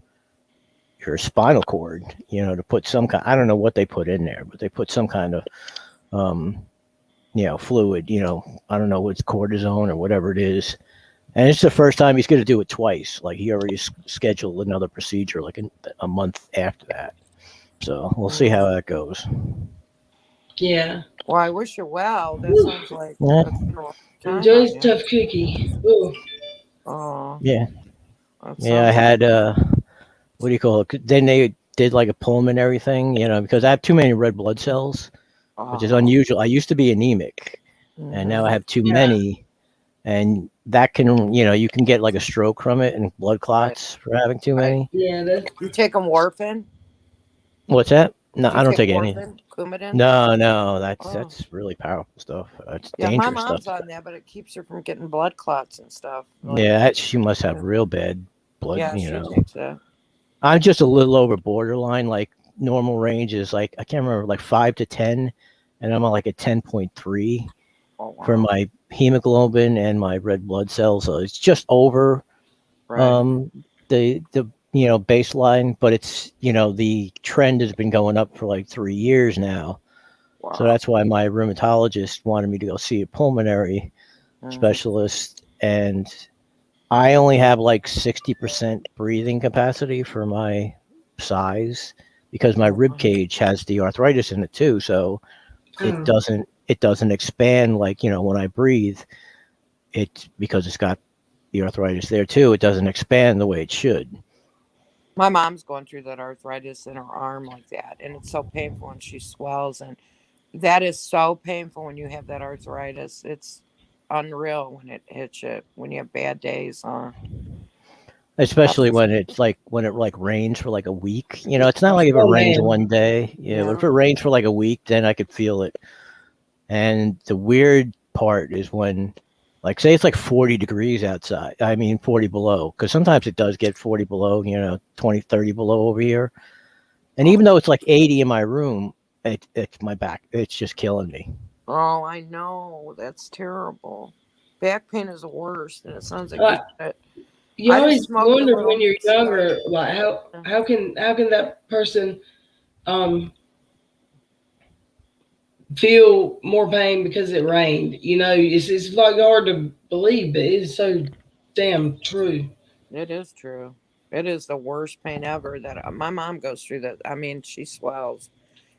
Speaker 7: your spinal cord, to put some kind. I don't know what they put in there, but they put some kind of fluid. I don't know what's cortisone or whatever it is. And it's the first time he's going to do it twice. Like he already scheduled another procedure like a month after that. So we'll see how that goes.
Speaker 4: Yeah.
Speaker 3: Well, I wish you well. That sounds like
Speaker 4: enjoy his tough cookie. Ooh.
Speaker 3: Oh.
Speaker 7: Yeah. Yeah, I had what do you call it? Then they did like a pulmonary thing, because I have too many red blood cells, which is unusual. I used to be anemic, and now I have too many, and that can, you can get like a stroke from it and blood clots for having too many.
Speaker 3: Yeah. You take them warfarin?
Speaker 7: What's that? No, I don't take any.
Speaker 3: Coumadin?
Speaker 7: No, that's really powerful stuff. It's dangerous
Speaker 3: my mom's
Speaker 7: stuff.
Speaker 3: on that, but it keeps her from getting blood clots and stuff.
Speaker 7: Yeah, she must have real bad blood.
Speaker 3: Yeah, she takes that.
Speaker 7: I'm just a little over borderline. Like normal range is like, I can't remember, like 5 to 10, and I'm on like a 10.3 for my hemoglobin and my red blood cells. So it's just over the baseline, but it's, the trend has been going up for like 3 years now. Wow. So that's why my rheumatologist wanted me to go see a pulmonary specialist, and I only have like 60% breathing capacity for my size because my rib cage has the arthritis in it too. So it doesn't expand like, when I breathe, because it's got the arthritis there too. It doesn't expand the way it should.
Speaker 3: My mom's going through that arthritis in her arm like that, and it's so painful, and she swells, and that is so painful when you have that arthritis. It's unreal when it hits you, when you have bad days.
Speaker 7: Especially when it rains for like a week. It's not like if it rains one day. Yeah, but if it rains for like a week, then I could feel it. And the weird part is when, like, say it's like 40 degrees outside. I mean, 40 below, because sometimes it does get 40 below, 20, 30 below over here. And even though it's like 80 in my room, it's my back. It's just killing me.
Speaker 3: Oh, I know. That's terrible. Back pain is the worst, and it sounds like
Speaker 4: you always wonder when you're younger, like how can that person feel more pain because it rained? It's like hard to believe, but it's so damn true.
Speaker 3: It is true. It is the worst pain ever that my mom goes through. That, I mean, she swells.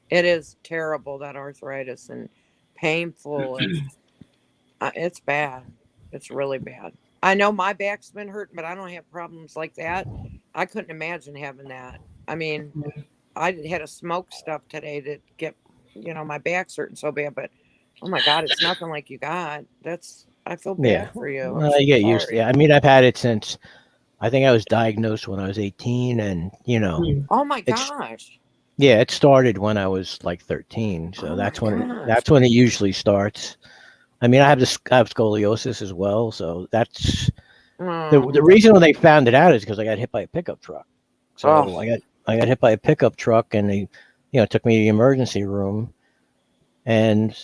Speaker 3: It is terrible, that arthritis, and painful, and it's bad. It's really bad. I know my back's been hurting, but I don't have problems like that. I couldn't imagine having that. I mean, I had a smoke stuff today to get, my back's hurting so bad, but oh my God, it's nothing like you got. I feel bad for you.
Speaker 7: Well, you get used to it. I mean, I've had it since, I think I was diagnosed when I was 18, and,
Speaker 3: oh my gosh.
Speaker 7: Yeah, it started when I was like 13, so that's when it usually starts. I mean, I have scoliosis as well, so that's the reason when they found it out is because I got hit by a pickup truck. So I got hit by a pickup truck, and they, took me to the emergency room, and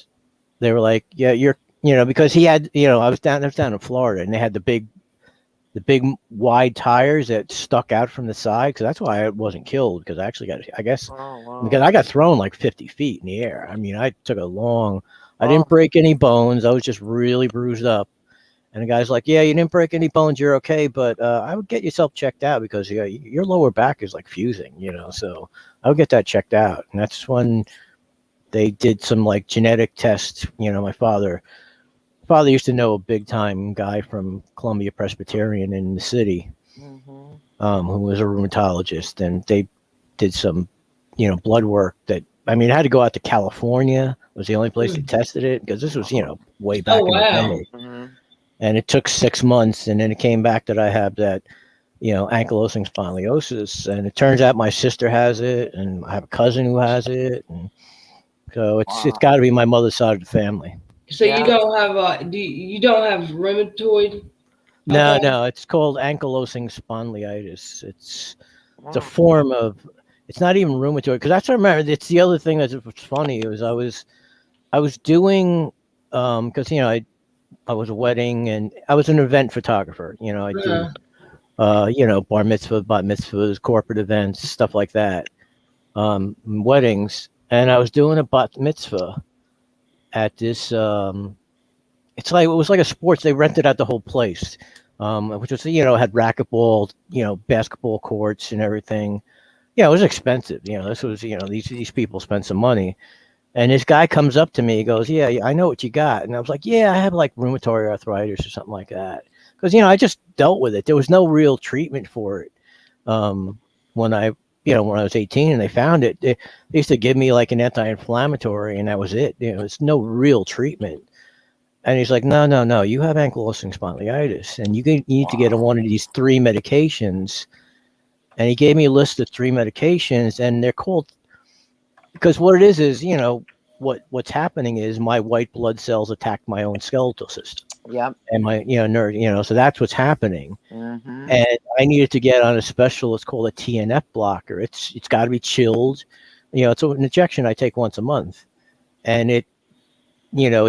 Speaker 7: they were like, "Yeah, you're," because he had, I was down in Florida, and they had the big wide tires that stuck out from the side, because that's why I wasn't killed, because I actually got, I guess, because I got thrown like 50 feet in the air. I mean, I took I didn't break any bones. I was just really bruised up. And the guy's like, "Yeah, you didn't break any bones. You're okay, but I would get yourself checked out because your lower back is like fusing, so I would get that checked out." And that's when they did some like genetic tests. My father used to know a big time guy from Columbia Presbyterian in the city, who was a rheumatologist, and they did some, blood work that, I mean, I had to go out to California. Was the only place they tested it, because this was, way back in the day. And it took 6 months, and then it came back that I have that, ankylosing spondylosis, and it turns out my sister has it, and I have a cousin who has it, and so it's got to be my mother's side of the family.
Speaker 4: So you don't have you don't have rheumatoid?
Speaker 7: No, it's called ankylosing spondylitis. It's a form of. It's not even rheumatoid, because that's what I remember. It's the other thing that's funny. It was I was doing because I was a wedding, and I was an event photographer. I bar mitzvah, bat mitzvahs, corporate events, stuff like that, weddings. And I was doing a bat mitzvah at this. It was like a sports. They rented out the whole place, which was had racquetball, basketball courts and everything. Yeah, it was expensive. This was these people spent some money. And this guy comes up to me, he goes, yeah, I know what you got. And I was like, yeah, I have like rheumatoid arthritis or something like that. Because, I just dealt with it. There was no real treatment for it. When I was 18 and they found it, they used to give me like an anti-inflammatory and that was it. It's no real treatment. And he's like, no, you have ankylosing spondylitis and you need to get on one of these 3 medications. And he gave me a list of 3 medications and they're called, because what it is, what's happening is my white blood cells attack my own skeletal system.
Speaker 3: Yep.
Speaker 7: And my, nerve, so that's what's happening.
Speaker 3: Mm-hmm.
Speaker 7: And I needed to get on a special, it's called a TNF blocker. It's got to be chilled. It's an injection I take once a month. And it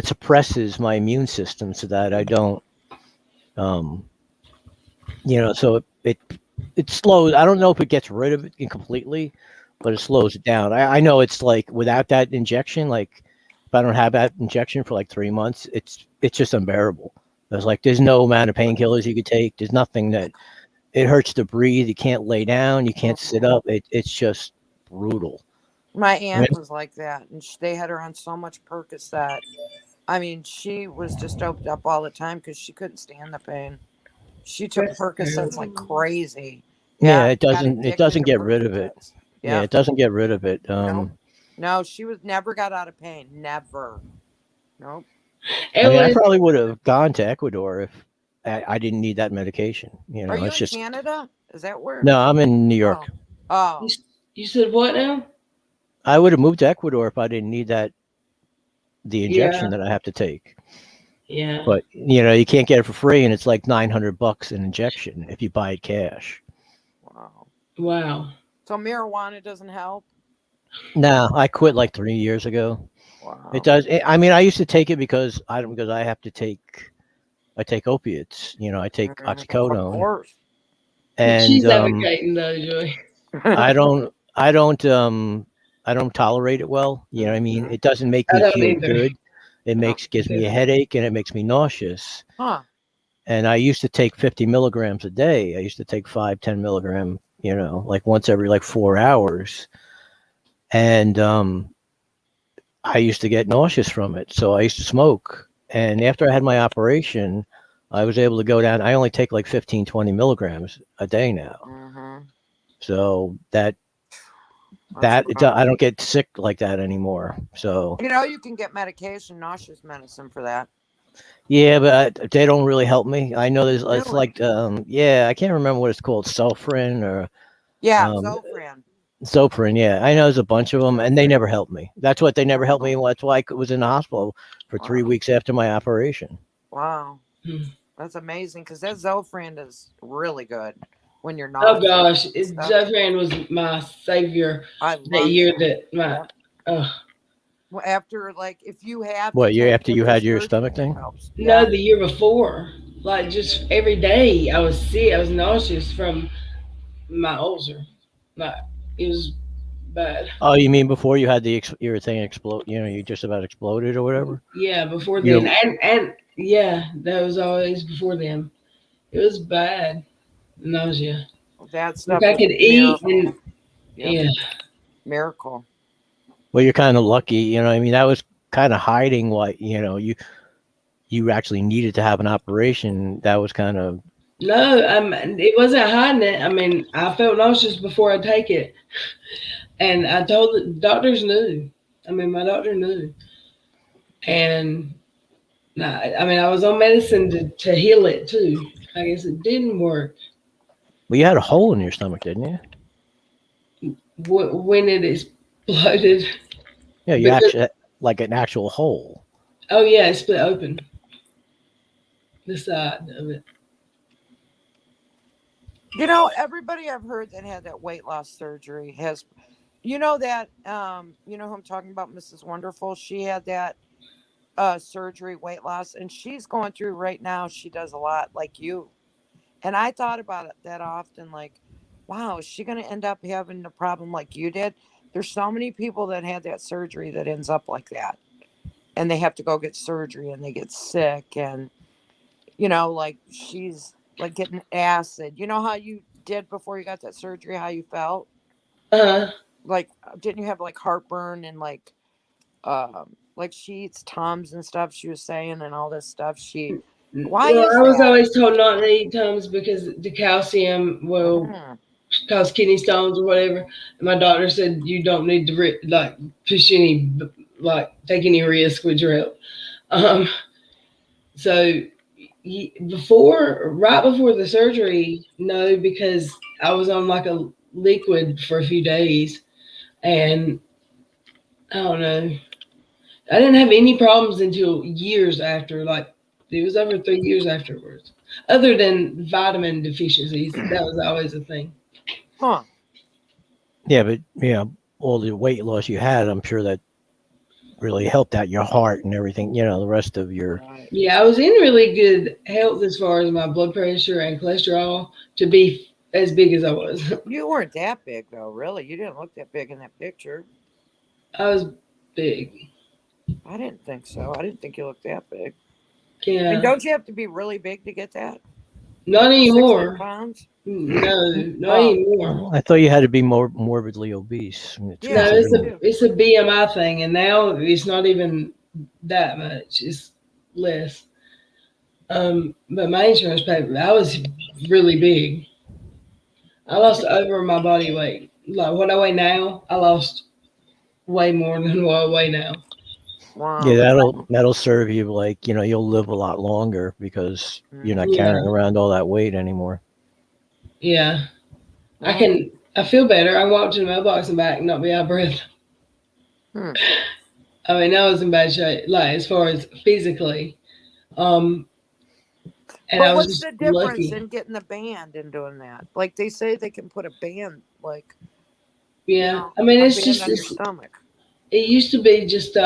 Speaker 7: suppresses my immune system so that I don't, so it slows. I don't know if it gets rid of it completely, but it slows it down. I know it's like without that injection, like if I don't have that injection for like 3 months, it's just unbearable. There's no amount of painkillers you could take. There's nothing that it hurts to breathe. You can't lay down. You can't sit up. It's just brutal.
Speaker 3: My aunt was like that, and they had her on so much Percocet. I mean, she was just doped up all the time because she couldn't stand the pain. She took Percocets like crazy.
Speaker 7: Yeah, it doesn't get rid of it.
Speaker 3: Yeah,
Speaker 7: it doesn't get rid of it.
Speaker 3: No, she never got out of pain. Never. Nope.
Speaker 7: I probably would have gone to Ecuador if I didn't need that medication.
Speaker 3: Are you in Canada? Is that where?
Speaker 7: No, I'm in New York.
Speaker 3: Oh.
Speaker 4: You said what now?
Speaker 7: I would have moved to Ecuador if I didn't need the injection that I have to take.
Speaker 4: Yeah.
Speaker 7: But you can't get it for free, and it's like $900 an injection if you buy it cash.
Speaker 4: Wow.
Speaker 3: So marijuana doesn't help?
Speaker 7: No, I quit like 3 years ago.
Speaker 3: Wow.
Speaker 7: It does. I mean, I used to take it because I have to take opiates. I take oxycodone.
Speaker 3: Of course.
Speaker 7: And
Speaker 4: she's advocating though, Joy.
Speaker 7: I don't tolerate it well. You know what I mean? It doesn't make me feel good. It gives me a headache and it makes me nauseous.
Speaker 3: Huh.
Speaker 7: And I used to take 50 milligrams a day. I used to take 5-10 milligram, like once every like 4 hours. And I used to get nauseous from it. So I used to smoke. And after I had my operation, I was able to go down. I only take like 15-20 milligrams a day now.
Speaker 3: Mm-hmm.
Speaker 7: So I don't get sick like that anymore. So
Speaker 3: you can get medication, nauseous medicine for that.
Speaker 7: Yeah, but they don't really help me. I know there's it's like I can't remember what it's called, Sulfrin or Zofran. Yeah, I know there's a bunch of them, and they never helped me. That's what they never helped me. That's why I was in the hospital for 3 weeks after my operation.
Speaker 3: Wow, that's amazing because that Zofran is really good when you're not.
Speaker 4: Oh gosh, Zofran was my savior that year.
Speaker 3: Well, after if you have
Speaker 7: after you had your stomach thing?
Speaker 4: No, the year before. Like just every day I was sick. I was nauseous from my ulcer. Like it was bad.
Speaker 7: Oh, you mean before you had your thing explode? You just about exploded or whatever.
Speaker 4: Yeah, before then, and yeah, that was always before then. It was bad nausea.
Speaker 3: That stuff.
Speaker 4: I could eat and
Speaker 3: miracle.
Speaker 7: Well, you're kind of lucky, I mean, that was kind of hiding what, you actually needed to have an operation. That was kind of.
Speaker 4: No, it wasn't hiding it. I mean, I felt nauseous before I take it. And I told the doctors knew. I mean, my doctor knew. And I was on medicine to heal it too. I guess it didn't work.
Speaker 7: Well, you had a hole in your stomach, didn't you?
Speaker 4: When it exploded.
Speaker 7: Yeah, you actually like an actual hole.
Speaker 4: Oh yeah, it split open. The side of it.
Speaker 3: Everybody I've heard that had that weight loss surgery has, that, who I'm talking about, Mrs. Wonderful. She had that surgery, weight loss, and she's going through right now. She does a lot like you. And I thought about it that often, like, wow, is she going to end up having a problem like you did? There's so many people that had that surgery that ends up like that. And they have to go get surgery and they get sick. And, you know, like she's like getting acid. You know how you did before you got that surgery, how you felt? Like, didn't you have like heartburn and like she eats Tums and stuff, she was saying, and all this stuff. Why is
Speaker 2: I
Speaker 3: that?
Speaker 2: was always told not to eat Tums because the calcium will cause kidney stones or whatever. And my doctor said you don't need to like push any, like take any risk with your health. So right before the surgery, no, because I was on like a liquid for a few days, and I don't know. I didn't have any problems until years after, like it was over 3 years afterwards. Other than vitamin deficiencies, that was always a thing.
Speaker 3: Huh.
Speaker 7: Yeah, but all the weight loss you had, I'm sure that really helped out your heart and everything, the rest of your.
Speaker 2: Yeah, I was in really good health as far as my blood pressure and cholesterol to be as big as I was.
Speaker 3: You weren't that big though, really. You didn't look that big in that picture.
Speaker 2: I was big.
Speaker 3: I didn't think so. I didn't think you looked that big.
Speaker 2: Yeah.
Speaker 3: And don't you have to be really big to get that?
Speaker 2: Not anymore.
Speaker 3: 600 pounds?
Speaker 2: No, not anymore.
Speaker 7: I thought you had to be more morbidly obese.
Speaker 2: Yeah, it's a BMI thing, and now it's not even that much. It's less. But my insurance paid. I was really big. I lost over my body weight. Like what I weigh now, I lost way more than what I weigh now.
Speaker 3: Wow.
Speaker 7: Yeah, that'll serve you, like, you'll live a lot longer because you're not carrying around all that weight anymore.
Speaker 2: Yeah. I feel better. I walked to the mailbox and back and not be out of breath. I mean, I was in bad shape, like as far as physically. And
Speaker 3: but what's the difference in getting the band and doing that? Like they say they can put a band, like
Speaker 2: I mean, it's just
Speaker 3: on your stomach.
Speaker 2: It used to be just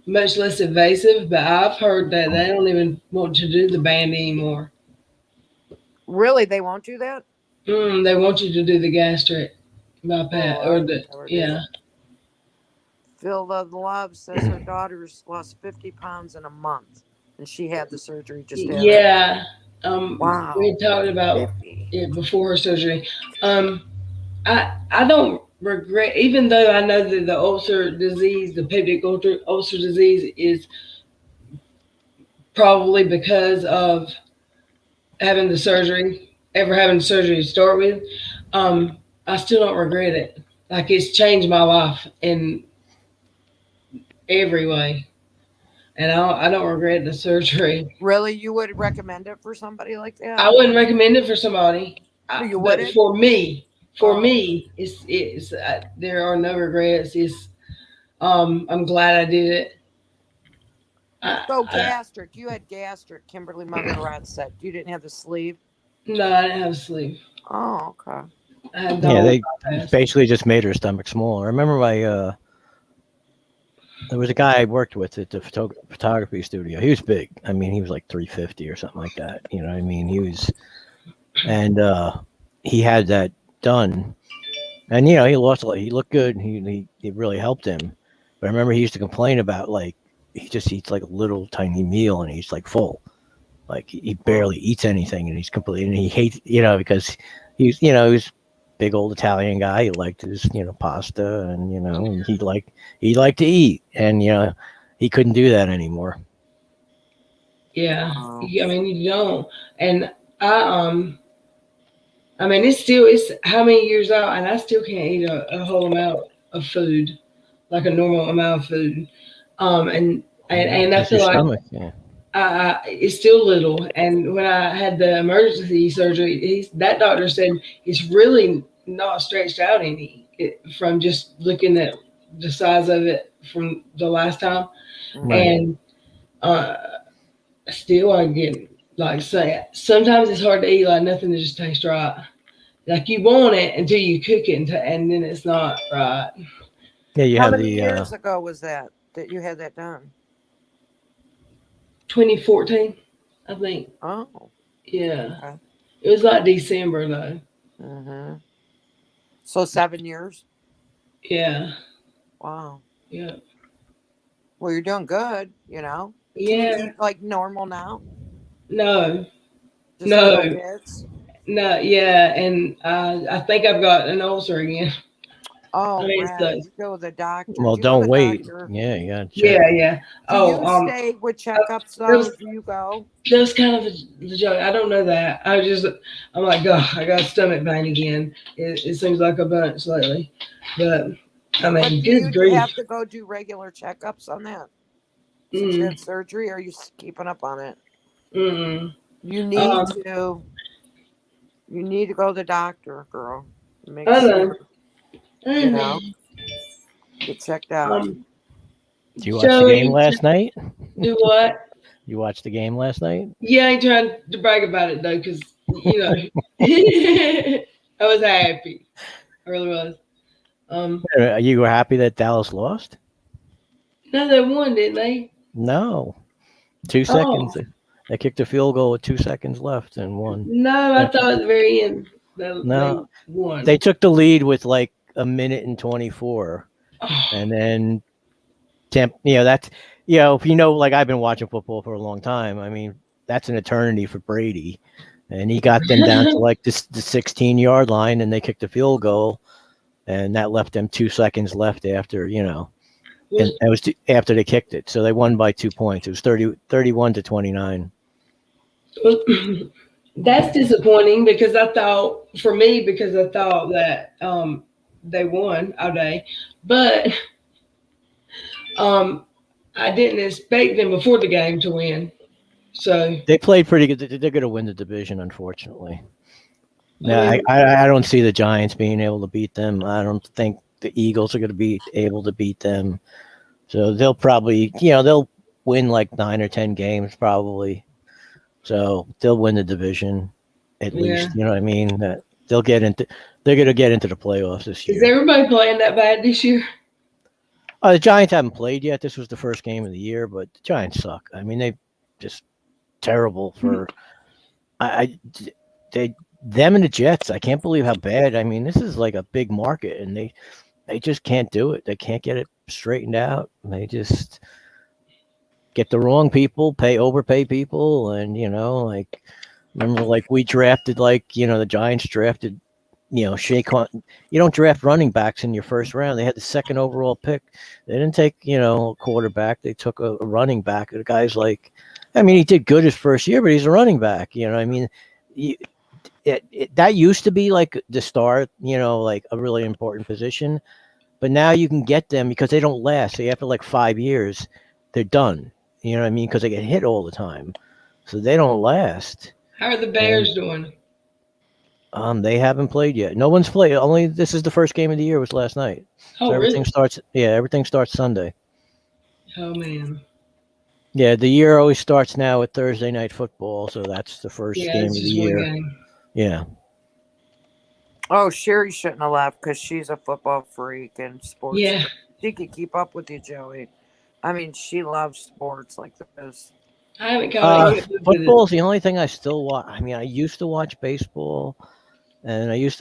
Speaker 2: much less invasive, but I've heard that they don't even want to do the band anymore.
Speaker 3: Really, they won't do that?
Speaker 2: They want you to do the gastric bypass
Speaker 3: Phil Love says her daughter's lost 50 pounds in a month, and she had the surgery just after.
Speaker 2: Yeah.
Speaker 3: Wow.
Speaker 2: We talked about it before her surgery. I don't regret, even though I know that the ulcer disease, the peptic ulcer disease, is probably because of having the surgery to start with. I still don't regret it. Like it's changed my life in every way, and I don't regret the surgery.
Speaker 3: Really, you would recommend it for somebody like that?
Speaker 2: I wouldn't recommend it for somebody.
Speaker 3: You wouldn't?
Speaker 2: For me, it's there are no regrets. It's I'm glad I did it.
Speaker 3: So gastric, you had gastric. Kimberly Mother said you didn't have the sleeve.
Speaker 2: No, I didn't have a sleeve.
Speaker 3: Oh, okay.
Speaker 7: They basically just made her stomach smaller. I remember there was a guy I worked with at the photography studio. He was big. I mean, he was like 350 or something like that. You know what I mean? He was, and he had that done, and he lost a lot. He looked good. And it really helped him. But I remember he used to complain about, like, he just eats like a little tiny meal and he's like full. Like he barely eats anything, and he's completely, and he hates, because he's he was big old Italian guy. He liked his, pasta, and and he liked to eat, and he couldn't do that anymore.
Speaker 2: Yeah, I mean, you don't, and I mean, it's how many years out, and I still can't eat a whole amount of food, like a normal amount of food, and I feel like
Speaker 7: stomach, yeah.
Speaker 2: It's still little. And when I had the emergency surgery, that doctor said it's really not stretched out any from just looking at the size of it from the last time. Right. And still I get, like, sometimes it's hard to eat, like nothing that just tastes right. Like you want it until you cook it, and then it's not right.
Speaker 7: Yeah,
Speaker 3: How many years ago was that you had that done?
Speaker 2: 2014, I think.
Speaker 3: Oh.
Speaker 4: Yeah.
Speaker 3: Okay.
Speaker 4: It was like December though.
Speaker 3: Mm-hmm. So 7 years.
Speaker 4: Yeah.
Speaker 3: Wow.
Speaker 4: Yeah.
Speaker 3: Well, you're doing good. You know. Can you
Speaker 4: Yeah.
Speaker 3: eat like normal now?
Speaker 4: No.
Speaker 3: Just little
Speaker 4: No.
Speaker 3: bits.
Speaker 4: No. Yeah. And I think I've got an ulcer again. I
Speaker 3: Oh,
Speaker 4: mean,
Speaker 3: Brad,
Speaker 4: so
Speaker 3: you go to the doctor.
Speaker 7: Well,
Speaker 3: Do you go to
Speaker 7: don't
Speaker 3: the
Speaker 7: wait.
Speaker 3: doctor?
Speaker 7: Yeah, you gotta check.
Speaker 4: yeah. Yeah.
Speaker 3: Do
Speaker 4: Oh.
Speaker 3: you stay with checkups
Speaker 4: That
Speaker 3: though?
Speaker 4: was
Speaker 3: Do you go?
Speaker 4: that was kind of the joke. I don't know that. I'm like, God, I got stomach pain again. It seems like a bunch lately, but I
Speaker 3: But
Speaker 4: mean,
Speaker 3: do you
Speaker 4: good grief.
Speaker 3: have to go do regular checkups on that since you
Speaker 4: Mm.
Speaker 3: had surgery? Or are you keeping up on it?
Speaker 4: Mm.
Speaker 3: You need
Speaker 4: Um.
Speaker 3: to. You need to go to the doctor, girl. Make
Speaker 4: I know.
Speaker 3: sure
Speaker 4: I
Speaker 3: you
Speaker 4: know.
Speaker 3: know get checked out.
Speaker 7: Did you watch the game
Speaker 4: Joey,
Speaker 7: last night?
Speaker 4: do what?
Speaker 7: You watched the game last night?
Speaker 4: Yeah, I ain't trying to brag about it though, because you know, I was happy. I really was.
Speaker 7: You were happy that Dallas lost?
Speaker 4: No, they won, didn't they?
Speaker 7: No. 2 seconds.
Speaker 4: Oh
Speaker 7: They kicked a field goal with 2 seconds left and won.
Speaker 4: no, I thought at the very end they
Speaker 7: No,
Speaker 4: won.
Speaker 7: they took the lead with like a minute and 24,
Speaker 4: Oh,
Speaker 7: and then that's if like I've been watching football for a long time. I mean, that's an eternity for Brady, and he got them down to like the 16-yard line, and they kicked a field goal, and that left them 2 seconds left after and it was after they kicked it, so they won by 2 points. It was 31-29.
Speaker 4: that's disappointing because I thought that they won all day, but I didn't expect them before the game to win. So
Speaker 7: They played pretty good. They're going to win the division, unfortunately. No,
Speaker 4: I mean,
Speaker 7: I don't see the Giants being able to beat them. I don't think the Eagles are going to be able to beat them. So they'll probably, they'll win like 9 or 10 games probably. So they'll win the division at least. You know what I mean? They're going to get into the playoffs this year.
Speaker 4: Is everybody playing that bad this year?
Speaker 7: The Giants haven't played yet. This was the first game of the year, but the Giants suck. I mean, they just terrible for. Them and the Jets. I can't believe how bad. I mean, this is like a big market, and they just can't do it. They can't get it straightened out. They just get the wrong people, overpay people, and like remember, like we drafted, like the Giants drafted, Shaquan. You don't draft running backs in your first round. They had the second overall pick. They didn't take a quarterback. They took a running back. The guy's like, I mean, he did good his first year, but he's a running back. I mean, that used to be like the start, like a really important position. But now you can get them because they don't last. So after like 5 years, they're done. You know what I mean? Because they get hit all the time. So they don't last.
Speaker 4: How are the Bears doing?
Speaker 7: They haven't played yet. No one's played. Only this is the first game of the year was last night.
Speaker 4: Oh,
Speaker 7: So everything
Speaker 4: really?
Speaker 7: starts. Yeah, everything starts Sunday.
Speaker 4: Oh, man.
Speaker 7: Yeah, the year always starts now with Thursday night football. So that's the first game of
Speaker 4: it's
Speaker 7: the
Speaker 4: just
Speaker 7: year.
Speaker 4: one game.
Speaker 7: Yeah.
Speaker 3: Oh, Sherry shouldn't have left because she's a football freak and sports.
Speaker 4: Yeah.
Speaker 3: She could keep up with you, Joey. I mean, she loves sports like this.
Speaker 4: I haven't caught it.
Speaker 7: Football's the only thing I still watch. I mean, I used to watch baseball, and I just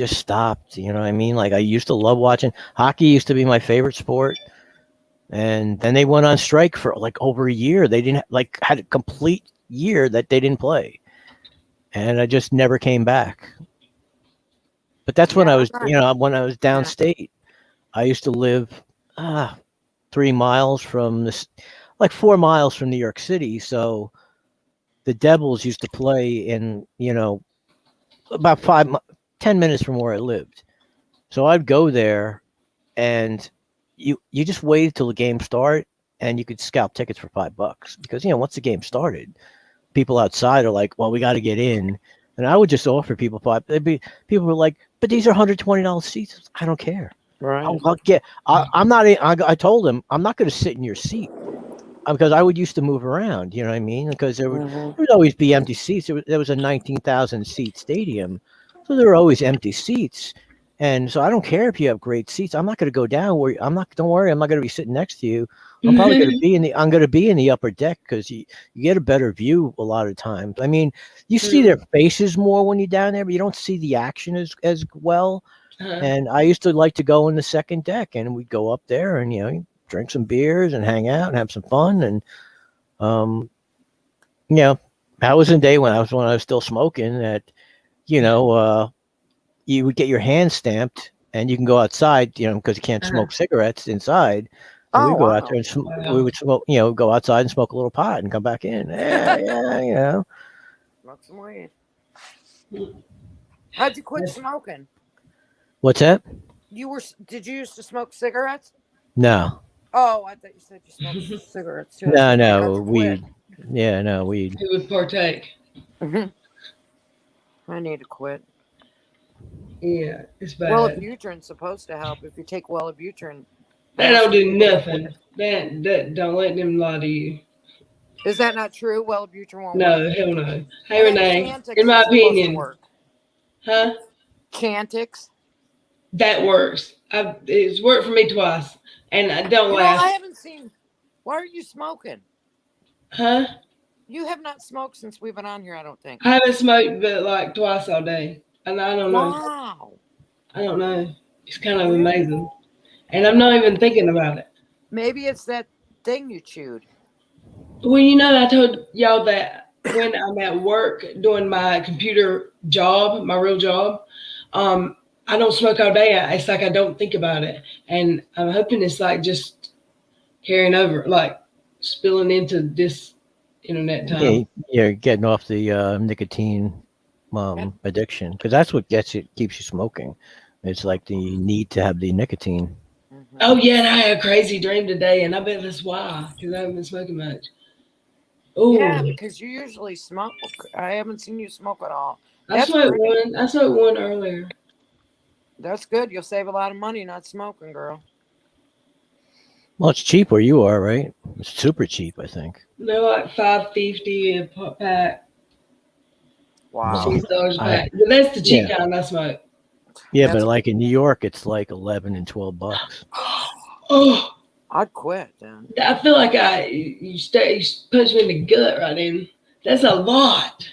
Speaker 7: stopped. You know what I mean? Like I used to love watching hockey. Used to be my favorite sport, and then they went on strike for like over a year. They didn't had a complete year that they didn't play, and I just never came back. But that's when I was, when I was downstate. I used to live 3 miles from this, like 4 miles from New York City. So the Devils used to play in, about 10 minutes from where I lived. So I'd go there, and you just waited till the game started, and you could scalp tickets for $5 because once the game started, people outside are like, "Well, we got to get in," and I would just offer people $5. People were like, "But these are $120 seats." I don't care.
Speaker 3: Right.
Speaker 7: I'm not. I told them I'm not going to sit in your seat because I would used to move around. You know what I mean? Because there would always be empty seats. There was a 19,000 seat stadium, so there were always empty seats. And so I don't care if you have great seats. I'm not going to go down where don't worry. I'm not going to be sitting next to you. I'm probably going to be I'm going to be in the upper deck because you get a better view a lot of times. I mean, you see their faces more when you're down there, but you don't see the action as well. And I used to like to go in the second deck, and we'd go up there and, drink some beers and hang out and have some fun. And, that was the day when I was still smoking that, you would get your hand stamped and you can go outside, because you can't smoke cigarettes inside. So we'd go out there and we would smoke, go outside and smoke a little pot and come back in. Yeah.
Speaker 3: Smoke some weed. How'd you quit smoking?
Speaker 7: What's that?
Speaker 3: Did you used to smoke cigarettes?
Speaker 7: No.
Speaker 3: Oh, I thought you said you smoked cigarettes too.
Speaker 7: No, weed. Yeah, no, weed.
Speaker 4: Who would partake?
Speaker 3: I need to quit.
Speaker 4: Yeah, it's bad.
Speaker 3: Wellibutrin's supposed to help if you take Wellibutrin.
Speaker 4: That don't do nothing. That don't let them lie to you.
Speaker 3: Is that not true? Wellibutrin won't
Speaker 4: No,
Speaker 3: work?
Speaker 4: hell no. Hey, Renee, in my opinion. Huh?
Speaker 3: Chantix?
Speaker 4: That works. It's worked for me twice. And I don't last.
Speaker 3: I haven't seen. Why are you smoking?
Speaker 4: Huh?
Speaker 3: You have not smoked since we've been on here, I don't think.
Speaker 4: I haven't smoked but like twice all day. And I don't know.
Speaker 3: Wow.
Speaker 4: I don't know. It's kind of amazing. And I'm not even thinking about it.
Speaker 3: Maybe it's that thing you chewed.
Speaker 4: Well, I told y'all that when I'm at work doing my computer job, my real job, I don't smoke all day. It's like I don't think about it. And I'm hoping it's like just carrying over, like spilling into this internet time.
Speaker 7: Yeah, you're getting off the nicotine addiction, because that's what keeps you smoking. It's like the need to have the nicotine.
Speaker 4: Oh yeah, and I had a crazy dream today, and I bet that's why, because I haven't been smoking much.
Speaker 3: Ooh. Yeah, because you usually smoke. I haven't seen you smoke at all.
Speaker 4: I smoked one earlier.
Speaker 3: That's good. You'll save a lot of money not smoking, girl.
Speaker 7: Well, it's cheap where you are, right? It's super cheap, I think.
Speaker 4: They're like $5.50 a pack.
Speaker 3: Wow.
Speaker 4: $6 a pack. But that's the cheap kind I smoke.
Speaker 7: Yeah, but like in New York, it's like $11 and $12.
Speaker 4: Oh,
Speaker 3: I'd quit then.
Speaker 4: I feel like you punch me in the gut right in. That's a lot.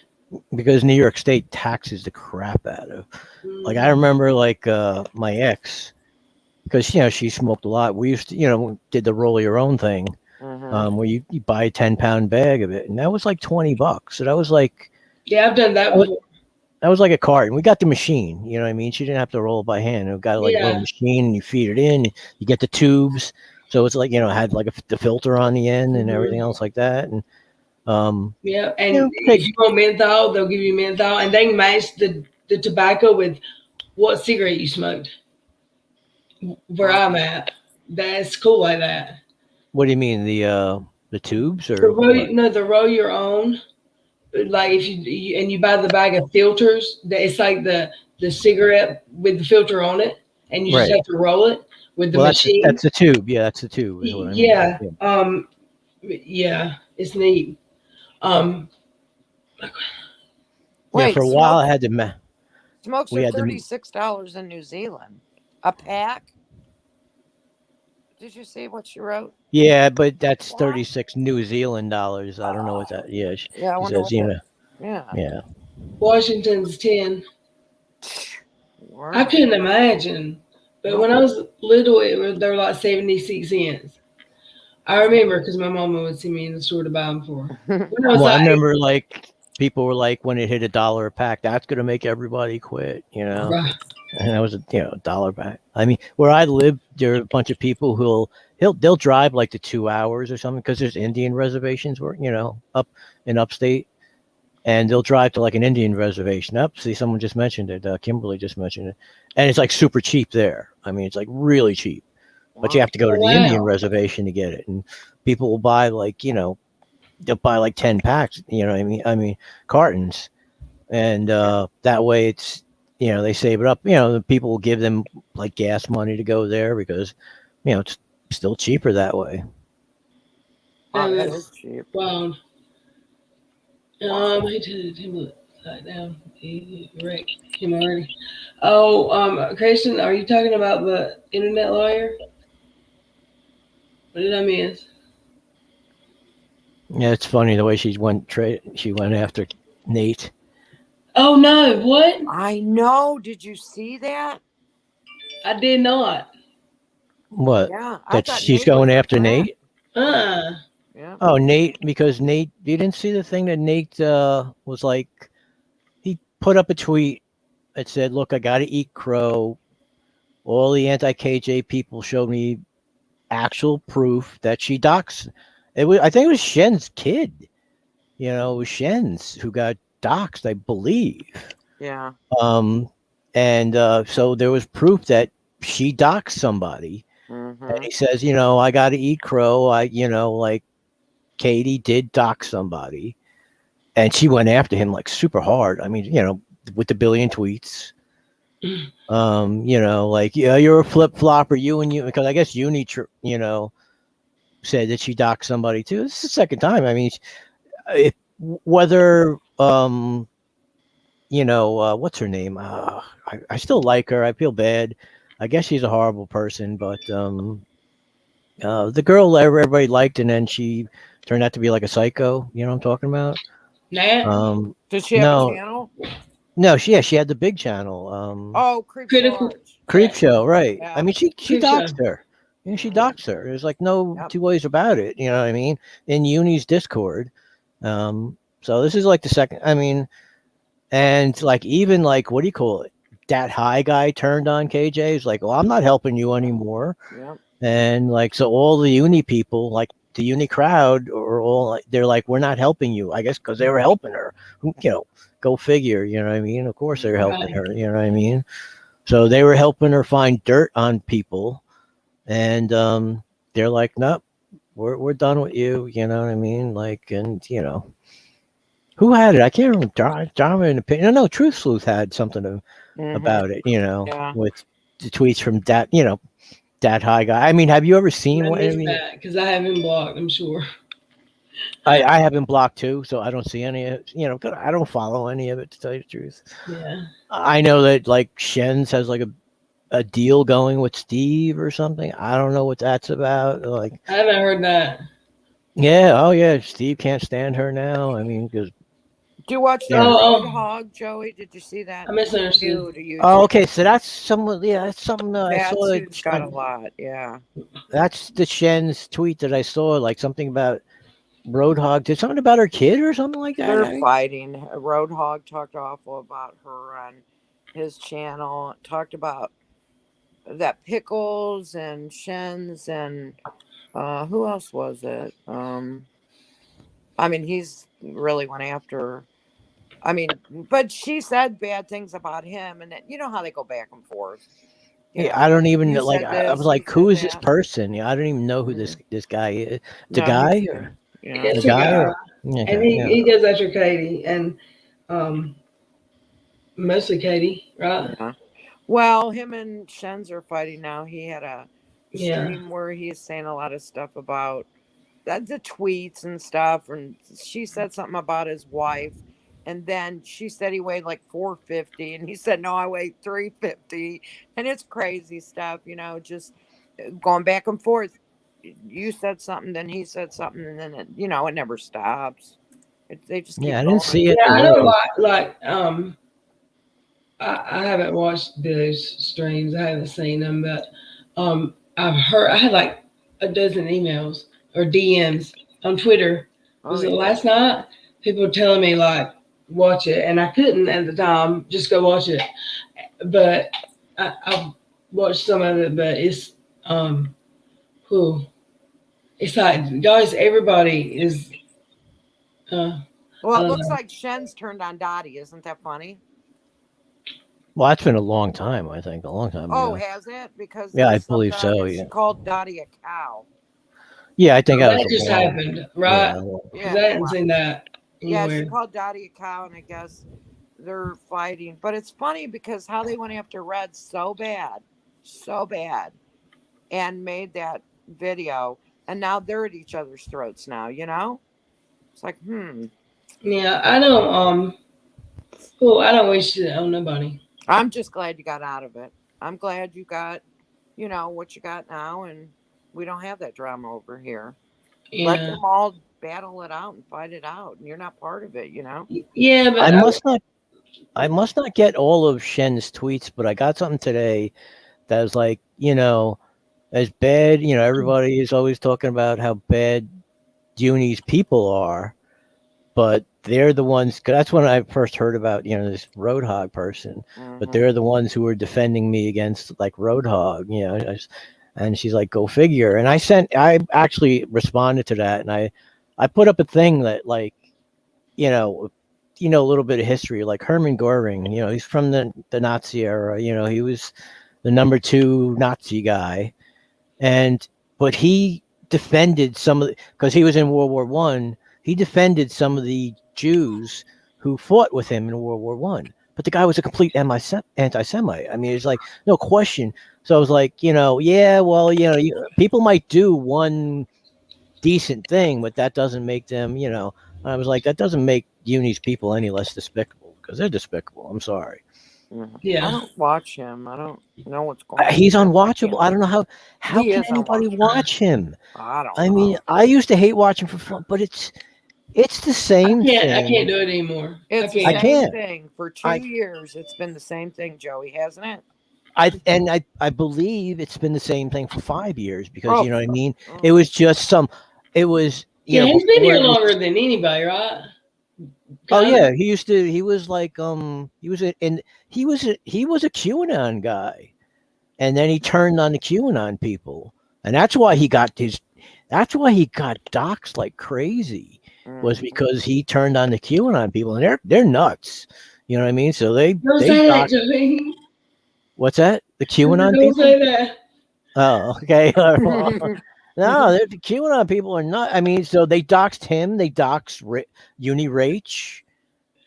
Speaker 7: Because New York State taxes the crap out of. Like I remember, like my ex, because she smoked a lot. We used to, did the roll your own thing, where you buy a 10-pound bag of it, and that was like $20. So that was like,
Speaker 4: yeah, I've done that before.
Speaker 7: That was like a carton. We got the machine, you know what I mean? She didn't have to roll it by hand. It got like a little machine, and you feed it in. You get the tubes, so it's like it had like the filter on the end and everything else like that. And
Speaker 4: if you want menthol, they'll give you menthol, and they match the tobacco with what cigarette you smoked. Where I'm at, that's cool like that.
Speaker 7: What do you mean, the tubes or
Speaker 4: the roll your own? Like if you buy the bag of filters, it's like the cigarette with the filter on it, and you just have to roll it with the machine.
Speaker 7: That's the tube. Yeah, that's the tube.
Speaker 4: Yeah. Yeah, it's neat.
Speaker 3: Wait,
Speaker 7: for a while I had to.
Speaker 3: Smokes are $36 in New Zealand. A pack? Did you see what you wrote?
Speaker 7: Yeah, but that's 36 New Zealand dollars. I don't know what that. Yeah,
Speaker 3: I wonder what that,
Speaker 7: yeah.
Speaker 4: Washington's 10. I couldn't imagine, but when I was little, they were like 76 cents. I remember because my mama would see me in the store to buy them for her.
Speaker 7: I remember like people were like, when it hit $1 a pack, that's gonna make everybody quit,
Speaker 4: Right.
Speaker 7: And that was $1 pack. I mean, where I live, there are a bunch of people they'll drive like the 2 hours or something, because there's Indian reservations where up in upstate, and they'll drive to like an Indian reservation. See, someone just mentioned it. Kimberly just mentioned it, and it's like super cheap there. I mean, it's like really cheap, but you have to go to the Indian reservation to get it, and people will buy like they'll buy like 10 packs. You know what I mean, cartons, and that way it's. They save it up. The people will give them like gas money to go there because, it's still cheaper that way.
Speaker 3: That is cheap.
Speaker 4: Wow. He took him down. He wrecked him already. Oh, Christian, are you talking about the internet lawyer? What did I miss?
Speaker 7: Yeah, it's funny the way she went after Nate.
Speaker 4: Oh no, what?
Speaker 3: I know. Did you see that?
Speaker 4: I did not.
Speaker 7: What?
Speaker 3: Yeah, I
Speaker 7: That
Speaker 3: thought
Speaker 7: she's
Speaker 3: Nate was
Speaker 7: going
Speaker 3: her
Speaker 7: after
Speaker 3: friend.
Speaker 7: Nate?
Speaker 3: Yeah.
Speaker 7: Oh, Nate, because Nate, you didn't see the thing that Nate was like, he put up a tweet that said, "Look, I got to eat crow. All the anti-KJ people showed me actual proof that she doxed." I think it was Shen's kid. You know, it was Shen's who got doxed, I believe.
Speaker 3: Yeah.
Speaker 7: And so there was proof that she doxed somebody.
Speaker 3: Mm-hmm.
Speaker 7: And he says, you know, I got to eat crow. Like Katie did dox somebody. And she went after him like super hard. I mean, with the billion tweets. Like, yeah, you're a flip flopper, because I guess Uni, said that she doxed somebody too. This is the second time. I mean, whether what's her name? I still like her. I feel bad. I guess she's a horrible person, but the girl everybody liked, and then she turned out to be like a psycho. You know what I'm talking about?
Speaker 4: Nat?
Speaker 3: Did she have a channel?
Speaker 7: No, she had the big channel.
Speaker 3: Creep
Speaker 7: Show, right?
Speaker 3: Yeah.
Speaker 7: I mean, she doxed her. She doxed her. There's like no two ways about it. You know what I mean? In Uni's Discord. So this is like the second. I mean, and like even like what do you call it? That high guy turned on KJ. He's like, well, I'm not helping you anymore.
Speaker 3: Yep.
Speaker 7: And like so, all the Uni people, like the Uni crowd, are all like, they're like, we're not helping you. I guess because they were helping her. Go figure. You know what I mean? Of course they're helping her. You know what I mean? So they were helping her find dirt on people, and they're like, nope, we're done with you. You know what I mean? Like, and who had it? I can't remember. Drama and opinion. No, Truth Sleuth had something about it. With the tweets from that. That high guy. I mean, have you ever seen one?
Speaker 4: Because I have him blocked. I'm sure.
Speaker 7: I have him blocked too, so I don't see any of it. I don't follow any of it, to tell you the truth.
Speaker 4: Yeah.
Speaker 7: I know that like Shen's has like a deal going with Steve or something. I don't know what that's about. Like,
Speaker 4: I haven't heard that.
Speaker 7: Yeah. Oh, yeah. Steve can't stand her now. I mean, because.
Speaker 3: Do you watch the Roadhog, Joey? Did you see that?
Speaker 4: I misunderstood.
Speaker 7: Oh, okay. So that's something. Yeah, that's something that I saw.
Speaker 3: That's got a lot. Yeah.
Speaker 7: That's the Shen's tweet that I saw. Like something about Roadhog. Did something about her kid or something like that?
Speaker 3: They're fighting. Roadhog talked awful about her on his channel. Talked about that Pickles and Shen's and who else was it? I mean, he's really went after her. I mean, but she said bad things about him, and you know how they go back and forth.
Speaker 7: Yeah, I don't even like. I was like, who is this person? Yeah, I don't even know who this guy is. The guy,
Speaker 4: the guy, and he goes after Katie and mostly Katie, right?
Speaker 3: Yeah. Well, him and Shen's are fighting now. He had a stream where he's saying a lot of stuff about the tweets and stuff, and she said something about his wife. And then she said he weighed like 450, and he said, no, I weigh 350. And it's crazy stuff, just going back and forth. You said something, then he said something, and then it never stops. They just keep
Speaker 7: I didn't see it.
Speaker 4: Yeah, I know, I haven't watched Billy's streams. I haven't seen them, but I've heard. I had like a dozen emails or DMs on Twitter. Was it last night? People were telling me like, watch it, and I couldn't at the time just go watch it, but I watched some of it. But it's it's like, guys, everybody is
Speaker 3: well, it looks like Shen's turned on Dottie. Isn't that funny?
Speaker 7: Well, that's been a long time. I think a long time ago.
Speaker 3: Has it? Because
Speaker 7: I believe so.
Speaker 3: She called Dottie a cow.
Speaker 7: Yeah, I think
Speaker 4: that just happened, right?
Speaker 3: Yeah,
Speaker 4: I hadn't seen that.
Speaker 3: Yeah, she called Dottie a cow, and I guess they're fighting. But it's funny because how they went after Red so bad, and made that video, and now they're at each other's throats now. It's like,
Speaker 4: Yeah, I don't. I don't wish it on nobody.
Speaker 3: I'm just glad you got out of it. I'm glad you got, what you got now, and we don't have that drama over here. Let
Speaker 4: Yeah.
Speaker 3: them all battle it out and fight it out, and you're not part of it,
Speaker 4: Yeah,
Speaker 7: I
Speaker 4: but
Speaker 7: must not get all of Shen's tweets, but I got something today that was like, as bad, everybody is always talking about how bad Uni's people are, but they're the ones, 'cause that's when I first heard about, this Roadhog person, but they're the ones who were defending me against like Roadhog, and she's like, go figure. And I actually responded to that, and I put up a thing that like, a little bit of history, like Hermann Goering, he's from the Nazi era, he was the #2 Nazi guy. But he defended because he was in World War I, he defended some of the Jews who fought with him in World War I. But the guy was a complete anti-Semite. I mean, it's like, no question. So I was like, yeah, well, people might do one decent thing, but that doesn't make them, I was like, that doesn't make Uni's people any less despicable, because they're despicable. I'm sorry.
Speaker 4: Yeah.
Speaker 3: I don't watch him. I don't know what's going on.
Speaker 7: He's unwatchable. I don't know how
Speaker 3: He
Speaker 7: can
Speaker 3: is
Speaker 7: anybody watch him?
Speaker 3: I don't
Speaker 7: I
Speaker 3: know.
Speaker 7: mean, I used to hate watching for fun, but it's the same
Speaker 4: I
Speaker 7: thing.
Speaker 4: can't do it anymore.
Speaker 3: It's the same thing. For 2 years, it's been the same thing, Joey, hasn't it?
Speaker 7: I believe it's been the same thing for 5 years, because you know what I mean?
Speaker 3: Oh.
Speaker 7: It was just it was
Speaker 4: Yeah, he's been here longer than anybody, right?
Speaker 7: Oh yeah, he was like he was a QAnon guy, and then he turned on the QAnon people, and that's why he got doxxed like crazy, was because he turned on the QAnon people, and they're nuts. You know what I mean? So they
Speaker 4: say that to me.
Speaker 7: What's that? The QAnon
Speaker 4: Don't
Speaker 7: people?
Speaker 4: say that.
Speaker 7: Oh, okay. No, the QAnon people are not. I mean, so they doxed him. They doxed Uni Rach.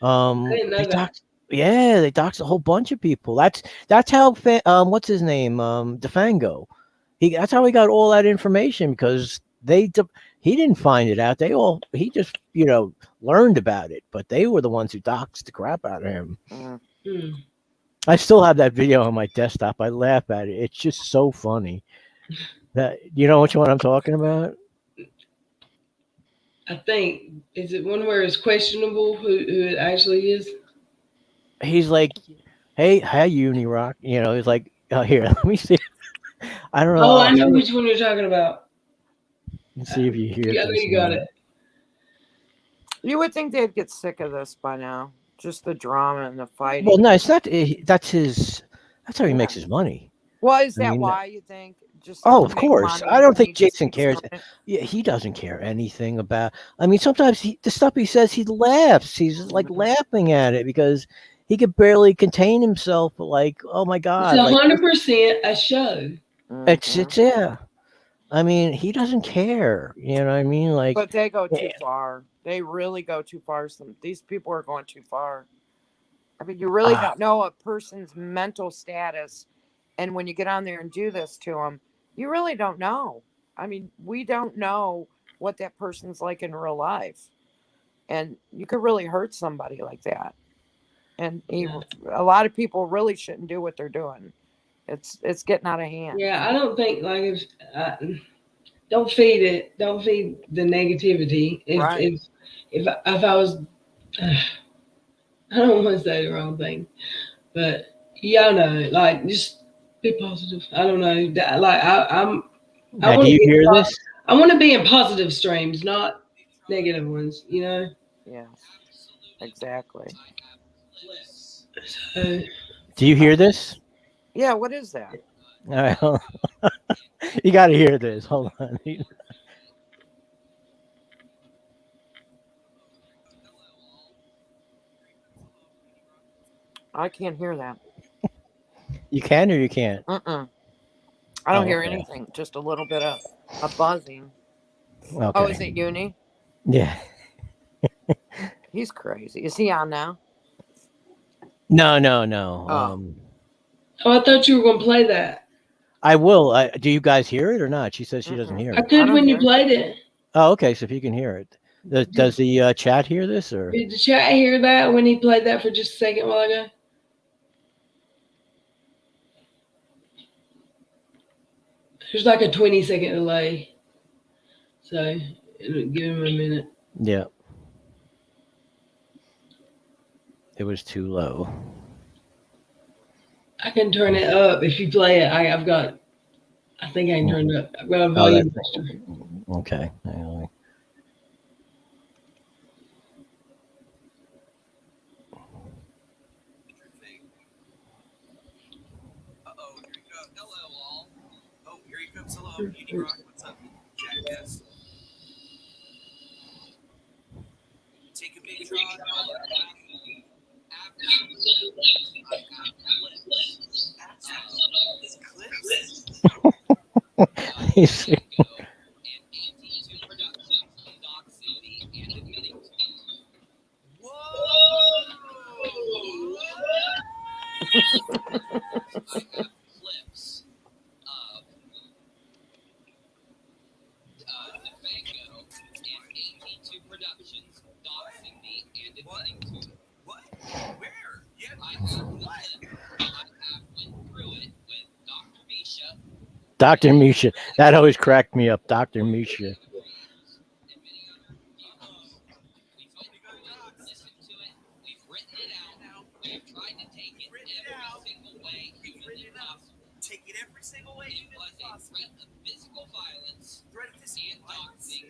Speaker 4: I didn't know that.
Speaker 7: They doxed a whole bunch of people. That's how. What's his name? Defango. That's how he got all that information, because he didn't find it out. He just learned about it, but they were the ones who doxed the crap out of him. I still have that video on my desktop. I laugh at it. It's just so funny. That you know which one I'm talking about?
Speaker 4: I think, is it one where it's questionable who it actually is?
Speaker 7: He's like, hey, Unirock. He's like, oh, here, let me see. I don't know.
Speaker 4: Oh, I know which one you're talking about.
Speaker 7: Let's see if you hear
Speaker 4: this. You got it.
Speaker 3: You would think they'd get sick of this by now. Just the drama and the fighting.
Speaker 7: Well, no, it's not. That's how he makes his money.
Speaker 3: Well, is that why you think?
Speaker 7: Of course. I don't think Jason cares. Yeah, he doesn't care anything about. I mean, sometimes the stuff he says, he laughs. He's like laughing at it because he could barely contain himself. Like, oh my God,
Speaker 4: it's 100% a show.
Speaker 7: It's yeah. I mean, he doesn't care. You know what I mean? Like,
Speaker 3: but they go too far. They really go too far. These people are going too far. I mean, you really don't know a person's mental status, and when you get on there and do this to them, you really don't know. I mean, we don't know what that person's like in real life, and you could really hurt somebody like that. And a lot of people really shouldn't do what they're doing. It's getting out of hand.
Speaker 4: Yeah, I don't think if don't feed it. Don't feed the negativity. If I was, I don't want to say the wrong thing, but y'all know, just be positive. I don't know.
Speaker 7: do you hear this?
Speaker 4: I want to be in positive streams, not negative ones.
Speaker 3: Yeah, exactly.
Speaker 4: So,
Speaker 7: do you hear this?
Speaker 3: Yeah. What is that?
Speaker 7: All right. You got to hear this. Hold on.
Speaker 3: I can't hear that.
Speaker 7: You can or you can't?
Speaker 3: I don't hear anything. Just a little bit of a buzzing.
Speaker 7: Okay.
Speaker 3: Oh, is it Uni?
Speaker 7: Yeah.
Speaker 3: He's crazy. Is he on now?
Speaker 7: No.
Speaker 4: I thought you were going to play that.
Speaker 7: I will. Do you guys hear it or not? She says she doesn't hear it.
Speaker 4: I could when you played it.
Speaker 7: Oh, okay. So if you can hear it. Does the chat hear this? Or
Speaker 4: did the chat hear that when he played that for just a second while ago? There's like a 20-second delay. So it'll give him a minute.
Speaker 7: Yeah. It was too low.
Speaker 4: I can turn it up if you play it. I think I can turn it up. I've got a volume adjuster.
Speaker 7: Okay.
Speaker 8: Hello, Uni Rock. What's up, jackass? Take a big draw.
Speaker 7: He's Dr. Misha. That always cracked me up, Dr. Misha.
Speaker 8: Take it every single way. It was a threat of physical violence, threat of doxing,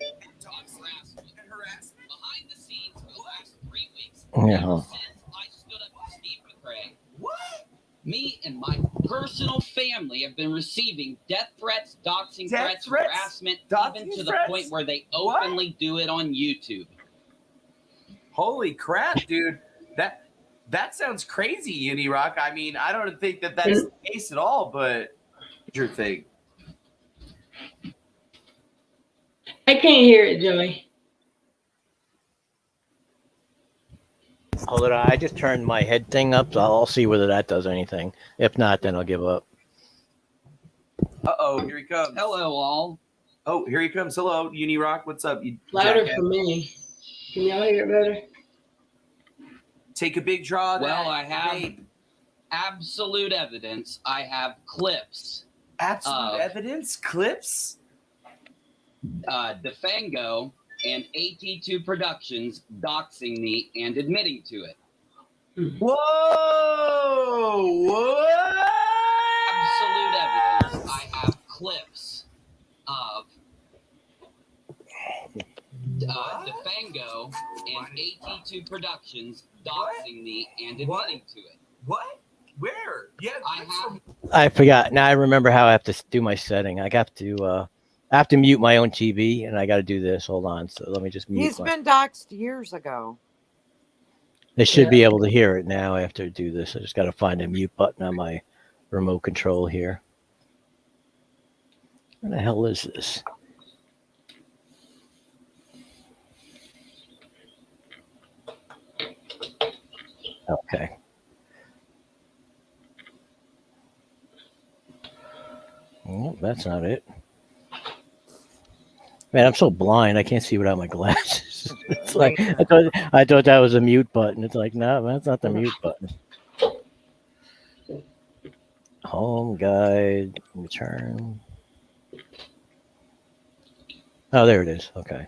Speaker 8: and harassment behind the scenes for the last 3 weeks.
Speaker 7: Yeah.
Speaker 8: Since I stood up to Steve McRae. What? Me and my personal family have been receiving death threats, doxing threats, harassment, even to the point where they openly do it on YouTube.
Speaker 9: Holy crap, dude. That sounds crazy, Uni Rock. I mean, I don't think that that's the case at all, but your thing.
Speaker 4: I can't hear it, Joey.
Speaker 7: Hold it on. I just turned my head thing up, so I'll see whether that does anything. If not, then I'll give up.
Speaker 9: Uh-oh, here he comes.
Speaker 8: Hello, all.
Speaker 9: Oh, here he comes. Hello, Uni Rock. What's up, you
Speaker 4: Louder
Speaker 9: jackass?
Speaker 4: for me. Can y'all hear it better?
Speaker 9: Take a big draw.
Speaker 8: Well, I have absolute evidence. I have clips.
Speaker 9: Absolute evidence? Clips?
Speaker 8: DeFango and AT2 Productions doxing me and admitting to it.
Speaker 9: Whoa! What?
Speaker 8: Absolute evidence. I have clips of DeFango and AT2 Productions doxing me and admitting to it.
Speaker 9: What? Where? Yeah,
Speaker 7: I forgot. Now I remember how I have to do my setting. I have to mute my own TV, and I got to do this. Hold on. So let me just mute.
Speaker 3: He's been doxed years ago.
Speaker 7: They should be able to hear it now after I do this. I just got to find a mute button on my remote control here. Where the hell is this? Okay. Well, that's not it. Man, I'm so blind. I can't see without my glasses. It's like I thought that was a mute button. It's like, no, that's not the mute button. Home guide, return. Oh, there it is. Okay.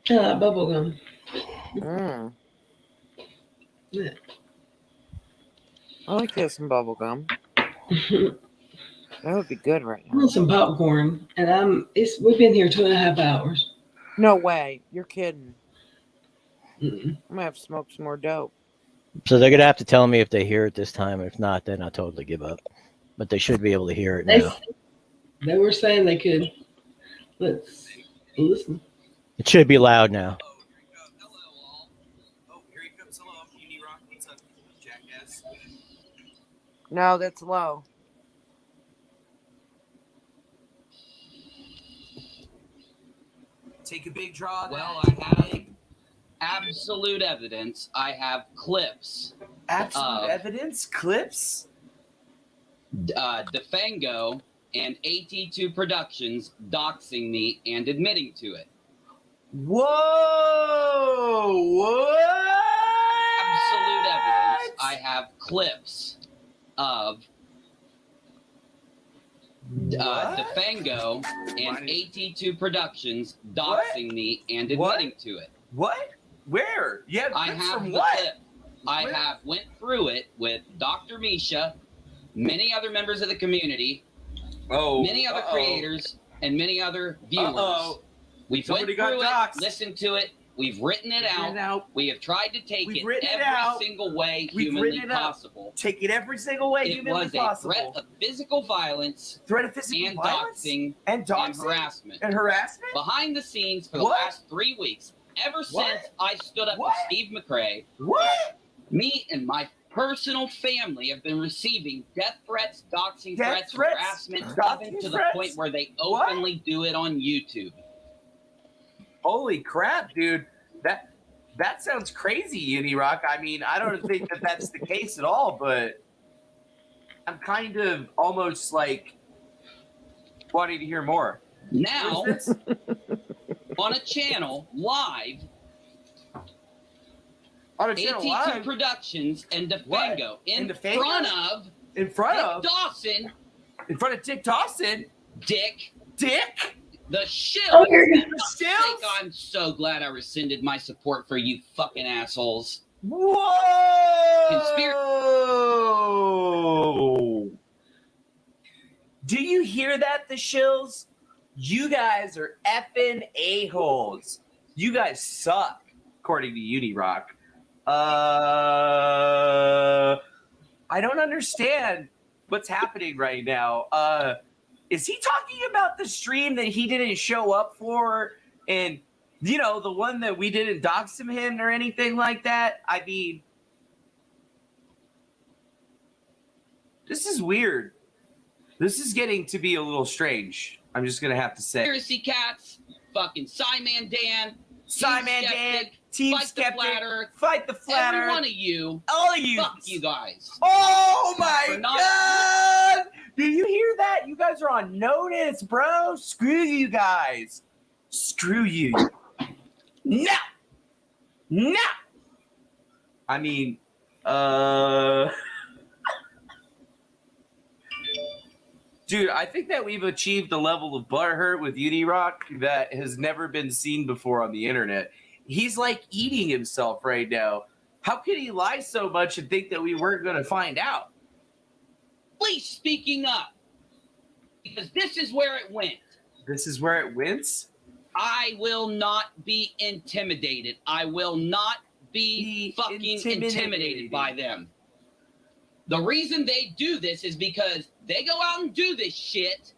Speaker 4: Bubble gum.
Speaker 3: Mm.
Speaker 4: Yeah.
Speaker 3: I like to have some bubble gum. That would be good right
Speaker 4: I want
Speaker 3: now.
Speaker 4: some popcorn, and we've been here 2.5 hours.
Speaker 3: No way. You're kidding.
Speaker 4: Mm-mm.
Speaker 3: I'm going to have to smoke some more dope.
Speaker 7: So they're gonna have to tell me if they hear it this time. If not, then I'll totally give up. But they should be able to hear it now.
Speaker 4: They were saying they could. Let's listen.
Speaker 7: It should be loud now.
Speaker 9: Oh, here he comes. Hello, Uni Rock. What's up, jackass?
Speaker 3: No, that's low.
Speaker 9: Take a big draw.
Speaker 8: Well, I have absolute evidence. I have clips.
Speaker 9: Absolute evidence? Clips?
Speaker 8: DeFango and AT2 Productions doxing me and admitting to it.
Speaker 9: Whoa! What?
Speaker 8: Absolute evidence. I have clips of Defango and AT2 Productions doxing me and admitting to it.
Speaker 9: What? Where? Yeah,
Speaker 8: I have
Speaker 9: from
Speaker 8: the
Speaker 9: what?
Speaker 8: clip. I have went through it with Dr. Misha, many other members of the community, many other creators, and many other viewers. We've went through it, listened to it, we've written it out. We have tried to take it every single way humanly possible.
Speaker 9: Take it every single way humanly possible.
Speaker 8: It was a threat of physical violence, doxing, and harassment. Behind the scenes for the last 3 weeks, ever since I stood up with Steve McRae, me and my personal family have been receiving death threats, doxing threats, harassment, even to the point where they openly do it on YouTube.
Speaker 9: Holy crap, dude. That sounds crazy, Unirock. I mean, I don't think that that's the case at all, but I'm kind of almost like wanting to hear more.
Speaker 8: Now, on a channel live, AT2 Productions and Defango in front of Dawson.
Speaker 9: In front of Dick Dawson?
Speaker 8: Dick? The shills.
Speaker 9: Oh, the shills?
Speaker 8: I'm so glad I rescinded my support for you fucking assholes.
Speaker 9: Whoa! Do you hear that, the shills? You guys are effing a-holes. You guys suck, according to Unirock. I don't understand what's happening right now. Is he talking about the stream that he didn't show up for? And, you know, the one that we didn't dox him in or anything like that? I mean, this is weird. This is getting to be a little strange. I'm just going to have to say.
Speaker 8: Conspiracy cats, fucking Simon Dan,
Speaker 9: Team Skeptic, Fight the Flatter.
Speaker 8: Every one of you.
Speaker 9: All of you.
Speaker 8: Fuck you guys.
Speaker 9: Oh my God. Do you hear that? You guys are on notice, bro. Screw you guys. Screw you. No. I mean, dude, I think that we've achieved a level of butthurt with Unirock that has never been seen before on the internet. He's like eating himself right now. How could he lie so much and think that we weren't going to find out?
Speaker 8: Please speaking up. Because this is where it went.
Speaker 9: This is where it went?
Speaker 8: I will not be intimidated. I will not be fucking intimidated by them. The reason they do this is because they go out and do this shit,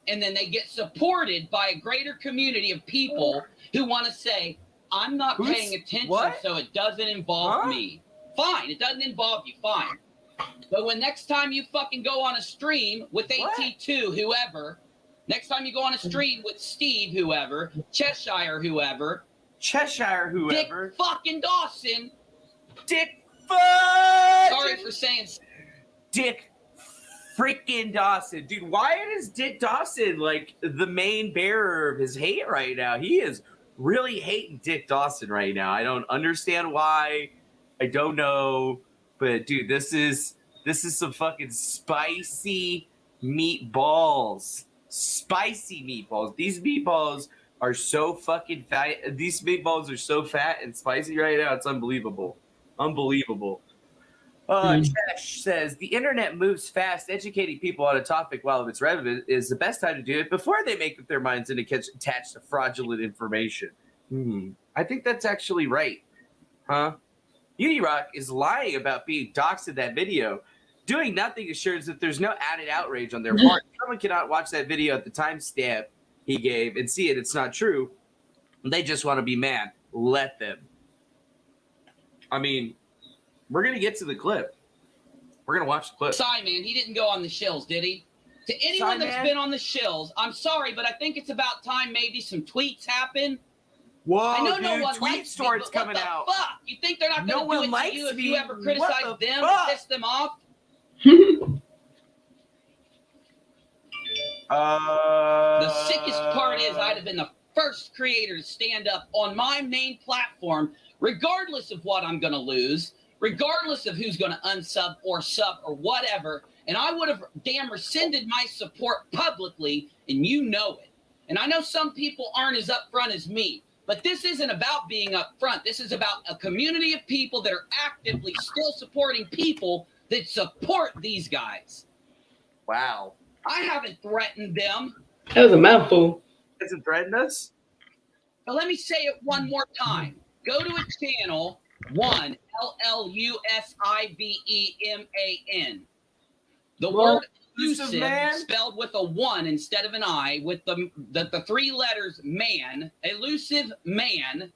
Speaker 8: and then they get supported by a greater community of people who want to say, I'm not paying attention, so it doesn't involve me. Fine, it doesn't involve you, fine. But when next time you fucking go on a stream with AT2, whoever, next time you go on a stream with Steve, whoever, Cheshire, whoever, Dick fucking Dawson, sorry for saying
Speaker 9: Dick freaking Dawson. Dude, why is Dick Dawson like the main bearer of his hate right now? He is really hating Dick Dawson right now. I don't understand why. I don't know. But dude, this is some fucking spicy meatballs. Spicy meatballs. These meatballs are so fucking fat. These meatballs are so fat and spicy right now. It's unbelievable. Unbelievable. Chesh says, the internet moves fast. Educating people on a topic while it's relevant is the best time to do it before they make up their minds and attach to fraudulent information. I think that's actually right. Huh? Unirock is lying about being doxxed in that video. Doing nothing assures that there's no added outrage on their part. Someone cannot watch that video at the timestamp he gave and see it. It's not true. They just want to be mad. Let them. I mean, we're going to get to the clip. We're going to watch the clip.
Speaker 8: Simon, he didn't go on the shills, did he? To anyone that's been on the shills, I'm sorry, but I think it's about time maybe some tweets happen.
Speaker 9: Whoa,
Speaker 8: I know
Speaker 9: dude,
Speaker 8: no one
Speaker 9: tweet
Speaker 8: likes
Speaker 9: stories
Speaker 8: me, but
Speaker 9: coming
Speaker 8: what the
Speaker 9: out.
Speaker 8: fuck? You think they're not going to do it to you if you ever criticize them or piss them off? The sickest part is I'd have been the first creator to stand up on my main platform, regardless of what I'm going to lose, regardless of who's going to unsub or sub or whatever. And I would have damn rescinded my support publicly, and you know it. And I know some people aren't as upfront as me, but this isn't about being upfront. This is about a community of people that are actively still supporting people that support these guys.
Speaker 9: Wow.
Speaker 8: I haven't threatened them.
Speaker 4: That was a mouthful.
Speaker 9: Hasn't threatened us?
Speaker 8: But let me say it one more time. Go to a channel, one, LLUSIVEMAN. The word elusive spelled with a 1 instead of an I, with the 3 letters man, elusive man.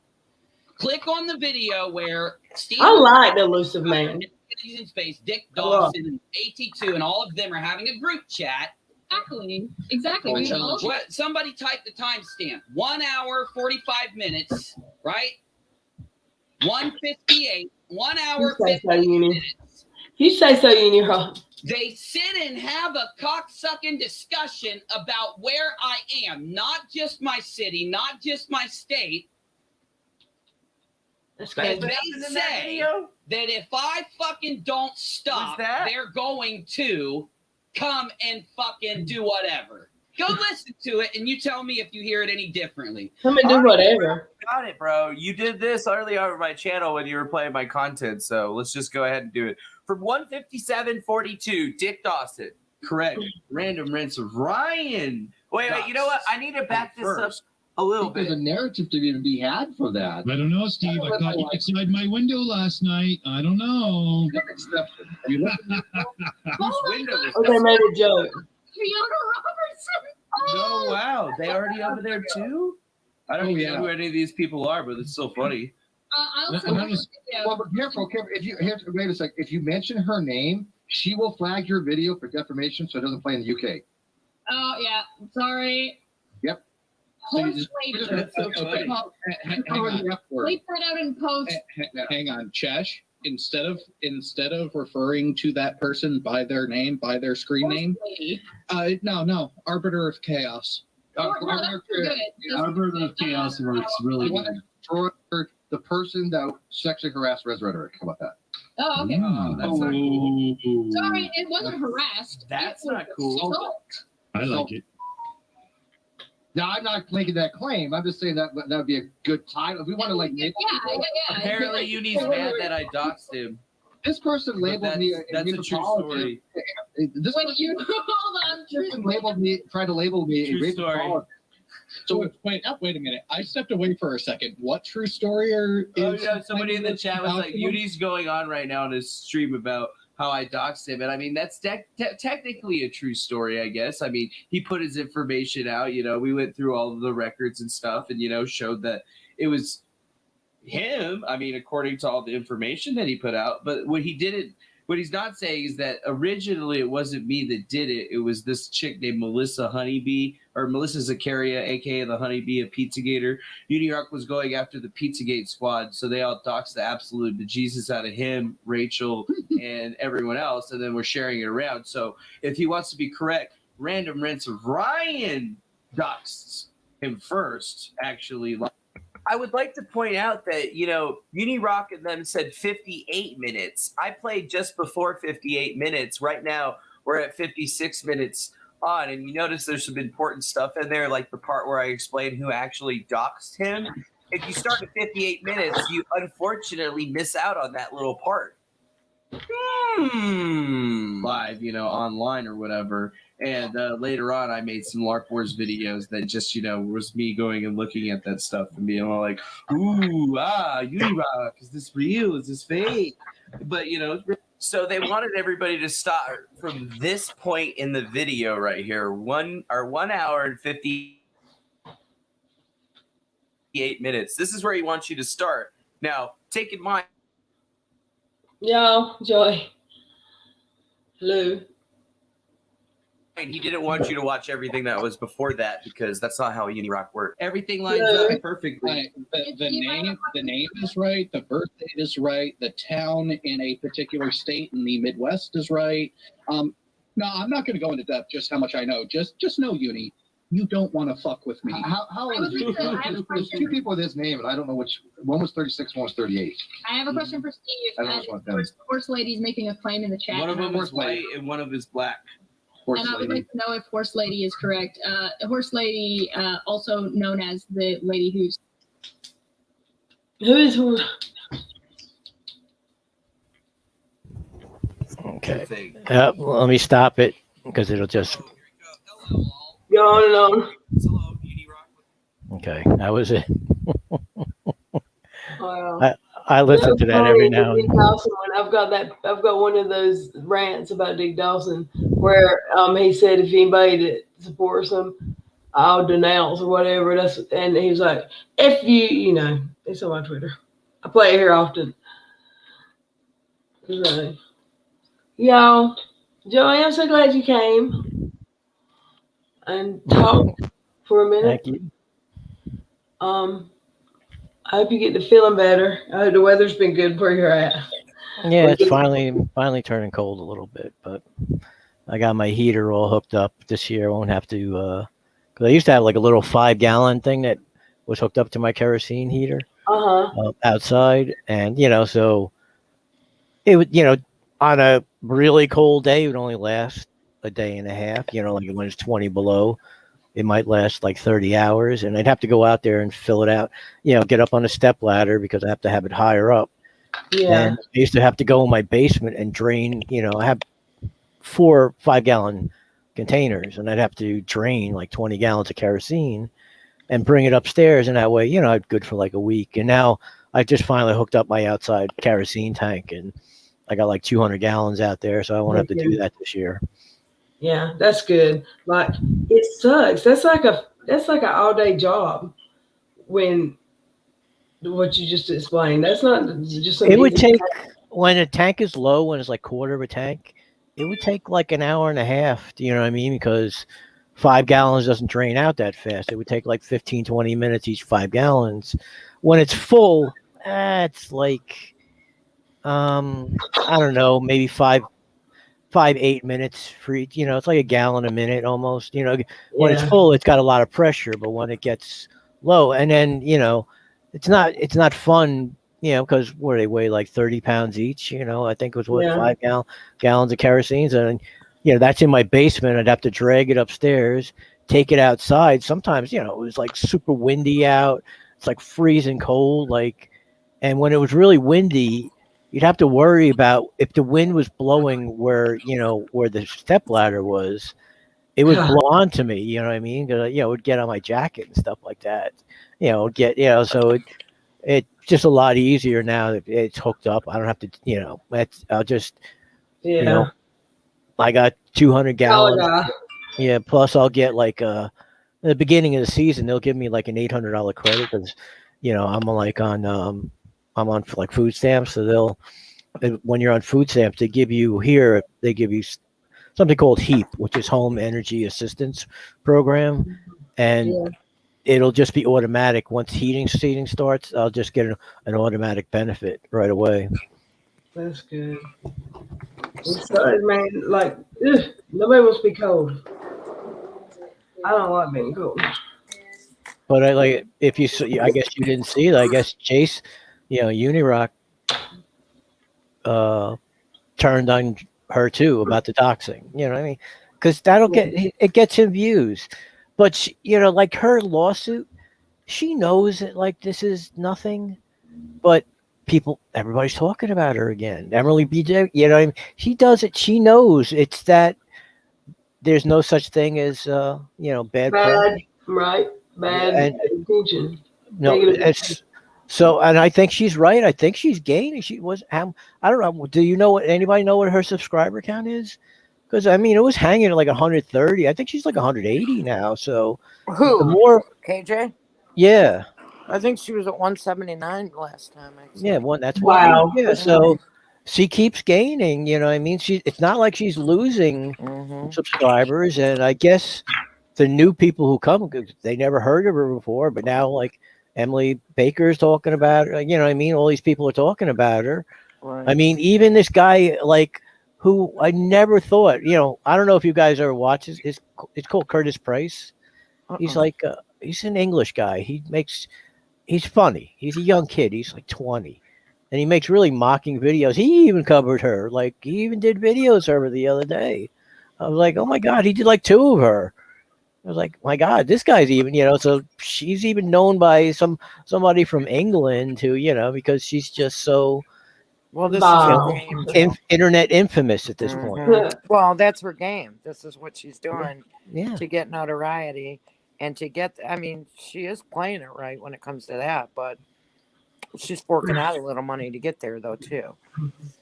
Speaker 8: Click on the video where Steve,
Speaker 4: I like the elusive man.
Speaker 8: In space, Dick Dawson, and AT2, and all of them are having a group chat.
Speaker 10: Exactly.
Speaker 8: What? Somebody type the timestamp. 1 hour, 45 minutes, right? 1:58. 1 hour, 58 minutes.
Speaker 4: You say so, Uni.
Speaker 8: They sit and have a cocksucking discussion about where I am, not just my city, not just my state. And they say that if I fucking don't stop, they're going to come and fucking do whatever. Go listen to it, and you tell me if you hear it any differently.
Speaker 4: Come and do whatever.
Speaker 9: Got it, bro. You did this earlier on my channel when you were playing my content, so let's just go ahead and do it. From 157.42, Dick Dawson.
Speaker 8: Correct. Random rinse of Ryan.
Speaker 9: Wait, you know what? I need to back this up a little bit.
Speaker 11: There's a narrative to be had for that.
Speaker 12: I don't know, Steve. I caught you outside my window last night. I don't know.
Speaker 11: You
Speaker 4: they made a joke.
Speaker 10: Fiona Robertson.
Speaker 9: Oh, wow. They already over there, too? I don't even know who any of these people are, but it's so funny.
Speaker 11: Well, but careful. If you wait a sec. If you mention her name, she will flag your video for defamation, so it doesn't play in the UK.
Speaker 10: Oh yeah, sorry.
Speaker 11: Yep. So you just,
Speaker 10: Bleep that out in post.
Speaker 13: Hang on, Chesh. Instead of referring to that person by their name, by their screen name, no, Arbiter of Chaos.
Speaker 11: Arbiter of Chaos works really good. For the person that sexually harassed Res Rhetoric. How about that?
Speaker 10: Oh, okay.
Speaker 9: That's not cool.
Speaker 10: Sorry, it wasn't harassed.
Speaker 9: That's not cool.
Speaker 12: I like it.
Speaker 11: Now, I'm not making that claim. I'm just saying that would be a good title. If we want to
Speaker 9: Apparently, Uni's mad that I doxed him.
Speaker 11: This person labeled me.
Speaker 9: That's a true story.
Speaker 11: This
Speaker 10: person
Speaker 11: tried to label me a rape apologist.
Speaker 13: So wait a minute. I stepped away for a second. What true story
Speaker 9: somebody in the chat was like, Uni's going on right now on his stream about how I doxed him. And I mean, that's technically a true story, I guess. I mean, he put his information out, we went through all of the records and stuff and, showed that it was him. I mean, according to all the information that he put out, but what he's not saying is that originally it wasn't me that did it. It was this chick named Melissa Honeybee, or Melissa Zakaria, aka the Honeybee of Pizzagator. Uni Rock was going after the Pizzagate squad, so they all doxed the absolute bejesus out of him, Rachel, and everyone else, and then we're sharing it around. So if he wants to be correct, Random Rinse of Ryan doxed him first, actually. I would like to point out that, Uni Rock and them said 58 minutes. I played just before 58 minutes. Right now, we're at 56 minutes on, and you notice there's some important stuff in there, like the part where I explain who actually doxed him. If you start at 58 minutes, you unfortunately miss out on that little part. Live, online or whatever. And later on, I made some LARP Wars videos that just, was me going and looking at that stuff and being all like, ooh, Unirock, is this real? Is this fake? But, so they wanted everybody to start from this point in the video right here, 1 hour and 58 minutes. This is where he wants you to start. Now, take in mind.
Speaker 4: Yo, Joy. Hello.
Speaker 9: He didn't want you to watch everything that was before that because that's not how Unirock worked. Everything lines up perfectly.
Speaker 13: The name is right. The birth date is right. The town in a particular state in the Midwest is right. No, I'm not going to go into depth just how much I know. Just know, Uni, you don't want to fuck with me.
Speaker 11: How old is he? There's two people with his name, and I don't know which. One was 36, one was 38.
Speaker 10: I have a question for Steve.
Speaker 11: I don't know which one of them.
Speaker 10: Horse Lady's making a claim in the chat.
Speaker 9: One of them is white and one of them is black.
Speaker 10: And I would like to know if Horse Lady is correct. Horse Lady, also known as the lady
Speaker 2: Who is who?
Speaker 7: Okay. Let me stop it because it'll just
Speaker 2: Go on and on.
Speaker 7: Okay, that was it.
Speaker 2: Wow.
Speaker 7: I listen to that every now and
Speaker 2: Dick
Speaker 7: then.
Speaker 2: Dawson one. I've got one of those rants about Dick Dawson where he said if anybody that supports him, I'll denounce or whatever. And he was like, "If you know," it's on my Twitter. I play it here often. So, y'all, Joey, I'm so glad you came and talked for a minute.
Speaker 7: Thank you.
Speaker 2: I hope you get to feeling better. I hope the weather's been good where you're at.
Speaker 7: Yeah, it's finally turning cold a little bit, but I got my heater all hooked up this year. I won't have to, because I used to have like a little 5-gallon thing that was hooked up to my kerosene heater outside, and so it would, on a really cold day, it would only last a day and a half. Like when it's 20 below. It might last like 30 hours, and I'd have to go out there and fill it out, get up on a step ladder because I have to have it higher up.
Speaker 2: Yeah.
Speaker 7: And I used to have to go in my basement and drain, I have 4 5-gallon containers, and I'd have to drain like 20 gallons of kerosene and bring it upstairs. And that way, I'm good for like a week. And now I just finally hooked up my outside kerosene tank, and I got like 200 gallons out there. So I won't have to do that this year.
Speaker 2: Yeah, that's good. Like it sucks. That's like an all-day job. When what you just explained, that's not just.
Speaker 7: It would take when a tank is low, when it's like quarter of a tank, it would take like an hour and a half. Do you know what I mean? Because 5 gallons doesn't drain out that fast. It would take like 15, 20 minutes each 5 gallons. When it's full, it's like I don't know, maybe 8 minutes for each, it's like a gallon a minute almost, when it's full, it's got a lot of pressure, but when it gets low, and then, it's not fun, because what do they weigh, like 30 pounds each, I think it was 5 gallons of kerosene. And, that's in my basement. I'd have to drag it upstairs, take it outside. Sometimes, it was like super windy out. It's like freezing cold. And when it was really windy, you'd have to worry about if the wind was blowing where the step ladder was, it would blow onto me. You know what I mean? Because it would get on my jacket and stuff like that. So it's just a lot easier now that it's hooked up. I don't have to. I'll just I got 200 gallons. Yeah, plus I'll get like at the beginning of the season they'll give me like an $800 credit because I'm on like food stamps, so when you're on food stamps, they give you something called HEAP, which is Home Energy Assistance Program, and it'll just be automatic. Once heating starts, I'll just get an automatic benefit right away.
Speaker 2: That's good. Man, like nobody wants to be cold. I don't like being cold.
Speaker 7: But I guess you didn't see it. I guess Chase. Unirock turned on her too about the doxing. You know what I mean? Because it gets him views. But she, like her lawsuit, she knows that like this is nothing. But everybody's talking about her again. Emily BJ, what I mean? She does it. She knows it's that there's no such thing as bad
Speaker 2: right? Bad intention.
Speaker 7: No, it's. So, and I think she's right. I think she's gaining. I don't know. Do anybody know what her subscriber count is? Because it was hanging at like 130. I think she's like 180 now. So,
Speaker 3: who?
Speaker 7: More
Speaker 3: KJ?
Speaker 7: Yeah.
Speaker 3: I think she was at 179 last time.
Speaker 7: That's
Speaker 2: wow.
Speaker 7: Yeah. So she keeps gaining. You know what I mean? It's not like she's losing subscribers. And I guess the new people who come, they never heard of her before, but now like. Emily Baker's talking about her, you know what I mean? All these people are talking about her. Right. I mean, even this guy, like, who I never thought, I don't know if you guys ever watch it. It's called Curtis Price. He's like he's an English guy. He's funny. He's a young kid. He's like 20. And he makes really mocking videos. He even covered her. Like he even did videos of her the other day. I was like, oh my God, he did like 2 of her. I was like, my God, this guy's even, so she's even known by somebody from England who, because she's just so
Speaker 3: Well, this is her game.
Speaker 7: internet infamous at this point.
Speaker 3: Well, that's her game. This is what she's doing
Speaker 7: Yeah.
Speaker 3: to get notoriety and to get, I mean, she is playing it right when it comes to that, but she's forking out a little money to get there though, too.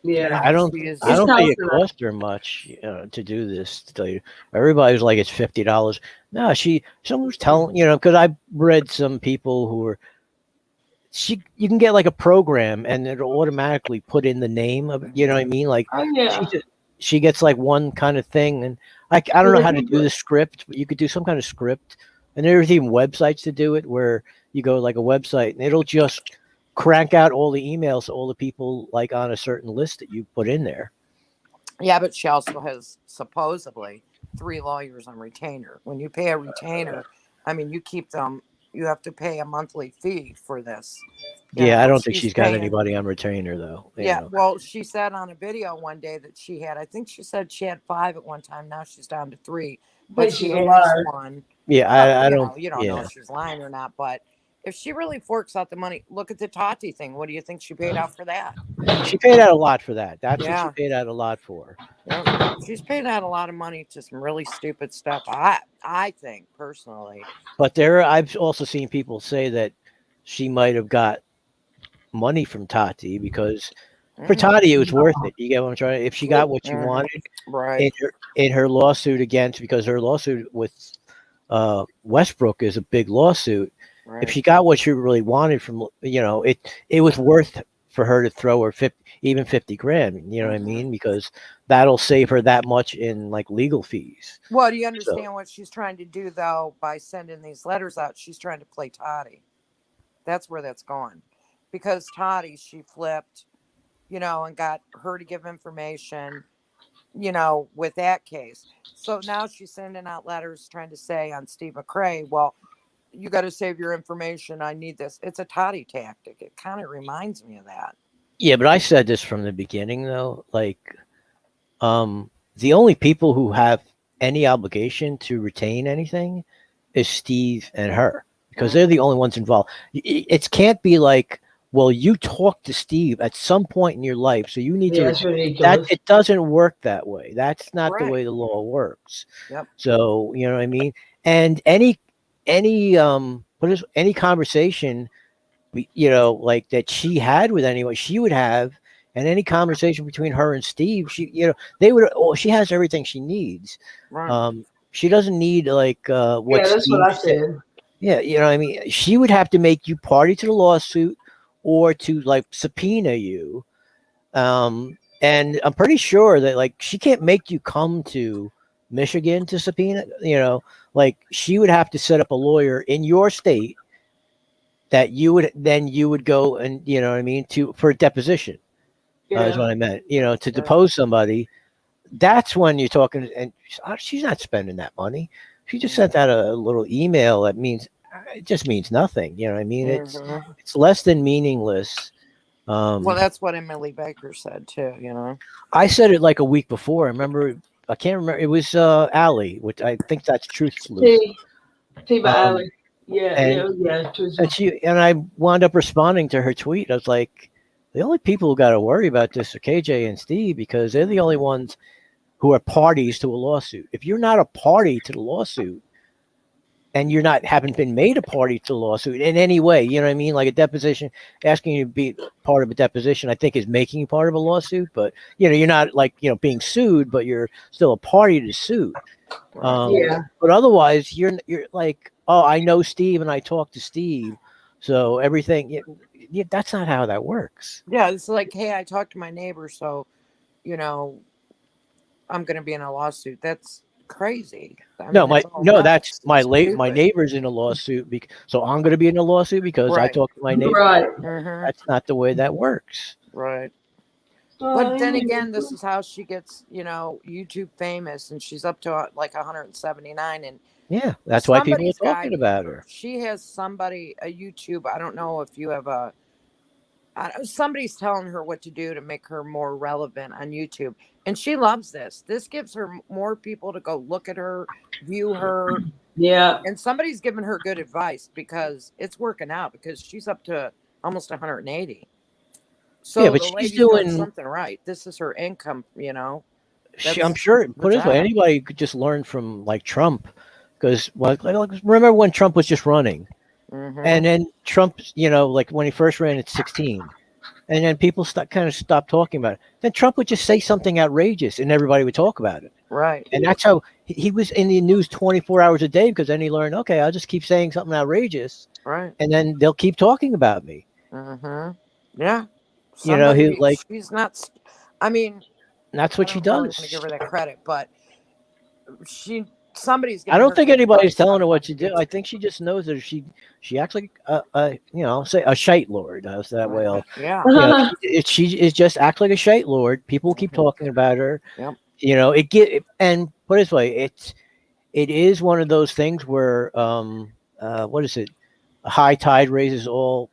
Speaker 2: Yeah.
Speaker 7: I don't think it cost her much to do this. To tell you, everybody's like, it's $50. No, someone was telling, because I read some people who were, you can get like a program and it'll automatically put in the name of, you know what I mean? Like, she gets like one kind of thing, and I don't know how to do the script, but you could do some kind of script, and there's even websites to do it where you go like a website and it'll just crank out all the emails to all the people like on a certain list that you put in there.
Speaker 3: Yeah, but she also has supposedly 3 lawyers on retainer. When you pay a retainer, I mean, you keep them. You have to pay a monthly fee for this.
Speaker 7: Yeah, I don't think she's got anybody on retainer though.
Speaker 3: Yeah, well, she said on a video one day that she had, I think she said she had 5 at one time. Now she's down to 3. But she has one.
Speaker 7: Yeah,
Speaker 3: Well,
Speaker 7: I don't.
Speaker 3: You don't know if she's lying or not, but if she really forks out the money, look at the Tati thing. What do you think she paid out for that?
Speaker 7: She paid out a lot for that. That's what she paid out a lot for.
Speaker 3: Yeah, she's paid out a lot of money to some really stupid stuff. I think personally.
Speaker 7: But I've also seen people say that she might have got money from Tati because for Tati it was worth it. You get what I'm trying? If she got what she wanted,
Speaker 3: right?
Speaker 7: In her lawsuit because her lawsuit with Westbrook is a big lawsuit. Right. If she got what she really wanted from, it was worth for her to throw her even 50 grand. You know what I mean? Because that'll save her that much in like legal fees.
Speaker 3: Well, do you understand what she's trying to do though by sending these letters out? She's trying to play Tati. That's where that's going, because Tati, she flipped, and got her to give information, with that case. So now she's sending out letters trying to say on Steve McRae, well, you got to save your information. I need this. It's a Tati tactic. It kind of reminds me of that.
Speaker 7: Yeah, but I said this from the beginning, though. Like, the only people who have any obligation to retain anything is Steve and her, because they're the only ones involved. It can't be like, well, you talk to Steve at some point in your life, so you need to. It doesn't work that way. That's not the way the law works.
Speaker 3: Yep.
Speaker 7: So you know what I mean. And any conversation, like that she had with anyone, she would have, and any conversation between her and Steve, they would. Oh, she has everything she needs.
Speaker 3: Right.
Speaker 7: She doesn't need like what.
Speaker 2: Yeah, that's
Speaker 7: Steve
Speaker 2: what I said.
Speaker 7: Yeah, what I mean. She would have to make you party to the lawsuit, or to like subpoena you. And I'm pretty sure that like she can't make you come to Michigan to subpoena. Like she would have to set up a lawyer in your state that you would go and for a deposition. Is what I meant. To depose somebody. That's when you're talking, and she's not spending that money. She just sent out a little email that means it just means nothing. You know what I mean? It's less than meaningless.
Speaker 3: Well, that's what Emily Baker said too.
Speaker 7: I said it like a week before. I can't remember. It was Allie, which I think that's Truth Sleuth.
Speaker 2: T by Allie. Yeah.
Speaker 7: And I wound up responding to her tweet. I was like, the only people who got to worry about this are KJ and Steve, because they're the only ones who are parties to a lawsuit. If you're not a party to the lawsuit, and haven't been made a party to the lawsuit in any way, you know what I mean? Like a deposition, asking you to be part of a deposition, I think is making you part of a lawsuit, but you're not like, being sued, but you're still a party to suit. But otherwise you're like, oh, I know Steve and I talked to Steve. So everything, that's not how that works.
Speaker 3: Yeah. It's like, hey, I talked to my neighbor. So, I'm going to be in a lawsuit. That's crazy.
Speaker 7: That's my neighbor's in a lawsuit, so I'm going to be in a lawsuit because I talked to my neighbor.
Speaker 2: Right.
Speaker 7: That's not the way that works.
Speaker 3: Right. But then again, this is how she gets, YouTube famous, and she's up to like 179, and
Speaker 7: Yeah, that's why people are
Speaker 3: Somebody's
Speaker 7: talking about her.
Speaker 3: She has somebody, a YouTube. I don't know if you have somebody's telling her what to do to make her more relevant on YouTube. And she loves this. This gives her more people to go look at her, view her.
Speaker 4: Yeah.
Speaker 3: And somebody's giving her good advice because it's working out, because she's up to almost 180. So
Speaker 7: Yeah, but
Speaker 3: the
Speaker 7: she's
Speaker 3: lady's doing
Speaker 7: doing.
Speaker 3: something right. This is her income,
Speaker 7: I'm
Speaker 3: That's
Speaker 7: sure.
Speaker 3: the
Speaker 7: Put it this way,
Speaker 3: job.
Speaker 7: anybody could just learn from like Trump, because remember when Trump was just running,
Speaker 3: Mhm.
Speaker 7: and then Trump, like when he first ran at 16, and then people kind of stopped talking about it. Then Trump would just say something outrageous, and everybody would talk about it.
Speaker 3: Right.
Speaker 7: And that's how he was in the news 24 hours a day, because then he learned, okay, I'll just keep saying something outrageous,
Speaker 3: Right.
Speaker 7: and then they'll keep talking about me.
Speaker 3: Yeah.
Speaker 7: He like.
Speaker 3: She's not. I mean,
Speaker 7: That's what she does.
Speaker 3: I don't really want to give her that credit, but somebody's.
Speaker 7: I don't think anybody's telling her what to do. I think she just knows that she acts like say a shite lord. How's that way?
Speaker 3: Yeah.
Speaker 7: She is just act like a shite lord. People keep talking about her.
Speaker 3: Yep.
Speaker 7: And put it this way, it is one of those things where what is it? A high tide raises all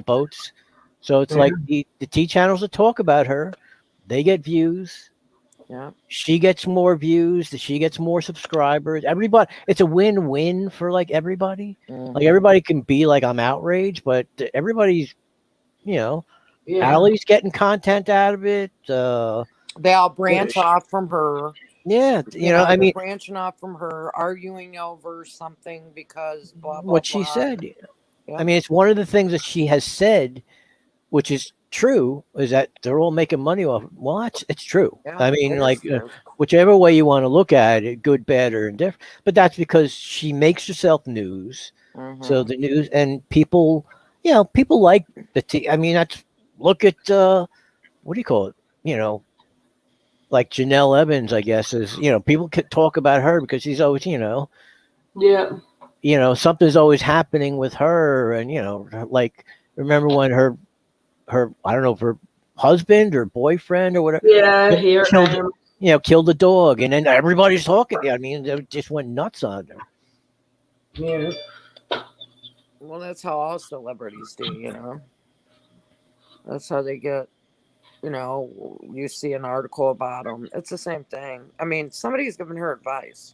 Speaker 7: boats. So it's like the T channels that talk about her, they get views.
Speaker 3: Yeah.
Speaker 7: She gets more views. She gets more subscribers. Everybody, it's a win-win for like everybody. Like everybody can be like, I'm outraged, but everybody's, Allie's getting content out of it.
Speaker 3: They all branch off from her.
Speaker 7: Yeah,
Speaker 3: I mean, branching off from her, arguing over something because blah blah.
Speaker 7: What she said. Yeah. I mean, it's one of the things that she has said, which is true, is that they're all making money off. Well, it's true.
Speaker 3: Yeah,
Speaker 7: I mean, like whichever way you want to look at it, good, bad, or indifferent. But that's because she makes herself news. So the news and people, people like the I mean, look at what do you call it? Like Janelle Evans, I guess, is people could talk about her because she's always something's always happening with her, and like remember when her I don't know if her husband or boyfriend or whatever killed the dog, and then everybody's talking. I mean, they just went nuts on her.
Speaker 3: Yeah. Well, that's how all celebrities do. That's how they get. You see an article about them. It's the same thing. I mean, somebody's giving her advice.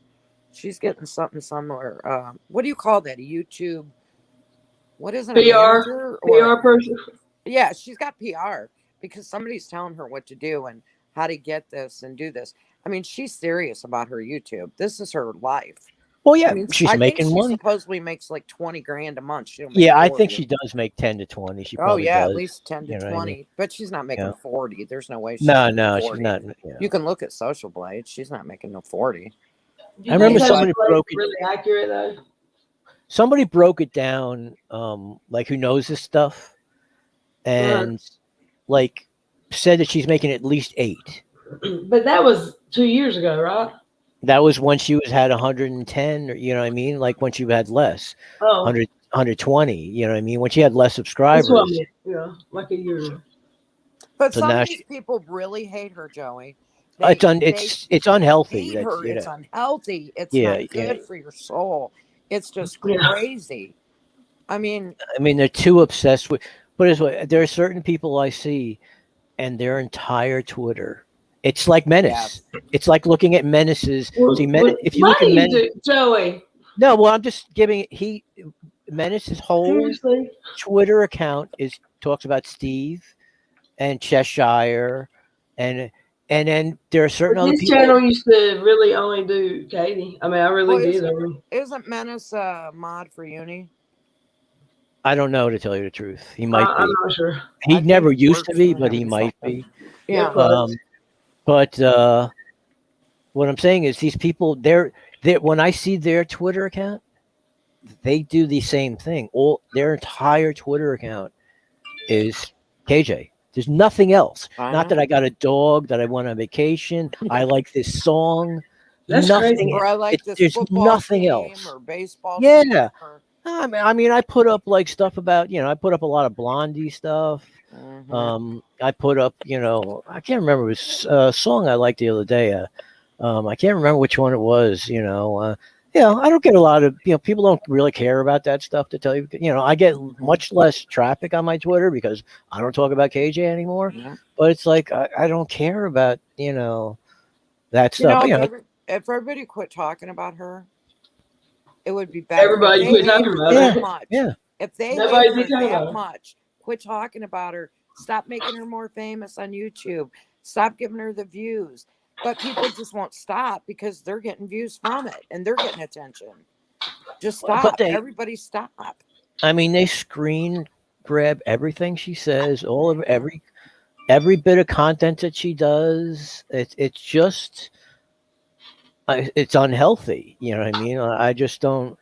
Speaker 3: She's getting something somewhere. What do you call that? A YouTube? What is it?
Speaker 4: PR person.
Speaker 3: Yeah, she's got PR because somebody's telling her what to do and how to get this and do this. I mean, she's serious about her YouTube. This is her life.
Speaker 7: Well, yeah,
Speaker 3: I mean,
Speaker 7: she's making money.
Speaker 3: She supposedly makes like 20 grand a month.
Speaker 7: I think she does make 10 to 20. She probably does.
Speaker 3: At least 10 to 20. I mean? But she's not making 40. There's no way.
Speaker 7: She's no, she's not. Yeah.
Speaker 3: You can look at Social Blade. She's not making no 40.
Speaker 7: I remember somebody broke it.
Speaker 4: Really accurate though.
Speaker 7: Somebody broke it down, like who knows this stuff, and like said that she's making at least 8.
Speaker 4: But that was 2 years ago, right?
Speaker 7: That was when she had 110, or what I mean, like when she had less, 100, 120. What I mean, when she had less subscribers.
Speaker 4: That's what I mean. Like a year ago.
Speaker 3: But some of these people really hate her, Joey.
Speaker 7: It's unhealthy.
Speaker 3: It's unhealthy. It's not good for your soul. It's just crazy. I mean,
Speaker 7: they're too obsessed with. Put it this way, there are certain people I see, and their entire Twitter. It's like Menace. Yeah. It's like looking at Menace's. If you look at Menace,
Speaker 4: Joey.
Speaker 7: No, well, I'm just giving Menace's whole Twitter account talks about Steve and Cheshire, and then there are certain other people.
Speaker 4: This channel used to really only do Katie. I mean, I really did.
Speaker 3: Isn't Menace a mod for Uni?
Speaker 7: I don't know, to tell you the truth. He might be.
Speaker 4: I'm not sure.
Speaker 7: He never used to be, but he might be.
Speaker 3: Yeah.
Speaker 7: But what I'm saying is these people, they're when I see their Twitter account, they do the same thing. Their entire Twitter account is KJ. There's nothing else. Not that I got a dog, that I went on vacation. I like this song.
Speaker 4: That's
Speaker 7: nothing.
Speaker 4: crazy.
Speaker 3: Or I like this
Speaker 7: There's nothing else.
Speaker 3: Or baseball.
Speaker 7: Yeah. I mean, I put up like stuff about, I put up a lot of Blondie stuff. I put up, I can't remember. It was a song I liked the other day. I can't remember which one it was, I don't get a lot of, people don't really care about that stuff, to tell you. I get much less traffic on my Twitter because I don't talk about KJ anymore.
Speaker 3: Yeah.
Speaker 7: But it's like, I don't care about, that stuff.
Speaker 3: If everybody quit talking about her, it would be better.
Speaker 4: Everybody quit talking about her.
Speaker 3: Much.
Speaker 7: Yeah.
Speaker 3: If they
Speaker 4: Nobody
Speaker 3: hate her
Speaker 4: talking
Speaker 3: that
Speaker 4: about her.
Speaker 3: much, quit talking about her. Stop making her more famous on YouTube. Stop giving her the views. But people just won't stop because they're getting views from it and they're getting attention. Just stop. Everybody stop.
Speaker 7: I mean, they screen grab everything she says, all of every bit of content that she does. It's just, it's unhealthy. You know what I mean? I just don't.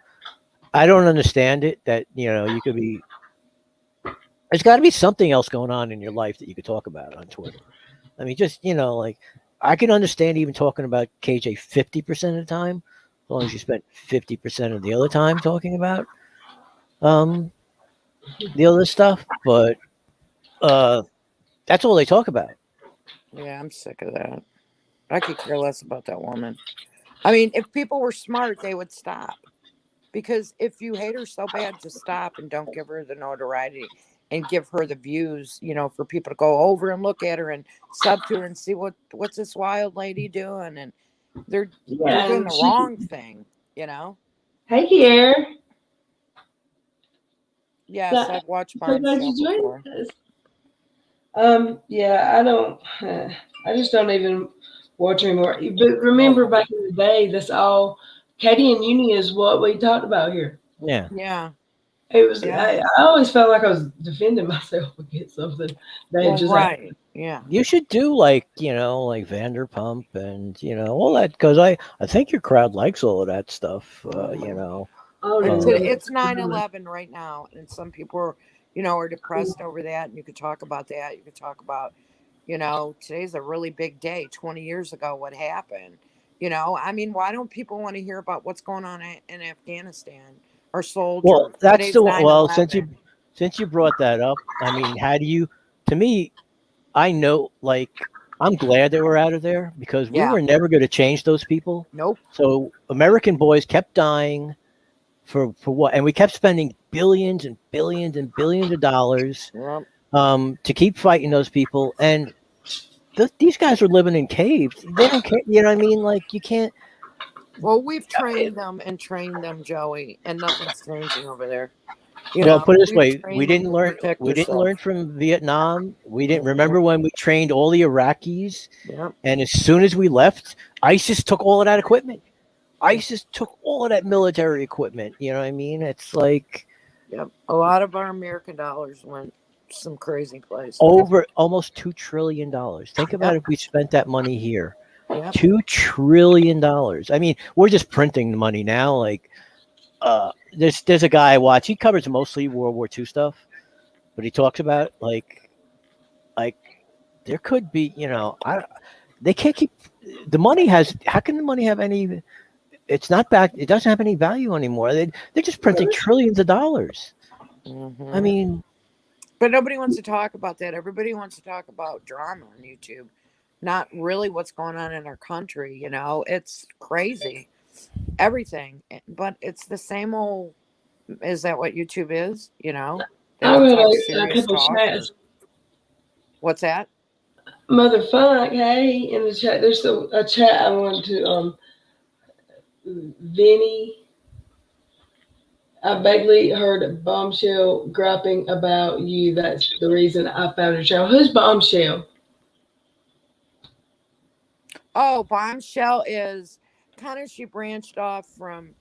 Speaker 7: I don't understand it. That you could be. There's got to be something else going on in your life that you could talk about on Twitter. I mean, just like, I can understand even talking about KJ 50% of the time, as long as you spent 50% of the other time talking about the other stuff. But that's all they talk about.
Speaker 3: Yeah, I'm sick of that. I could care less about that woman. I mean, if people were smart, they would stop. Because if you hate her so bad, just stop and don't give her the notoriety and give her the views, for people to go over and look at her and sub to her and see what's this wild lady doing. And they're doing the wrong thing,
Speaker 4: Hey, Kier.
Speaker 3: Yes, I've watched Bombshell before.
Speaker 4: Yeah, I don't. I just don't even watch anymore. But remember, back in the day, that's all. Katie and Uni is what we talked about here.
Speaker 7: Yeah.
Speaker 3: Yeah.
Speaker 4: It was. I always felt like I was defending myself against something that just happened.
Speaker 3: Yeah.
Speaker 7: You should do like Vanderpump and all that, because I think your crowd likes all of that stuff.
Speaker 3: It's 9/11 right now, and some people are depressed over that, and you could talk about that. You could talk about, today's a really big day. 20 years ago, what happened? I mean, why don't people want to hear about what's going on in Afghanistan or soldiers?
Speaker 7: Well, that's the one. Well, since you brought that up, I mean, to me, I know, like, I'm glad they were out of there, because we were never going to change those people.
Speaker 3: Nope.
Speaker 7: So American boys kept dying for what? And we kept spending billions and billions and billions of dollars to keep fighting those people. And these guys are living in caves. They don't care. You know what I mean? Like, you can't.
Speaker 3: Well, we've trained them, Joey, and nothing's changing over there.
Speaker 7: Put it this way: we didn't learn. We didn't learn from Vietnam. We didn't remember when we trained all the Iraqis.
Speaker 3: Yep.
Speaker 7: And as soon as we left, ISIS took all of that equipment. ISIS took all of that military equipment. You know what I mean? It's like,
Speaker 3: a lot of our American dollars went some crazy place.
Speaker 7: Over almost $2 trillion. Think about if we spent that money here. $2 trillion. I mean, we're just printing the money now. Like, there's a guy I watch. He covers mostly World War II stuff, but he talks about like there could be, they can't keep the money. How can the money have any? It's not back. It doesn't have any value anymore. They're just printing trillions of dollars.
Speaker 3: Mm-hmm.
Speaker 7: I mean,
Speaker 3: but nobody wants to talk about that. Everybody wants to talk about drama on YouTube, not really what's going on in our country. It's crazy, everything. But it's the same old. Is that what YouTube is?
Speaker 4: I read a couple chats.
Speaker 3: What's that?
Speaker 4: Motherfuck, hey, in the chat. There's a chat I want to Vinny. I vaguely heard Bombshell griping about you. That's the reason I found your channel. Who's Bombshell?
Speaker 3: Oh, Bombshell is kind of, she branched off from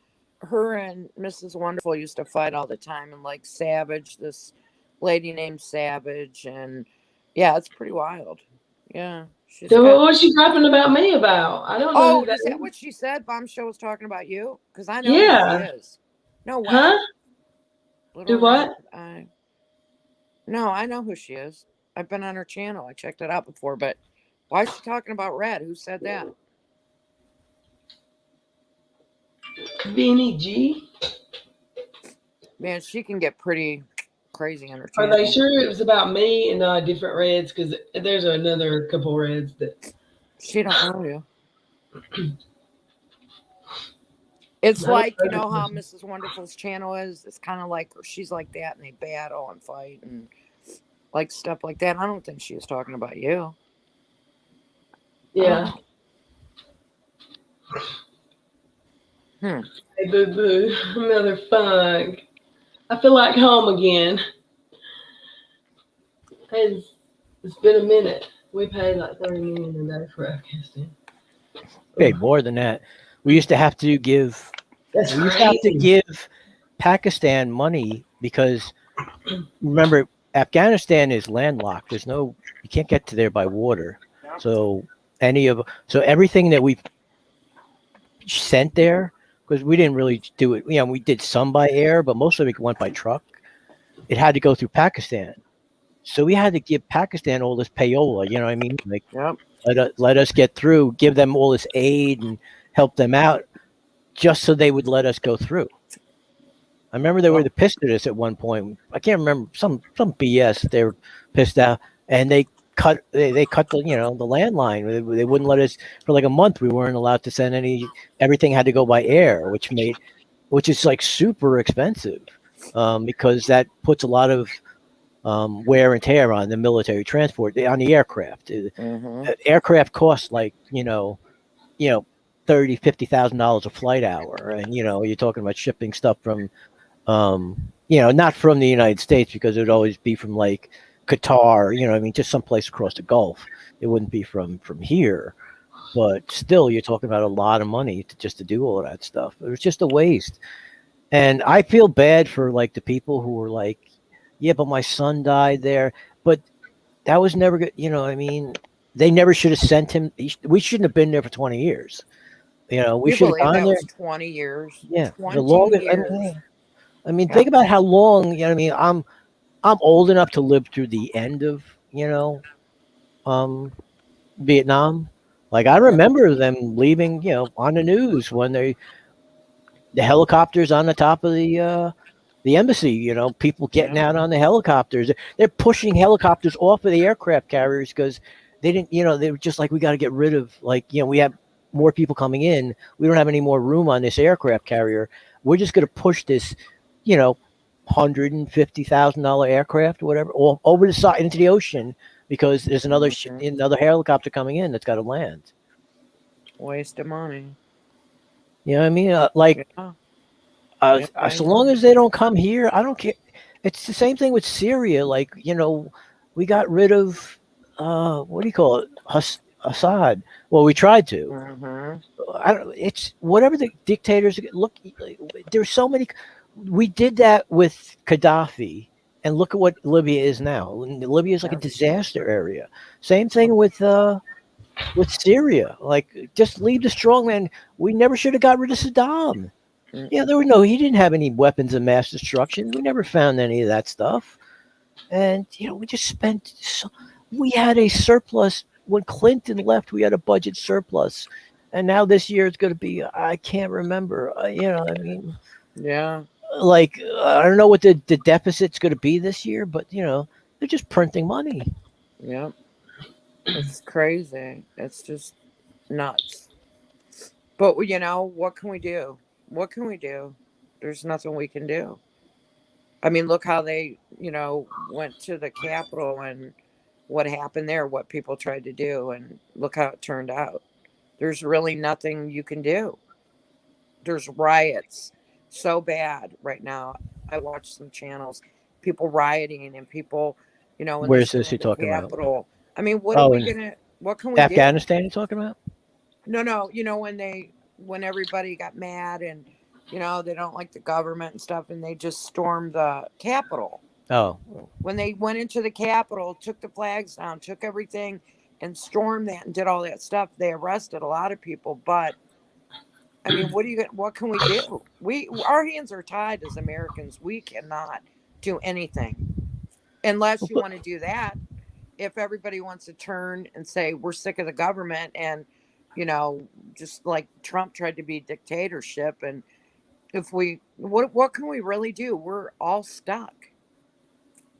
Speaker 3: her, and Mrs. Wonderful used to fight all the time, and like Savage, this lady named Savage, and it's pretty wild. Yeah.
Speaker 4: So what was she griping about me about? I don't know.
Speaker 3: Oh, is that what she said? Bombshell was talking about you? Because I know who she is. No way.
Speaker 4: Huh? Do what?
Speaker 3: No, I know who she is. I've been on her channel. I checked it out before, but why is she talking about Red? Who said that?
Speaker 4: Vinny G.
Speaker 3: Man, she can get pretty crazy on her channel.
Speaker 4: Are they sure it was about me and not different Reds? Because there's another couple Reds that
Speaker 3: she don't know you. It's like, you know how Mrs. Wonderful's channel is? It's kind of like, she's like that, and they battle and fight and like stuff like that. I don't think she was talking about you.
Speaker 2: Yeah. Hey, boo boo, another fun. I feel like home again. It's been a minute. We paid like $30 million a day for Afghanistan.
Speaker 7: Paid more than that. We used to have to give.
Speaker 2: That's
Speaker 7: we used to have to
Speaker 2: crazy.
Speaker 7: give Pakistan money because remember Afghanistan is landlocked. There's no, you can't get to there by water. So everything that we sent there, because we didn't really do it. We did some by air, but most of it went by truck. It had to go through Pakistan. So we had to give Pakistan all this payola, you know what I mean? Like, let us get through, give them all this aid and help them out just so they would let us go through. I remember they were pissed at us at one point. I can't remember, some BS. They were pissed out, and they cut the the landline. They wouldn't let us for like a month. We weren't allowed to send everything had to go by air, which is like super expensive, because that puts a lot of wear and tear on the military transport, on the aircraft. Aircraft costs like $30,000-$50,000 a flight hour, and you're talking about shipping stuff from not from the United States, because it would always be from like Qatar, just someplace across the Gulf. It wouldn't be from here, but still, you're talking about a lot of money just to do all of that stuff. It was just a waste, and I feel bad for like the people who were like, yeah, but my son died there, but that was never good. They never should have sent him. We shouldn't have been there for 20 years. We should have gone there.
Speaker 3: Was 20 years.
Speaker 7: Yeah,
Speaker 3: 20
Speaker 7: the longest.
Speaker 3: years.
Speaker 7: Think about how long. I'm old enough to live through the end of Vietnam. Like I remember them leaving, on the news when the helicopters on the top of the embassy. People getting out on the helicopters. They're pushing helicopters off of the aircraft carriers because they didn't. They were just like, we got to get rid of we have more people coming in. We don't have any more room on this aircraft carrier. We're just going to push this, $150,000 aircraft or whatever, or over the side into the ocean because there's another helicopter coming in that's got to land.
Speaker 3: Waste of money.
Speaker 7: You know what I mean? So long as they don't come here, I don't care. It's the same thing with Syria. Like, we got rid of what do you call it? Assad. Well, we tried to. It's whatever the dictators look. There's so many. We did that with Gaddafi, and look at what Libya is now. Libya is like a disaster area. Same thing with Syria. Like, just leave the strongman. We never should have got rid of Saddam. Yeah, he didn't have any weapons of mass destruction. We never found any of that stuff. And we just spent. We had a surplus. When Clinton left, we had a budget surplus, and now this year it's going to be, I can't remember.
Speaker 3: Yeah.
Speaker 7: Like, I don't know what the deficit's going to be this year, but they're just printing money.
Speaker 3: Yep. It's crazy. It's just nuts. But what can we do? What can we do? There's nothing we can do. I mean, look how they, went to the Capitol and what happened there, what people tried to do, and look how it turned out. There's really nothing you can do. There's riots so bad right now. I watch some channels, people rioting and people,
Speaker 7: Where's this you're talking
Speaker 3: Capitol.
Speaker 7: about?
Speaker 3: I mean, what are we gonna? What can we
Speaker 7: Afghanistan
Speaker 3: do?
Speaker 7: you're talking about?
Speaker 3: No. When everybody got mad and they don't like the government and stuff, and they just stormed the Capitol.
Speaker 7: Oh.
Speaker 3: When they went into the Capitol, took the flags down, took everything, and stormed that and did all that stuff, they arrested a lot of people. But I mean, what can we do? Our hands are tied as Americans. We cannot do anything unless you want to do that. If everybody wants to turn and say we're sick of the government, and just like Trump tried to be dictatorship, and if what can we really do? We're all stuck.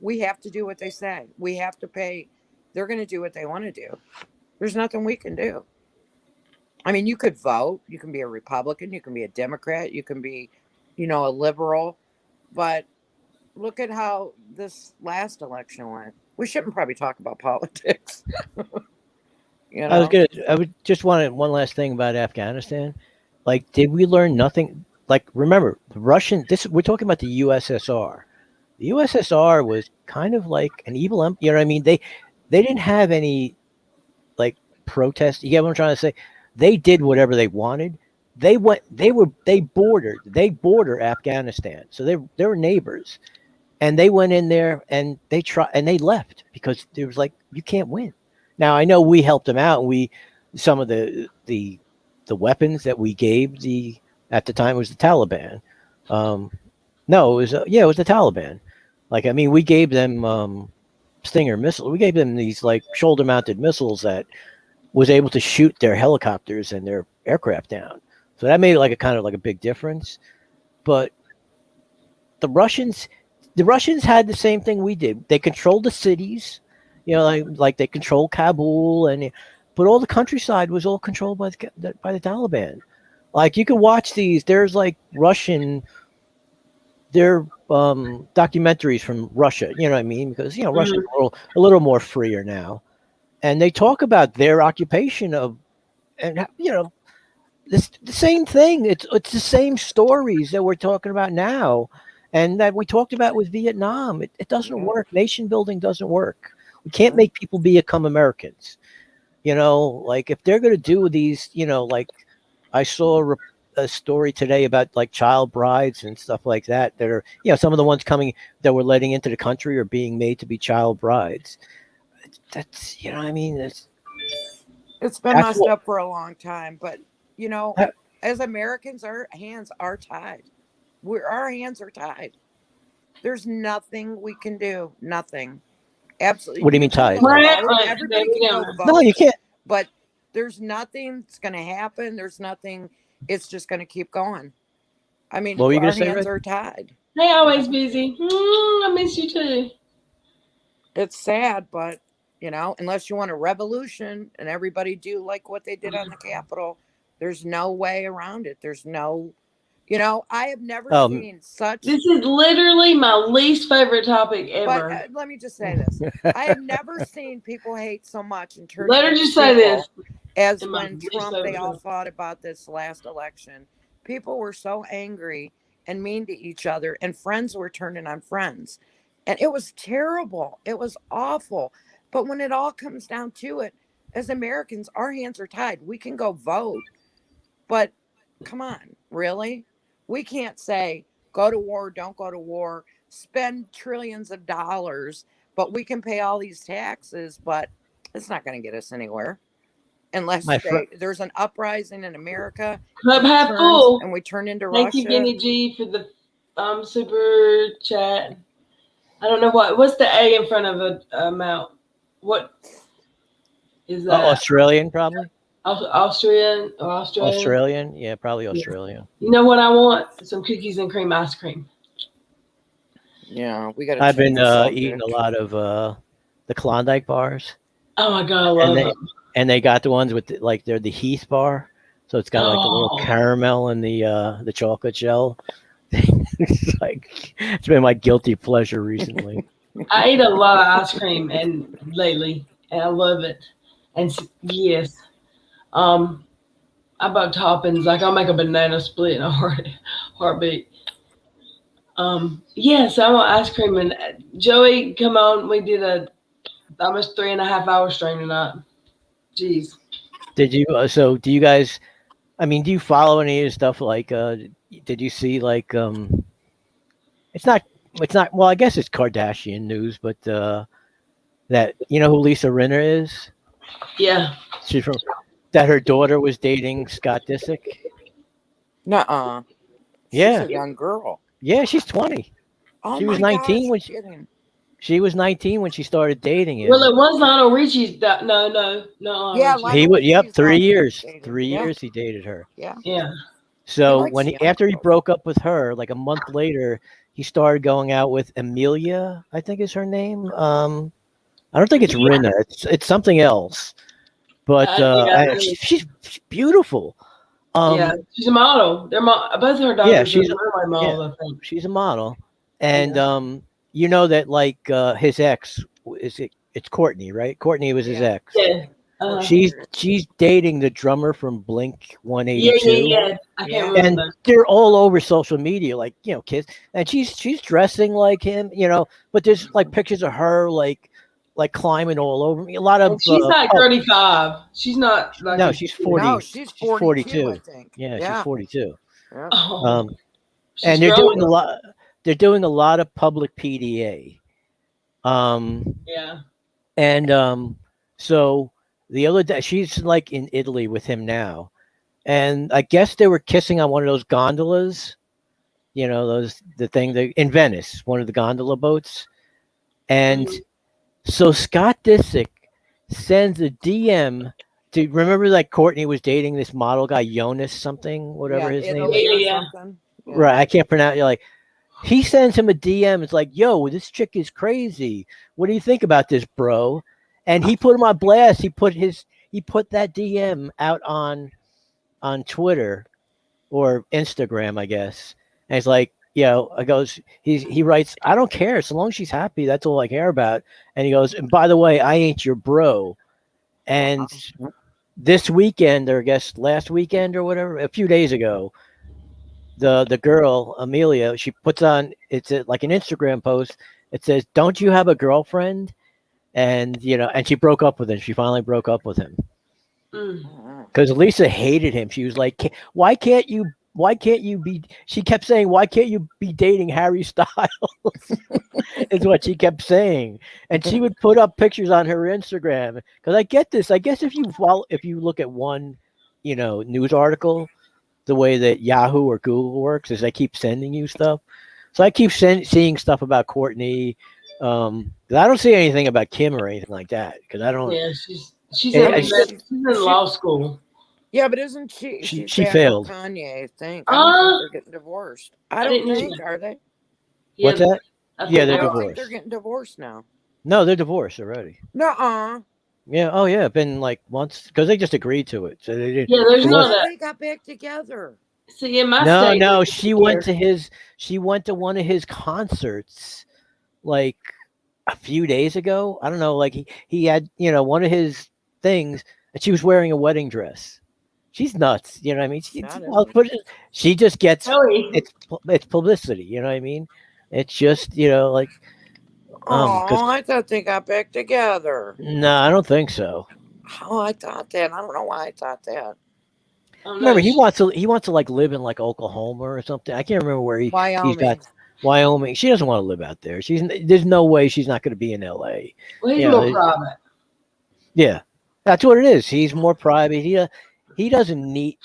Speaker 3: We have to do what they say. We have to pay. They're going to do what they want to do. There's nothing we can do. I mean, you could vote. You can be a Republican. You can be a Democrat. You can be, a liberal. But look at how this last election went. We shouldn't probably talk about politics.
Speaker 7: I would just wanted one last thing about Afghanistan. Like, did we learn nothing? Like, remember, the Russian, we're talking about the USSR. The USSR was kind of like an evil empire. You know what I mean? They didn't have any, like, protest. You get what I'm trying to say? They did whatever they wanted. They border Afghanistan. So they were neighbors. And they went in there and they left because there was like, you can't win. Now I know we helped them out. Some of the weapons that we gave at the time was the Taliban. No, it was the Taliban. Like, I mean, we gave them Stinger missiles. We gave them these like shoulder mounted missiles that was able to shoot their helicopters and their aircraft down. So that made it like a kind of like a big difference. But the Russians had the same thing we did. They controlled the cities, like they controlled Kabul, but all the countryside was all controlled by the Taliban. Like, you can watch these. There's like documentaries from Russia. You know what I mean? Because Russia's a little more freer now, and they talk about their occupation the same thing. It's the same stories that we're talking about now. And that we talked about with Vietnam. It doesn't work. Nation building doesn't work. We can't make people become Americans. Like, if they're going to do these, like I saw a story today about like child brides and stuff like that are, some of the ones coming that we're letting into the country are being made to be child brides. That's, I mean, it's
Speaker 3: been messed up for a long time. But, as Americans, our hands are tied. Our hands are tied. There's nothing we can do. Nothing. Absolutely.
Speaker 7: What do you mean tied?
Speaker 3: Everybody can go vote.
Speaker 7: No, you can't.
Speaker 3: But there's nothing that's going to happen. There's nothing. It's just going to keep going. I mean, our hands are tied.
Speaker 4: They always busy. I miss you too.
Speaker 3: It's sad, but, unless you want a revolution and everybody do like what they did on the Capitol, there's no way around it. There's no... I have never seen such...
Speaker 4: This is literally my least favorite topic ever.
Speaker 3: But let me just say this. I have never seen people hate so much and turn...
Speaker 4: Let her just say this.
Speaker 3: As when Trump, they all thought about this last election. People were so angry and mean to each other, and friends were turning on friends. And it was terrible. It was awful. But when it all comes down to it, as Americans, our hands are tied. We can go vote. But come on, really? We can't say, go to war, don't go to war, spend trillions of dollars, but we can pay all these taxes, but it's not going to get us anywhere. Unless there's an uprising in America.
Speaker 4: Club half full.
Speaker 3: And we turn into Russia.
Speaker 4: Thank you, Vinny G, for the super chat. I don't know what's the A in front of a amount. What is that?
Speaker 7: Australian, probably.
Speaker 4: Australian.
Speaker 7: Australian, yeah, probably Australian.
Speaker 4: You know what I want? Some cookies and cream ice cream.
Speaker 3: Yeah, we got.
Speaker 7: I've been eating a lot of the Klondike bars.
Speaker 4: Oh my god, I love them.
Speaker 7: And they got the ones with they're the Heath bar, so it's got like the little caramel and the chocolate shell. It's been my guilty pleasure recently.
Speaker 4: I eat a lot of ice cream lately, and I love it. And yes. About toppings, like I'll make a banana split in a heartbeat. Yes, I want ice cream. And Joey, come on, we did almost 3.5 hour stream tonight. Jeez.
Speaker 7: Did you? So, do you guys? I mean, do you follow any of the stuff? Like, did you see like? It's not. Well, I guess it's Kardashian news, but that who Lisa Rinna is?
Speaker 4: Yeah.
Speaker 7: She's from. That her daughter was dating Scott Disick?
Speaker 3: Nuh-uh.
Speaker 7: Yeah.
Speaker 3: She's a young girl.
Speaker 7: Yeah, she's 20.
Speaker 3: Oh,
Speaker 7: she was 19 when she was 19 when she started dating him.
Speaker 4: Well, it was Lionel Richie's. No.
Speaker 3: Yeah,
Speaker 7: he would. Yep, 3 years. 3 years he dated her.
Speaker 3: Yeah.
Speaker 4: Yeah.
Speaker 7: So after he broke up with her, like a month later, he started going out with Amelia. I think is her name. I don't think it's Rinna. It's something else. but she's beautiful.
Speaker 4: Yeah, she's a model. Both her daughters
Speaker 7: she's
Speaker 4: are runway models, I think.
Speaker 7: She's a model, and you know that like his ex it's Courtney, right? Courtney was his ex.
Speaker 4: Yeah.
Speaker 7: She's dating the drummer from Blink 182.
Speaker 4: Yeah. I can't
Speaker 7: And
Speaker 4: remember.
Speaker 7: they're all over social media, like kids. And she's dressing like him, But there's like pictures of her like climbing all over me. A lot of.
Speaker 4: And she's like 35. She's not like.
Speaker 7: No, she's 40.
Speaker 3: No, she's 42. I think.
Speaker 7: Yeah, she's 42.
Speaker 3: Yeah.
Speaker 7: And they're doing a lot. They're doing a lot of public PDA.
Speaker 4: Yeah.
Speaker 7: And so the other day, she's like in Italy with him now, and I guess they were kissing on one of those gondolas. The thing in Venice, one of the gondola boats, and so Scott Disick sends a DM to remember like Courtney was dating this model guy Jonas something, whatever his name is.
Speaker 3: Yeah.
Speaker 7: Right, I can't pronounce it. Like he sends him a DM. It's like, yo, this chick is crazy. What do you think about this, bro? And he put him on blast. He put that DM out on Twitter or Instagram, I guess. And he's like, he writes, I don't care. So long as she's happy, that's all I care about. And he goes, and by the way, I ain't your bro. And this weekend, or I guess last weekend or whatever, a few days ago, the girl, Amelia, she puts on, it's like an Instagram post. It says, don't you have a girlfriend? And, and she broke up with him. She finally broke up with him. Because Lisa hated him. She was like, why can't you be, she kept saying, why can't you be dating Harry Styles? Is what she kept saying. And she would put up pictures on her Instagram. Because I get this. I guess if you look at one, news article, the way that Yahoo or Google works is they keep sending you stuff. So I keep seeing stuff about Courtney. I don't see anything about Kim or anything like that. Because I don't.
Speaker 4: Yeah, she's in law school.
Speaker 3: Yeah, but isn't she?
Speaker 7: She failed.
Speaker 3: Kanye, I think. I don't think they're getting divorced. I don't think, are they?
Speaker 7: What's that? Yeah, they're
Speaker 3: I don't
Speaker 7: divorced.
Speaker 3: think they're getting divorced now.
Speaker 7: No, they're divorced already.
Speaker 3: Nuh-uh.
Speaker 7: Yeah. Oh, yeah. Been like months because they just agreed to it. So they didn't.
Speaker 4: Yeah, there's no that.
Speaker 3: They got back together.
Speaker 4: See, in my
Speaker 7: no. She went to one of his concerts, like a few days ago. I don't know. Like he had one of his things, and she was wearing a wedding dress. She's nuts. You know what I mean? She just gets it's publicity. You know what I mean? It's just like.
Speaker 3: I thought they got back together.
Speaker 7: No, I don't think so.
Speaker 3: Oh, I thought that. I don't know why I thought that.
Speaker 7: Remember, he wants to like live in like Oklahoma or something. I can't remember where he's got Wyoming. She doesn't want to live out there. There's no way she's not going to be in LA.
Speaker 4: Well, he's more private.
Speaker 7: Yeah, that's what it is. He's more private. He doesn't need.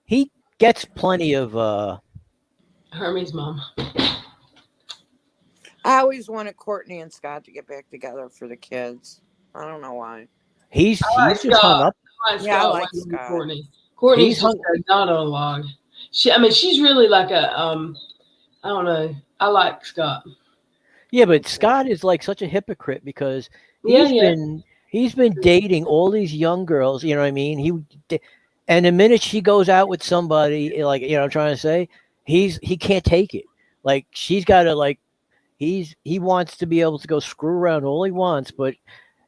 Speaker 7: He gets plenty of.
Speaker 4: Hermie's mom.
Speaker 3: I always wanted Courtney and Scott to get back together for the kids. I don't know why.
Speaker 7: He's just hung up.
Speaker 3: I like Scott.
Speaker 4: Courtney's just not on a log. She's really like a I don't know. I like Scott.
Speaker 7: Yeah, but Scott is like such a hypocrite because he's been dating all these young girls. You know what I mean? And the minute she goes out with somebody, like I'm trying to say, he can't take it. Like she's got to like. He wants to be able to go screw around all he wants, but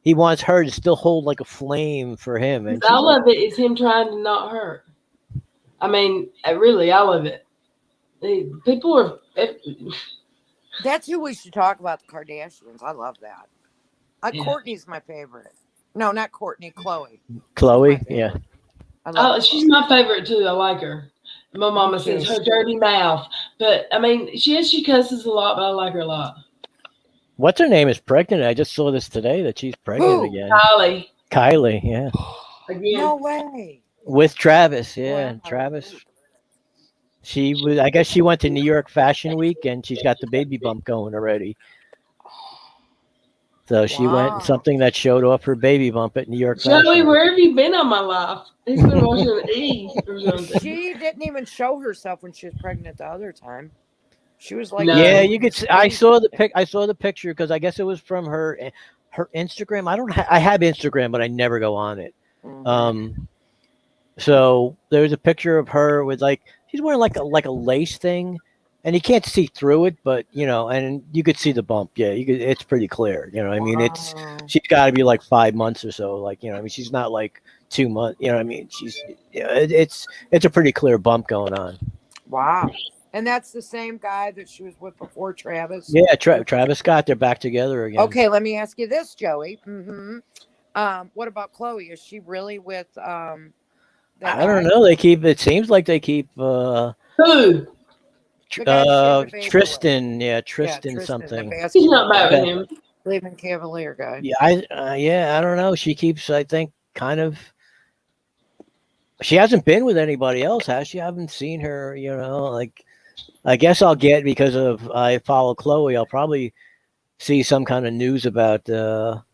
Speaker 7: he wants her to still hold like a flame for him. And
Speaker 4: I love it. It's him trying to not hurt. I love it. People are.
Speaker 3: That's who we should talk about, the Kardashians. I love that. Courtney's my favorite. No, not Courtney. Chloe.
Speaker 7: Chloe, yeah.
Speaker 4: She's my favorite too. I like her. My mama says her dirty mouth, but she cusses a lot, but I like her a lot.
Speaker 7: What's her name is pregnant? I just saw this today that she's pregnant again. Kylie, yeah.
Speaker 4: Again.
Speaker 3: No way.
Speaker 7: With Travis, yeah, wow. Travis. I guess she went to New York Fashion Week and she's got the baby bump going already. So she went something that showed off her baby bump at New York.
Speaker 4: Joey, where have you been all my life? He's been watching E or something.
Speaker 3: She didn't even show herself when she was pregnant the other time. She was like,
Speaker 7: yeah, you could. I saw the picture because I guess it was from her Instagram. I have Instagram, but I never go on it. So there's a picture of her with like she's wearing like a lace thing, and you can't see through it, but and you could see the bump. Yeah, you could. It's pretty clear. I mean, she's got to be like 5 months or so. Like I mean, she's not like 2 months. I mean, she's it's a pretty clear bump going on.
Speaker 3: Wow. And that's the same guy that she was with before, Travis?
Speaker 7: Yeah, Travis Scott, they're back together again.
Speaker 3: Okay, let me ask you this, Joey. What about Chloe? Is she really with that
Speaker 7: I don't know. It seems like they keep
Speaker 4: who?
Speaker 7: Tristan. Yeah, Tristan something.
Speaker 4: He's not bad with him.
Speaker 3: Cleveland Cavalier guy.
Speaker 7: Yeah, I don't know. She keeps, I think, kind of. She hasn't been with anybody else, has she? I haven't seen her. Like. I guess I'll get because I follow Chloe. I'll probably see some kind of news about not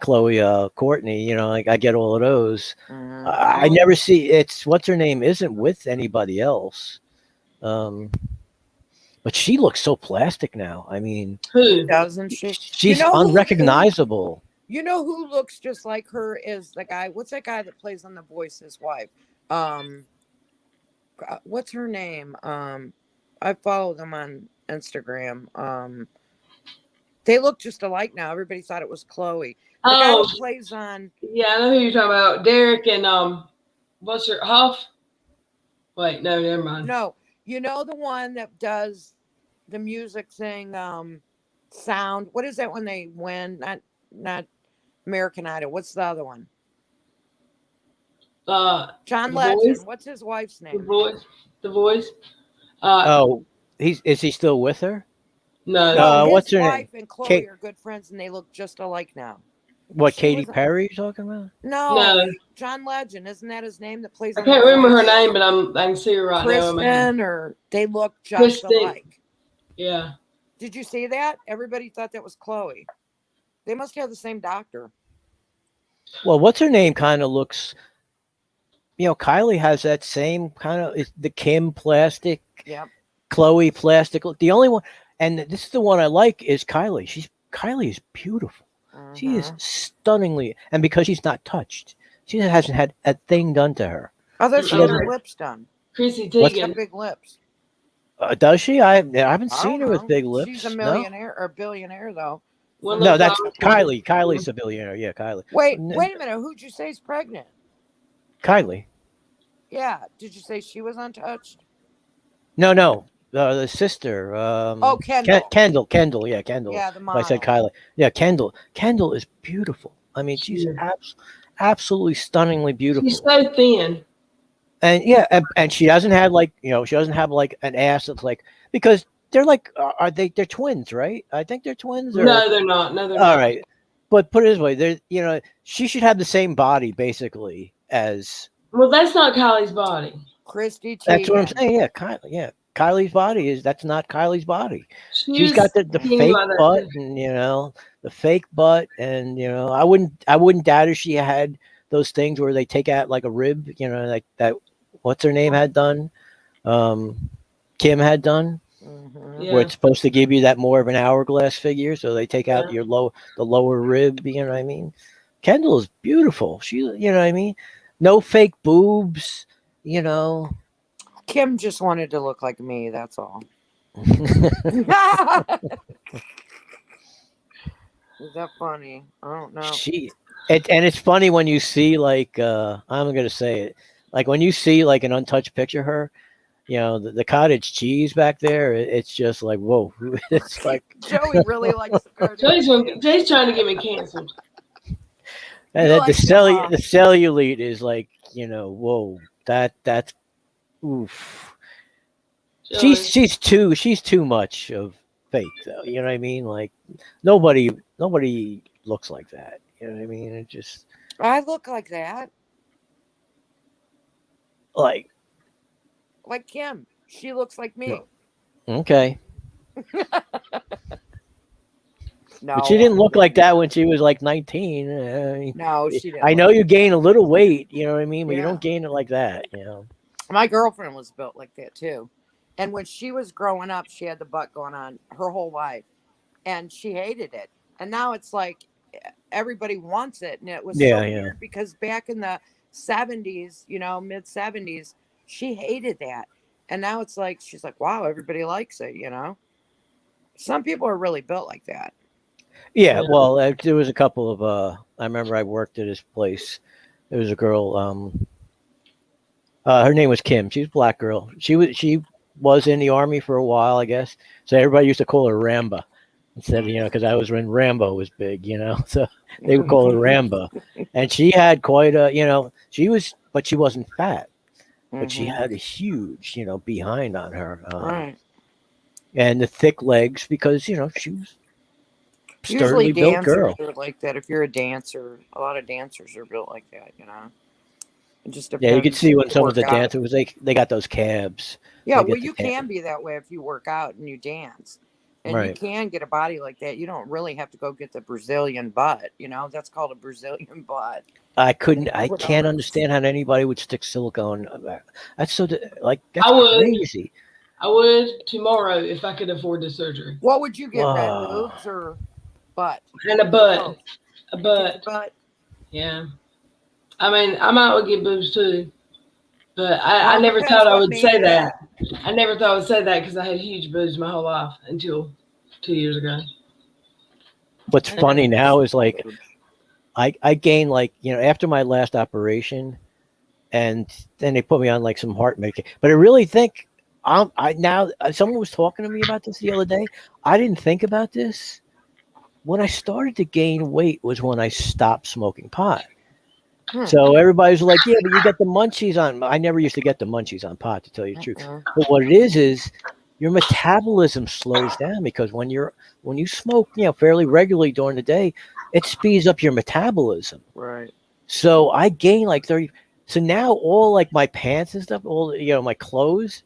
Speaker 7: Chloe, Courtney. Like I get all of those. I never see what's her name isn't with anybody else. But she looks so plastic now. I mean,
Speaker 3: who doesn't she?
Speaker 7: She's unrecognizable.
Speaker 3: You know who looks just like her is the guy. What's that guy that plays on The Voice? His wife. What's her name? I follow them on Instagram. They look just alike now. Everybody thought it was Chloe. The guy who plays on.
Speaker 4: Yeah, I know who you're talking about. Derek and what's her Huff? Wait, no, never mind.
Speaker 3: No, you know the one that does the music thing, sound. What is that when they win? Not American Idol. What's the other one? John Legend. What's his wife's name?
Speaker 4: The Voice.
Speaker 7: Is he still with her?
Speaker 3: No.
Speaker 7: What's her
Speaker 3: wife
Speaker 7: name?
Speaker 3: And Chloe are good friends, and they look just alike now.
Speaker 7: What, Katy Perry you're talking about?
Speaker 3: No, John Legend. Isn't that his name that plays?
Speaker 4: I can't remember her name, but I can see her right now.
Speaker 3: Kristen, or they look just alike.
Speaker 4: Yeah.
Speaker 3: Did you see that? Everybody thought that was Chloe. They must have the same doctor.
Speaker 7: Well, what's her name kind of looks. Kylie has that same kind of the Kim plastic, Chloe plastic. The only one, and this is the one I like, is Kylie. Kylie is beautiful. She is stunningly, and because she's not touched, she hasn't had a thing done to her.
Speaker 3: I thought she had her lips done.
Speaker 4: Chrissy
Speaker 3: Teigen. Big lips.
Speaker 7: Does she? I haven't seen her with big lips.
Speaker 3: She's a millionaire or billionaire, though.
Speaker 7: No, that's Kylie. Kylie's a billionaire. Yeah, Kylie.
Speaker 3: Wait a minute. Who'd you say is pregnant?
Speaker 7: Kylie.
Speaker 3: Yeah. Did you say she was untouched?
Speaker 7: No. The sister.
Speaker 3: Kendall.
Speaker 7: Kendall. Yeah, Kendall.
Speaker 3: Yeah, the mom.
Speaker 7: I said Kylie. Yeah, Kendall. Kendall is beautiful. I mean, she's absolutely stunningly beautiful.
Speaker 4: She's so thin.
Speaker 7: And she doesn't have she doesn't have like an ass that's like, because they're like, they're twins, right? I think they're twins.
Speaker 4: No, they're not. No, they're not.
Speaker 7: All right. But put it this way, she should have the same body basically as.
Speaker 4: Well, that's not Kylie's body.
Speaker 3: Christy Teigen.
Speaker 7: That's what I'm saying. Yeah, Kylie's body that's not Kylie's body. She's got the fake butt and the fake butt, and I wouldn't doubt if she had those things where they take out like a rib, like that. What's her name had done? Kim had done. Where it's supposed to give you that more of an hourglass figure, so they take out the lower rib. You know what I mean? Kendall is beautiful. She, you know what I mean? No fake boobs.
Speaker 3: Kim just wanted to look like me. That's all. Is that funny? I don't know.
Speaker 7: And it's funny when you see like I'm gonna say it, like when you see like an untouched picture of her. The cottage cheese back there, it's just like, whoa. It's like
Speaker 3: Joey really likes the cottage.
Speaker 4: Jay's trying to get me canceled.
Speaker 7: And the cellulite is like, whoa, that's oof. She's too much of fake though. You know what I mean? Like nobody looks like that. You know what I mean? It just
Speaker 3: I look like that. Like Kim. She looks like me.
Speaker 7: Okay.
Speaker 3: No.
Speaker 7: But she didn't look like that when she was like 19.
Speaker 3: No, she didn't.
Speaker 7: I know you gain a little weight, you know what I mean? But you don't gain it like that,
Speaker 3: My girlfriend was built like that too. And when she was growing up, she had the butt going on her whole life. And she hated it. And now it's like everybody wants it. And it was
Speaker 7: Yeah,
Speaker 3: so
Speaker 7: yeah.
Speaker 3: weird because back in the 70s, you know, mid 70s, she hated that. And now it's like, she's like, wow, everybody likes it, you know? Some people are really built like that.
Speaker 7: Yeah, well, there was a couple of. I remember I worked at this place. There was a girl. Her name was Kim. She was a black girl. She was in the army for a while, I guess. So everybody used to call her Ramba instead of, you know, because I was when Rambo was big, you know. So they would call her Ramba, and she had quite a, you know, but she wasn't fat, but she had a huge, you know, behind on her,
Speaker 3: Right.
Speaker 7: and the thick legs because, you know, she was
Speaker 3: Usually
Speaker 7: sturdily built
Speaker 3: dancers
Speaker 7: girl.
Speaker 3: are like that. If you're a dancer, a lot of dancers are built like that, you know. It just depends.
Speaker 7: Yeah, you could see when
Speaker 3: if you
Speaker 7: some of the
Speaker 3: work out.
Speaker 7: dancers they got those calves.
Speaker 3: Yeah,
Speaker 7: They
Speaker 3: well,
Speaker 7: get the
Speaker 3: you can be that way if you work out and you dance. And you
Speaker 7: Right.
Speaker 3: can get a body like that. You don't really have to go get the Brazilian butt, you know. That's called a Brazilian butt.
Speaker 7: I can't understand how anybody would stick silicone. That's so like that's
Speaker 4: I would.
Speaker 7: crazy.
Speaker 4: I would tomorrow if I could afford the surgery.
Speaker 3: What would you get, red
Speaker 7: Wow.
Speaker 3: boobs or butt?
Speaker 4: And a butt.
Speaker 3: Oh,
Speaker 4: A
Speaker 3: you
Speaker 4: butt.
Speaker 3: take the butt?
Speaker 4: Yeah. I mean, I might well get boobs too. But I
Speaker 3: Well,
Speaker 4: never
Speaker 3: depends
Speaker 4: thought I
Speaker 3: what
Speaker 4: would
Speaker 3: made
Speaker 4: say
Speaker 3: you
Speaker 4: that. I never thought I would say that because I had huge boobs my whole life until 2 years ago.
Speaker 7: What's funny now is like I gained, like, you know, after my last operation, and then they put me on like some heart medication. But I really think someone was talking to me about this the other day. I didn't think about this. When I started to gain weight was when I stopped smoking pot. So everybody's like, yeah, but you get the munchies on. I never used to get the munchies on pot, to tell you the truth. But what it is your metabolism slows down because when you smoke, you know, fairly regularly during the day, it speeds up your metabolism.
Speaker 3: Right.
Speaker 7: So I gained like 30. So now all like my pants and stuff, all, you know, my clothes,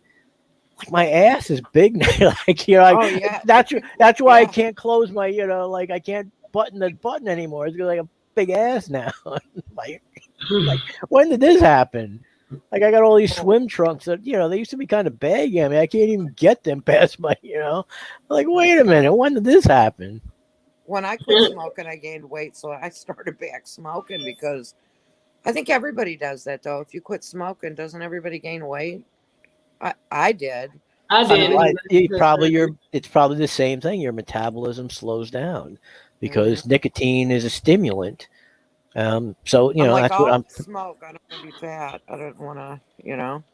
Speaker 7: like my ass is big now. Like, you know,
Speaker 3: Oh, yeah.
Speaker 7: that's why I can't close my, you know, like I can't button the button anymore. It's like a big ass now. like when did this happen? Like I got all these swim trunks that, you know, they used to be kind of baggy. I mean, I can't even get them past my, you know. Like, wait a minute, when did this happen?
Speaker 3: When I quit smoking, I gained weight, so I started back smoking because I think everybody does that, though. If you quit smoking, doesn't everybody gain weight? I did.
Speaker 4: I did.
Speaker 7: It's probably the same thing. Your metabolism slows down because nicotine is a stimulant. So, you know,
Speaker 3: I'm like,
Speaker 7: that's what I'm.
Speaker 3: Smoke. I don't want to be fat. I don't want to, you know.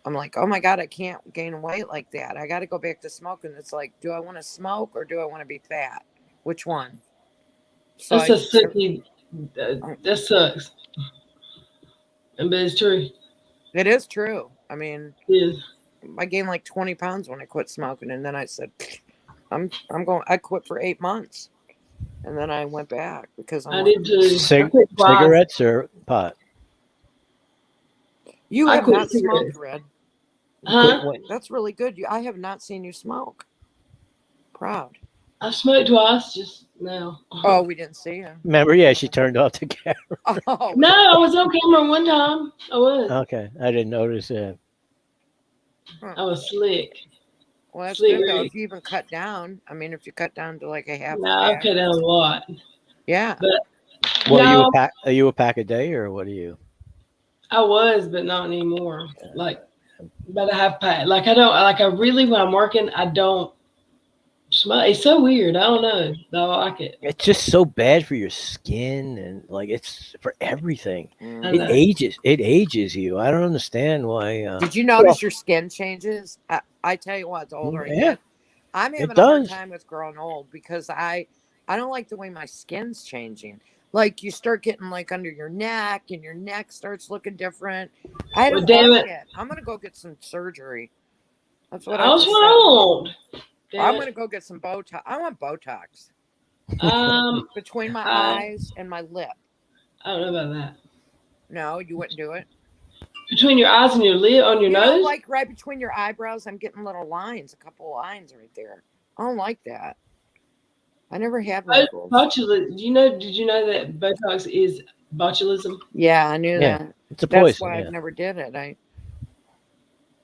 Speaker 3: I'm like, oh my God, I can't gain weight like that. I got to go back to smoking. It's like, do I want to smoke or do I want to be fat? Which one? So
Speaker 4: That's a sicky. That sucks. But it's true.
Speaker 3: It is true. I mean, I gained like 20 pounds when I quit smoking, and then I said, I'm going. I quit for 8 months, and then I went back because
Speaker 4: I did too.
Speaker 7: Cigarettes or pot?
Speaker 3: You have not smoked, Red.
Speaker 4: Huh?
Speaker 3: That's really good. I have not seen you smoke. Proud.
Speaker 4: I smoked twice just now.
Speaker 3: Oh, we didn't see you.
Speaker 7: Remember? Yeah, she turned off the camera.
Speaker 3: Oh,
Speaker 4: no, I was on camera one time. I was.
Speaker 7: Okay, I didn't notice that.
Speaker 4: I was slick.
Speaker 3: Well, that's good though. If you even cut down, I mean, if you cut down to like a half.
Speaker 4: No, I cut down a lot.
Speaker 3: Yeah.
Speaker 4: But
Speaker 7: what are you a pack a day or what are you?
Speaker 4: I was, but not anymore. Like, about a half pack. Like I really, when I'm working, I don't smoke. It's so weird. I don't know. No, I like it.
Speaker 7: It's just so bad for your skin and like it's for everything. It ages you. I don't understand why.
Speaker 3: Did you notice your skin changes? I tell you what, the older I get, I'm having a hard time with growing old because I don't like the way my skin's changing. Like you start getting like under your neck and your neck starts looking different. I don't like it. I'm gonna go get some surgery. That's what
Speaker 4: What's wrong?
Speaker 3: I'm gonna go get some Botox. I want Botox. Between my eyes and my lip.
Speaker 4: I don't know about that.
Speaker 3: No, you wouldn't do it.
Speaker 4: Between your eyes and your lip, on your nose?
Speaker 3: Like right between your eyebrows, I'm getting little lines, a couple of lines right there. I don't like that. I never had wrinkles.
Speaker 4: Botulism. Did you know that Botox is botulism?
Speaker 3: Yeah, I knew that.
Speaker 7: It's a poison.
Speaker 3: That's why I never did it.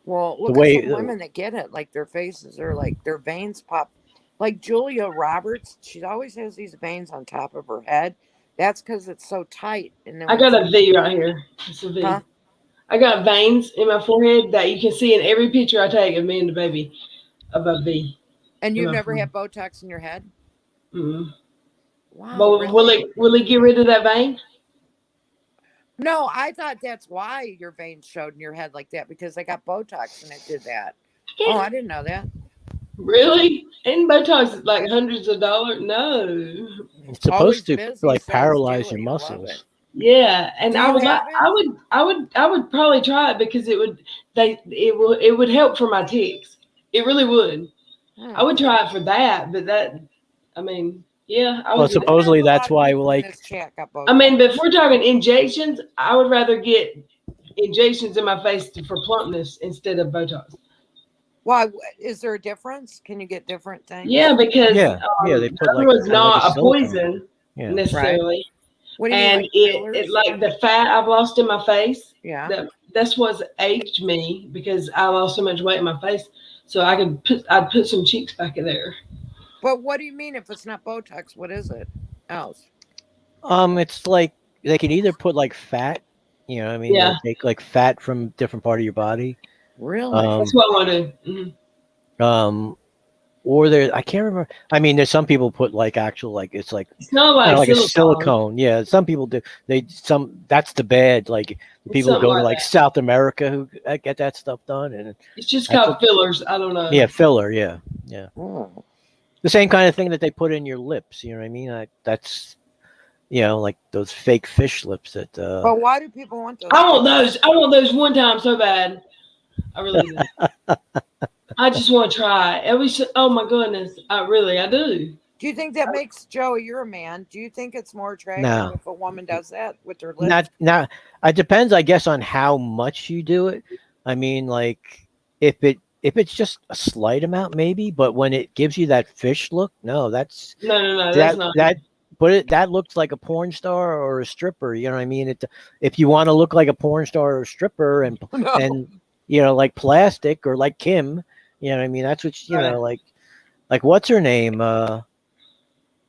Speaker 3: Well, look at some women that get it. Like their faces are like their veins pop. Like Julia Roberts, she always has these veins on top of her head. That's because it's so tight. And then
Speaker 4: I got a V right here. It's a V.
Speaker 3: Huh?
Speaker 4: I got veins in my forehead that you can see in every picture I take of me and the baby of a V.
Speaker 3: And you've never had Botox in your head?
Speaker 4: Mm-hmm.
Speaker 3: Wow.
Speaker 4: But
Speaker 3: really?
Speaker 4: will it get rid of that vein?
Speaker 3: No, I thought that's why your veins showed in your head like that, because they got Botox and it did that. Oh, I didn't know that.
Speaker 4: Really? And Botox is like hundreds of dollars? No.
Speaker 7: It's supposed to like paralyze your muscles.
Speaker 4: Yeah, and I would probably try it because it would help for my tics. It really would. I would try it for that, but yeah.
Speaker 7: Well, supposedly that's why, like,
Speaker 4: I mean, but if we're talking injections, I would rather get injections in my face for plumpness instead of Botox.
Speaker 3: Why? Is there a difference? Can you get different things?
Speaker 4: Yeah, because
Speaker 7: they put like
Speaker 4: was not
Speaker 7: like
Speaker 4: a poison necessarily. Right.
Speaker 3: What do you
Speaker 4: and
Speaker 3: mean,
Speaker 4: it like the fat I've lost in my face.
Speaker 3: Yeah,
Speaker 4: that's what's aged me because I lost so much weight in my face. So I'd put some cheeks back in there.
Speaker 3: But what do you mean if it's not Botox? What is it else?
Speaker 7: It's like they can either put like fat, you know what I mean?
Speaker 4: Yeah.
Speaker 7: Take like fat from different part of your body.
Speaker 3: Really?
Speaker 4: That's what I want to do.
Speaker 7: Mm-hmm. Or I can't remember. I mean, there's some people put like actual, like it's like
Speaker 4: it's not like
Speaker 7: a silicone. Yeah, some people do. That's the bad. Like the people who go to like South America who get that stuff done, and
Speaker 4: it's just called fillers. I don't know.
Speaker 7: Yeah, filler. Yeah.
Speaker 3: Oh.
Speaker 7: The same kind of thing that they put in your lips. You know what I mean? That's like those fake fish lips that.
Speaker 3: But why do people want those?
Speaker 4: I want those. I want those one time so bad. I really do. I just want to try. Oh my goodness, I do.
Speaker 3: Do you think that makes Joey? You're a man. Do you think it's more attractive if a woman does that with their lips?
Speaker 7: Not. It depends, I guess, on how much you do it. I mean, like if it's just a slight amount, maybe. But when it gives you that fish look, no, that's
Speaker 4: no. That's not
Speaker 7: that looks like a porn star or a stripper. You know what I mean? If you want to look like a porn star or a stripper and like plastic or like Kim. You know what I mean? That's what like what's her name?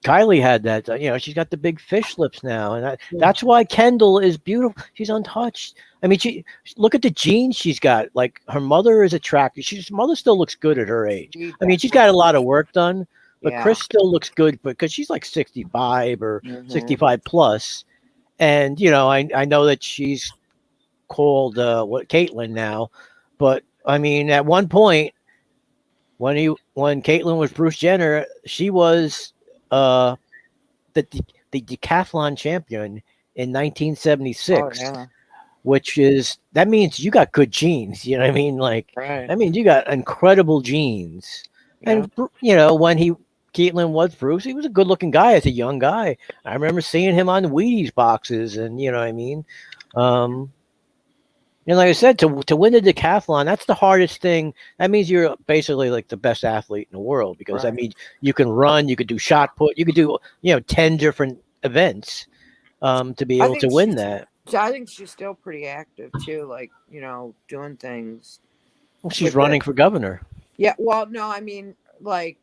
Speaker 7: Kylie had that. She's got the big fish lips now, and that's why Kendall is beautiful. She's untouched. I mean, look at the genes she's got. Like her mother is attractive. Her mother still looks good at her age. I mean, she's got a lot of work done, but Chris still looks good because she's like 65 or 65 plus. And I know that she's called Caitlyn now, but I mean, at one point. When Caitlyn was Bruce Jenner, she was the decathlon champion in 1976, that means you got good genes. You know what I mean? Like, that means you got incredible genes. Yeah. And when Caitlyn was Bruce, he was a good looking guy as a young guy. I remember seeing him on the Wheaties boxes, and you know what I mean. And like I said, to win the decathlon, that's the hardest thing. That means you're basically like the best athlete in the world because that means you can run, you could do shot put, you could do 10 different events to be able to win that.
Speaker 3: I think she's still pretty active too, like doing things.
Speaker 7: Well, she's running for governor.
Speaker 3: Yeah, well, no, I mean like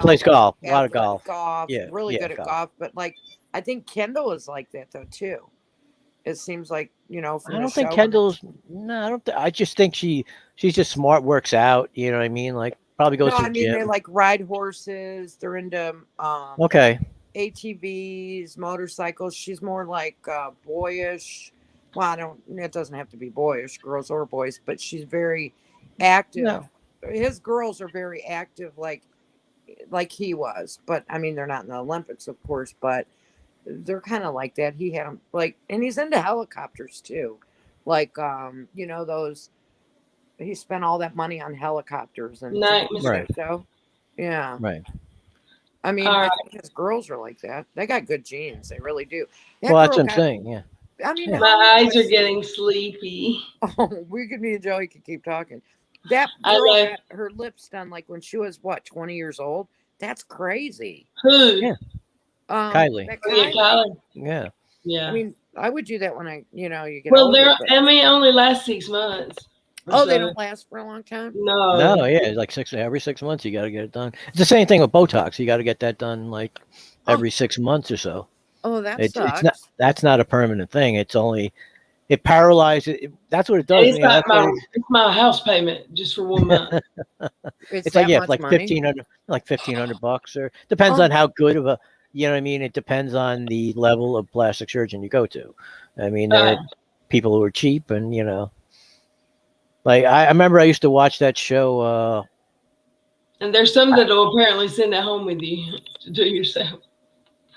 Speaker 7: plays golf, a lot of golf.
Speaker 3: Yeah, really good at golf. But like I think Kendall is like that though too. It seems like
Speaker 7: I don't think Kendall's. No, I don't. I just think she's just smart. Works out. You know what I mean? Like probably goes to the gym.
Speaker 3: They like ride horses. They're into ATVs, motorcycles. She's more like boyish. Well, it doesn't have to be boyish, girls or boys, but she's very active. No. His girls are very active, like he was. But I mean, they're not in the Olympics, of course, but. They're kind of like that. He had them and he's into helicopters too. Like, those, he spent all that money on helicopters and so, yeah.
Speaker 7: Right.
Speaker 3: I mean, I think his girls are like that. They got good genes. They really do.
Speaker 7: Well, that's what I'm saying. Yeah.
Speaker 3: I mean,
Speaker 4: my eyes are getting sleepy.
Speaker 3: Oh, me and Joey could keep talking. That girl had her lips done like when she was 20 years old. That's crazy.
Speaker 4: Who?
Speaker 7: Yeah. Kylie.
Speaker 4: Yeah.
Speaker 3: I mean, I would do that when you get.
Speaker 4: Well, only last 6 months.
Speaker 3: Oh, they don't last for a long time?
Speaker 7: No, yeah, it's like every 6 months you got to get it done. It's the same thing with Botox. You got to get that done like every 6 months or so.
Speaker 3: Oh, that
Speaker 7: It's
Speaker 3: sucks.
Speaker 7: not that's not a permanent thing. It's only it paralyzes. That's what it does.
Speaker 4: It's not it's my house payment just for 1 month.
Speaker 7: It's like it's like $1,500 or depends on how good of a you know what I mean. It depends on the level of plastic surgeon you go to. I mean, there are people who are cheap, and like I remember I used to watch that show.
Speaker 4: And there's some that will apparently send it home with you to do yourself.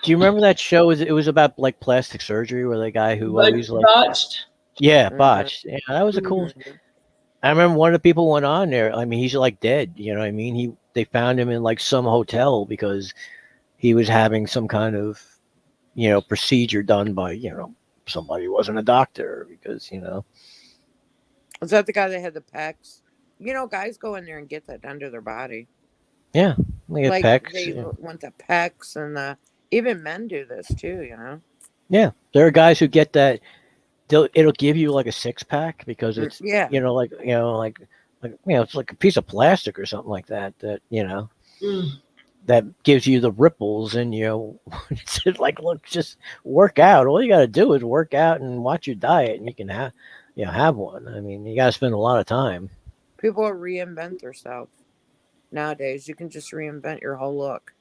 Speaker 7: Do you remember that show? It was about like plastic surgery, where the guy who always like
Speaker 4: botched.
Speaker 7: Yeah, botched. Yeah, that was a cool. I remember one of the people went on there. I mean, he's like dead. You know what I mean? They found him in like some hotel because he was having some kind of, procedure done by, somebody who wasn't a doctor because,
Speaker 3: Was that the guy that had the pecs? Guys go in there and get that done to their body.
Speaker 7: Yeah, like pecs.
Speaker 3: They want the pecs, and even men do this too.
Speaker 7: Yeah, there are guys who get that. It'll give you like a 6-pack because it's it's like a piece of plastic or something like that that gives you the ripples, and it's like, look, just work out. All you got to do is work out and watch your diet, and you can have one. I mean, you got to spend a lot of time.
Speaker 3: People reinvent themselves nowadays. You can just reinvent your whole look.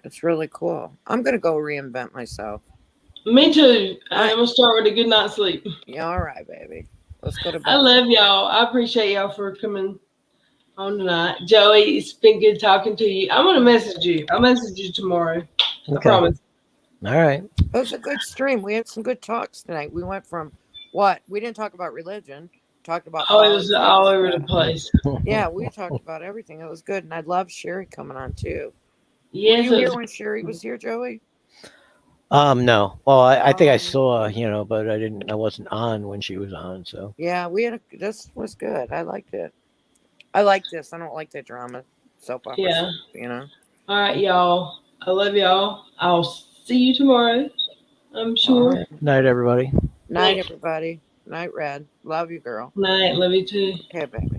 Speaker 3: It's really cool. I'm gonna go reinvent myself.
Speaker 4: Me too. I'm gonna start with a good night's sleep.
Speaker 3: Yeah, all right, baby. Let's go to bed.
Speaker 4: I love y'all. I appreciate y'all for coming on tonight. Joey, it's been good talking to you. I'm gonna message you. I'll message you tomorrow.
Speaker 7: Okay.
Speaker 4: I promise.
Speaker 7: All right.
Speaker 3: It was a good stream. We had some good talks tonight. We went from what? We didn't talk about religion. Talked about
Speaker 4: it was all over the place.
Speaker 3: Yeah, we talked about everything. It was good, and I love Sherry coming on too.
Speaker 4: Yes.
Speaker 3: Were you here when Sherry was here, Joey?
Speaker 7: No. Well, I think I saw, but I wasn't on when she was on. So
Speaker 3: yeah, this was good. I liked it. I like this. I don't like the drama soap opera.
Speaker 4: Yeah. All right, y'all. I love y'all. I'll see you tomorrow. I'm sure.
Speaker 7: Right. Night, everybody.
Speaker 3: Night, everybody. Night, Red. Love you, girl.
Speaker 4: Night. Love you too.
Speaker 3: Okay, baby.